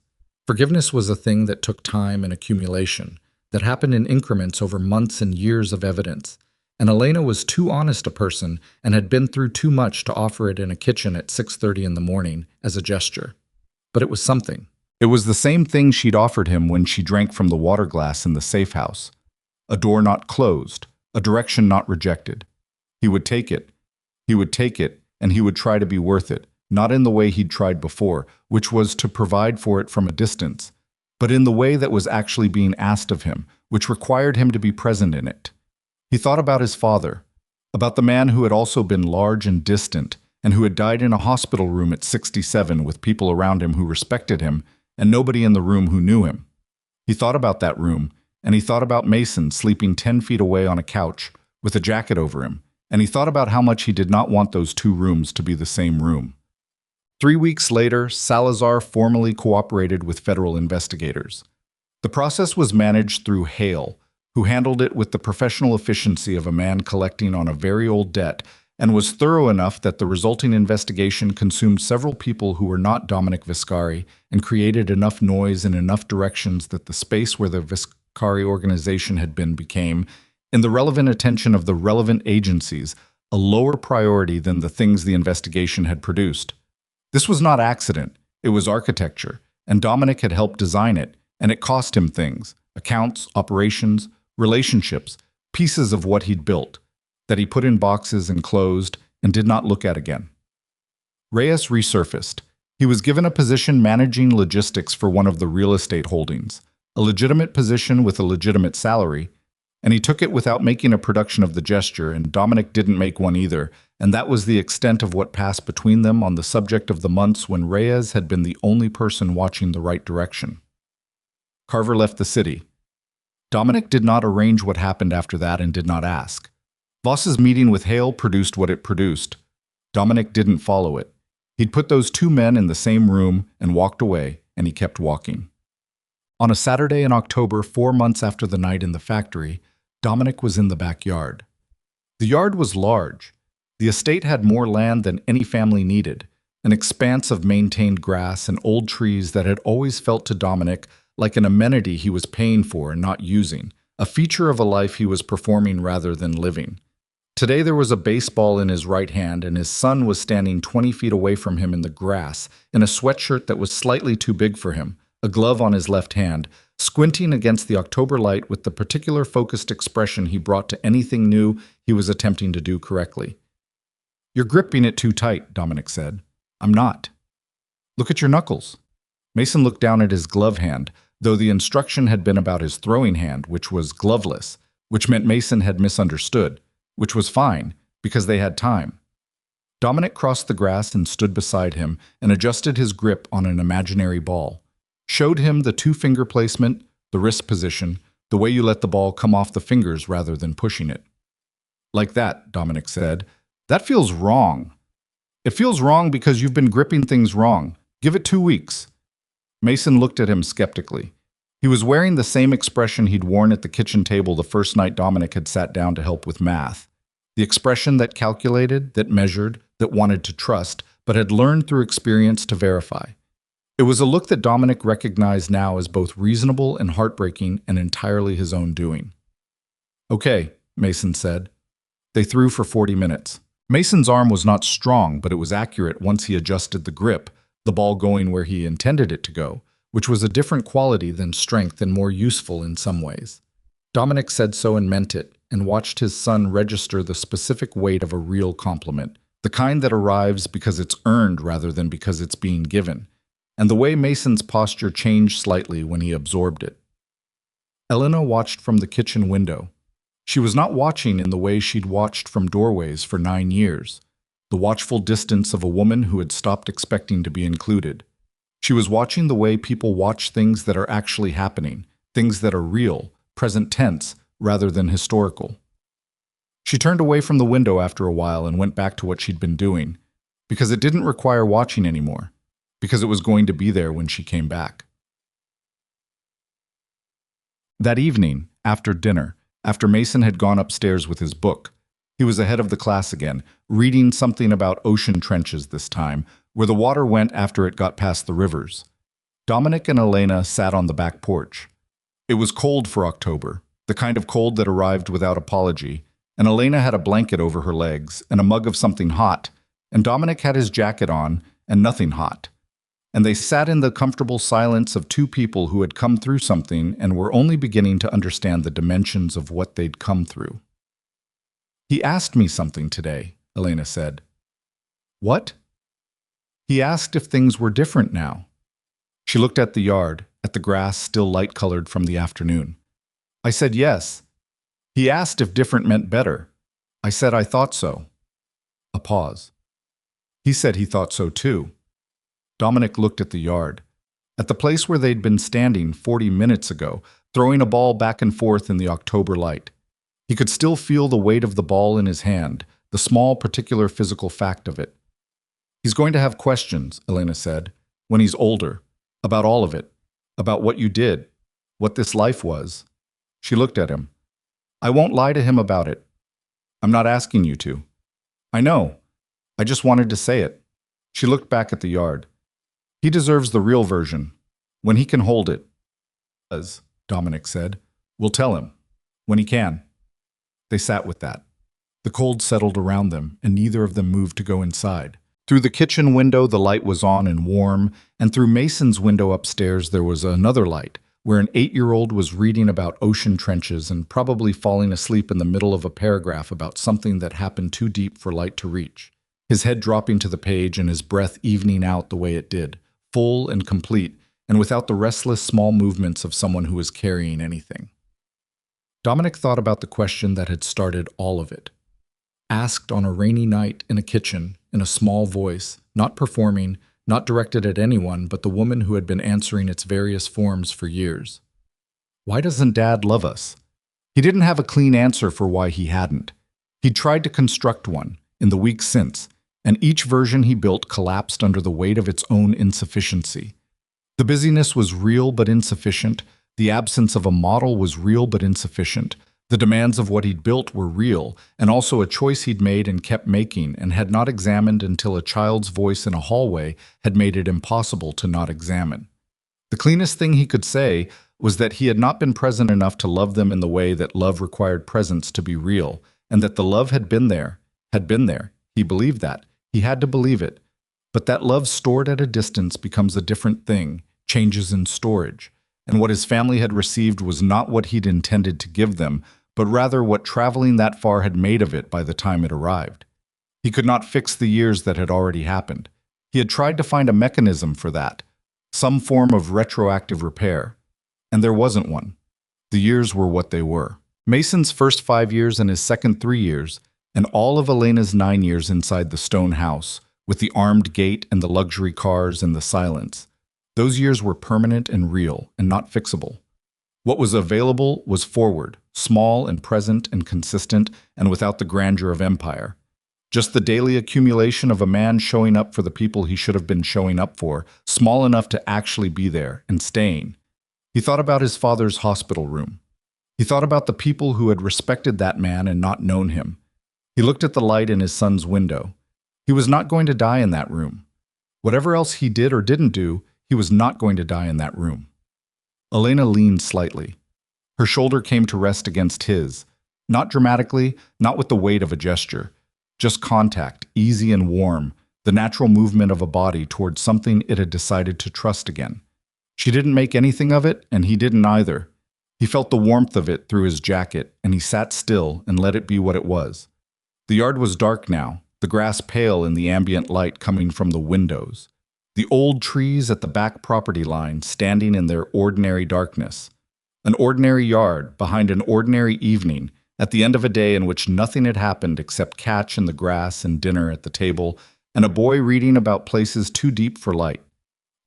Forgiveness was a thing that took time and accumulation, that happened in increments over months and years of evidence. And Elena was too honest a person and had been through too much to offer it in a kitchen at 6:30 in the morning as a gesture. But it was something. It was the same thing she'd offered him when she drank from the water glass in the safe house. A door not closed, a direction not rejected. He would take it. He would take it, and he would try to be worth it, not in the way he'd tried before, which was to provide for it from a distance, but in the way that was actually being asked of him, which required him to be present in it. He thought about his father, about the man who had also been large and distant, and who had died in a hospital room at 67 with people around him who respected him, and nobody in the room who knew him. He thought about that room, and he thought about Mason sleeping 10 feet away on a couch, with a jacket over him, and he thought about how much he did not want those 2 rooms to be the same room. 3 weeks later, Salazar formally cooperated with federal investigators. The process was managed through Hale, who handled it with the professional efficiency of a man collecting on a very old debt and was thorough enough that the resulting investigation consumed several people who were not Dominic Viscari and created enough noise in enough directions that the space where the Viscari organization had been became, in the relevant attention of the relevant agencies, a lower priority than the things the investigation had produced. This was not accident, it was architecture, and Dominic had helped design it, and it cost him things, accounts, operations, relationships, pieces of what he'd built, that he put in boxes and closed and did not look at again. Reyes resurfaced. He was given a position managing logistics for one of the real estate holdings, a legitimate position with a legitimate salary, and he took it without making a production of the gesture, and Dominic didn't make one either, and that was the extent of what passed between them on the subject of the months when Reyes had been the only person watching the right direction. Carver left the city. Dominic did not arrange what happened after that and did not ask. Voss's meeting with Hale produced what it produced. Dominic didn't follow it. He'd put those two men in the same room and walked away, and he kept walking. On a Saturday in October, 4 months after the night in the factory, Dominic was in the backyard. The yard was large. The estate had more land than any family needed, an expanse of maintained grass and old trees that had always felt to Dominic like an amenity he was paying for and not using, a feature of a life he was performing rather than living. Today there was a baseball in his right hand, and his son was standing 20 feet away from him in the grass, in a sweatshirt that was slightly too big for him, a glove on his left hand, squinting against the October light with the particular focused expression he brought to anything new he was attempting to do correctly. "You're gripping it too tight," Dominic said. "I'm not." "Look at your knuckles." Mason looked down at his glove hand, though the instruction had been about his throwing hand, which was gloveless, which meant Mason had misunderstood, which was fine, because they had time. Dominic crossed the grass and stood beside him and adjusted his grip on an imaginary ball. Showed him the two-finger placement, the wrist position, the way you let the ball come off the fingers rather than pushing it. "Like that," Dominic said. "That feels wrong." "It feels wrong because you've been gripping things wrong. Give it 2 weeks." Mason looked at him skeptically. He was wearing the same expression he'd worn at the kitchen table the first night Dominic had sat down to help with math. The expression that calculated, that measured, that wanted to trust, but had learned through experience to verify. It was a look that Dominic recognized now as both reasonable and heartbreaking and entirely his own doing. "Okay," Mason said. They threw for 40 minutes. Mason's arm was not strong, but it was accurate once he adjusted the grip, the ball going where he intended it to go, which was a different quality than strength and more useful in some ways. Dominic said so and meant it, and watched his son register the specific weight of a real compliment, the kind that arrives because it's earned rather than because it's being given, and the way Mason's posture changed slightly when he absorbed it. Elena watched from the kitchen window. She was not watching in the way she'd watched from doorways for 9 years, the watchful distance of a woman who had stopped expecting to be included. She was watching the way people watch things that are actually happening, things that are real, present tense, rather than historical. She turned away from the window after a while and went back to what she'd been doing, because it didn't require watching anymore, because it was going to be there when she came back. That evening, after dinner, after Mason had gone upstairs with his book, he was ahead of the class again, reading something about ocean trenches this time, where the water went after it got past the rivers. Dominic and Elena sat on the back porch. It was cold for October, the kind of cold that arrived without apology, and Elena had a blanket over her legs and a mug of something hot, and Dominic had his jacket on and nothing hot. And they sat in the comfortable silence of two people who had come through something and were only beginning to understand the dimensions of what they'd come through. "He asked me something today," Elena said. "What?" "He asked if things were different now." She looked at the yard, at the grass still light-colored from the afternoon. "I said yes. He asked if different meant better. I said I thought so." A pause. "He said he thought so too." Dominic looked at the yard, at the place where they'd been standing 40 minutes ago, throwing a ball back and forth in the October light. He could still feel the weight of the ball in his hand, the small particular physical fact of it. "He's going to have questions," Elena said, "when he's older, about all of it, about what you did, what this life was." She looked at him. "I won't lie to him about it. I'm not asking you to." I know. I just wanted to say it. She looked back at the yard. He deserves the real version. When he can hold it. As Dominic said. We'll tell him. When he can. They sat with that. The cold settled around them, and neither of them moved to go inside. Through the kitchen window, the light was on and warm, and through Mason's window upstairs, there was another light, where an 8-year-old was reading about ocean trenches and probably falling asleep in the middle of a paragraph about something that happened too deep for light to reach. His head dropping to the page and his breath evening out the way it did, full and complete, and without the restless small movements of someone who is carrying anything. Dominic thought about the question that had started all of it. Asked on a rainy night in a kitchen, in a small voice, not performing, not directed at anyone but the woman who had been answering its various forms for years. Why doesn't Dad love us? He didn't have a clean answer for why he hadn't. He'd tried to construct one, in the weeks since, and each version he built collapsed under the weight of its own insufficiency. The busyness was real but insufficient. The absence of a model was real but insufficient. The demands of what he'd built were real, and also a choice he'd made and kept making and had not examined until a child's voice in a hallway had made it impossible to not examine. The cleanest thing he could say was that he had not been present enough to love them in the way that love required presence to be real, and that the love had been there. He believed that. He had to believe it. But that love stored at a distance becomes a different thing, changes in storage. And what his family had received was not what he'd intended to give them, but rather what traveling that far had made of it by the time it arrived. He could not fix the years that had already happened. He had tried to find a mechanism for that, some form of retroactive repair. And there wasn't one. The years were what they were. Mason's first 5 years and his second 3 years, and all of Elena's 9 years inside the stone house, with the armed gate and the luxury cars and the silence. Those years were permanent and real and not fixable. What was available was forward, small and present and consistent and without the grandeur of empire. Just the daily accumulation of a man showing up for the people he should have been showing up for, small enough to actually be there and staying. He thought about his father's hospital room. He thought about the people who had respected that man and not known him. He looked at the light in his son's window. He was not going to die in that room. Whatever else he did or didn't do, he was not going to die in that room. Elena leaned slightly. Her shoulder came to rest against his, not dramatically, not with the weight of a gesture, just contact, easy and warm, the natural movement of a body towards something it had decided to trust again. She didn't make anything of it, and he didn't either. He felt the warmth of it through his jacket, and he sat still and let it be what it was. The yard was dark now, the grass pale in the ambient light coming from the windows. The old trees at the back property line standing in their ordinary darkness. An ordinary yard behind an ordinary evening at the end of a day in which nothing had happened except catch in the grass and dinner at the table and a boy reading about places too deep for light.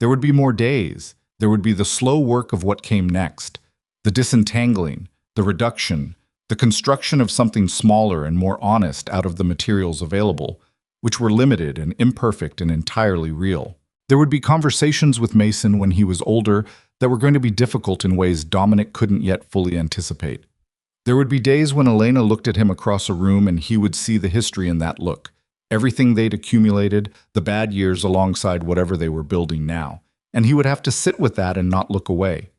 There would be more days. There would be the slow work of what came next, the disentangling, the reduction, the construction of something smaller and more honest out of the materials available, which were limited and imperfect and entirely real. There would be conversations with Mason when he was older that were going to be difficult in ways Dominic couldn't yet fully anticipate. There would be days when Elena looked at him across a room and he would see the history in that look, everything they'd accumulated, the bad years alongside whatever they were building now, and he would have to sit with that and not look away.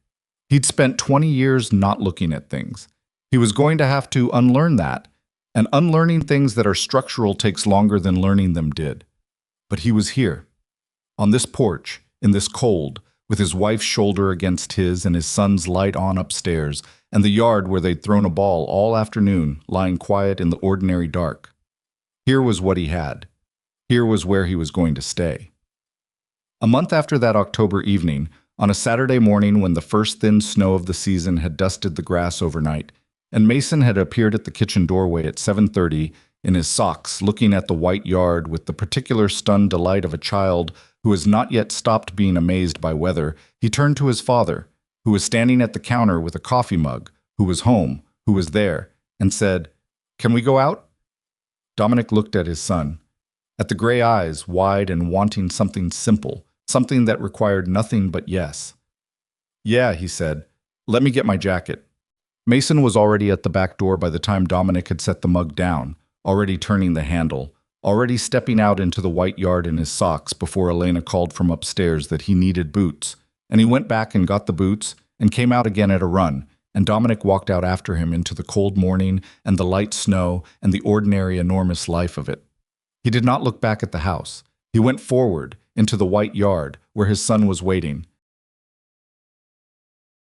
He'd spent 20 years not looking at things. He was going to have to unlearn that, and unlearning things that are structural takes longer than learning them did. But he was here. On this porch, in this cold, with his wife's shoulder against his and his son's light on upstairs, and the yard where they'd thrown a ball all afternoon, lying quiet in the ordinary dark. Here was what he had. Here was where he was going to stay. A month after that October evening, on a Saturday morning when the first thin snow of the season had dusted the grass overnight, and Mason had appeared at the kitchen doorway at 7:30 in his socks, looking at the white yard with the particular stunned delight of a child who has not yet stopped being amazed by weather, he turned to his father, who was standing at the counter with a coffee mug, who was home, who was there, and said, "Can we go out?" Dominic looked at his son, at the gray eyes, wide and wanting something simple, something that required nothing but yes. "Yeah," he said. "Let me get my jacket." Mason was already at the back door by the time Dominic had set the mug down, already turning the handle, already stepping out into the white yard in his socks before Elena called from upstairs that he needed boots. And he went back and got the boots and came out again at a run, and Dominic walked out after him into the cold morning and the light snow and the ordinary enormous life of it. He did not look back at the house. He went forward into the white yard where his son was waiting,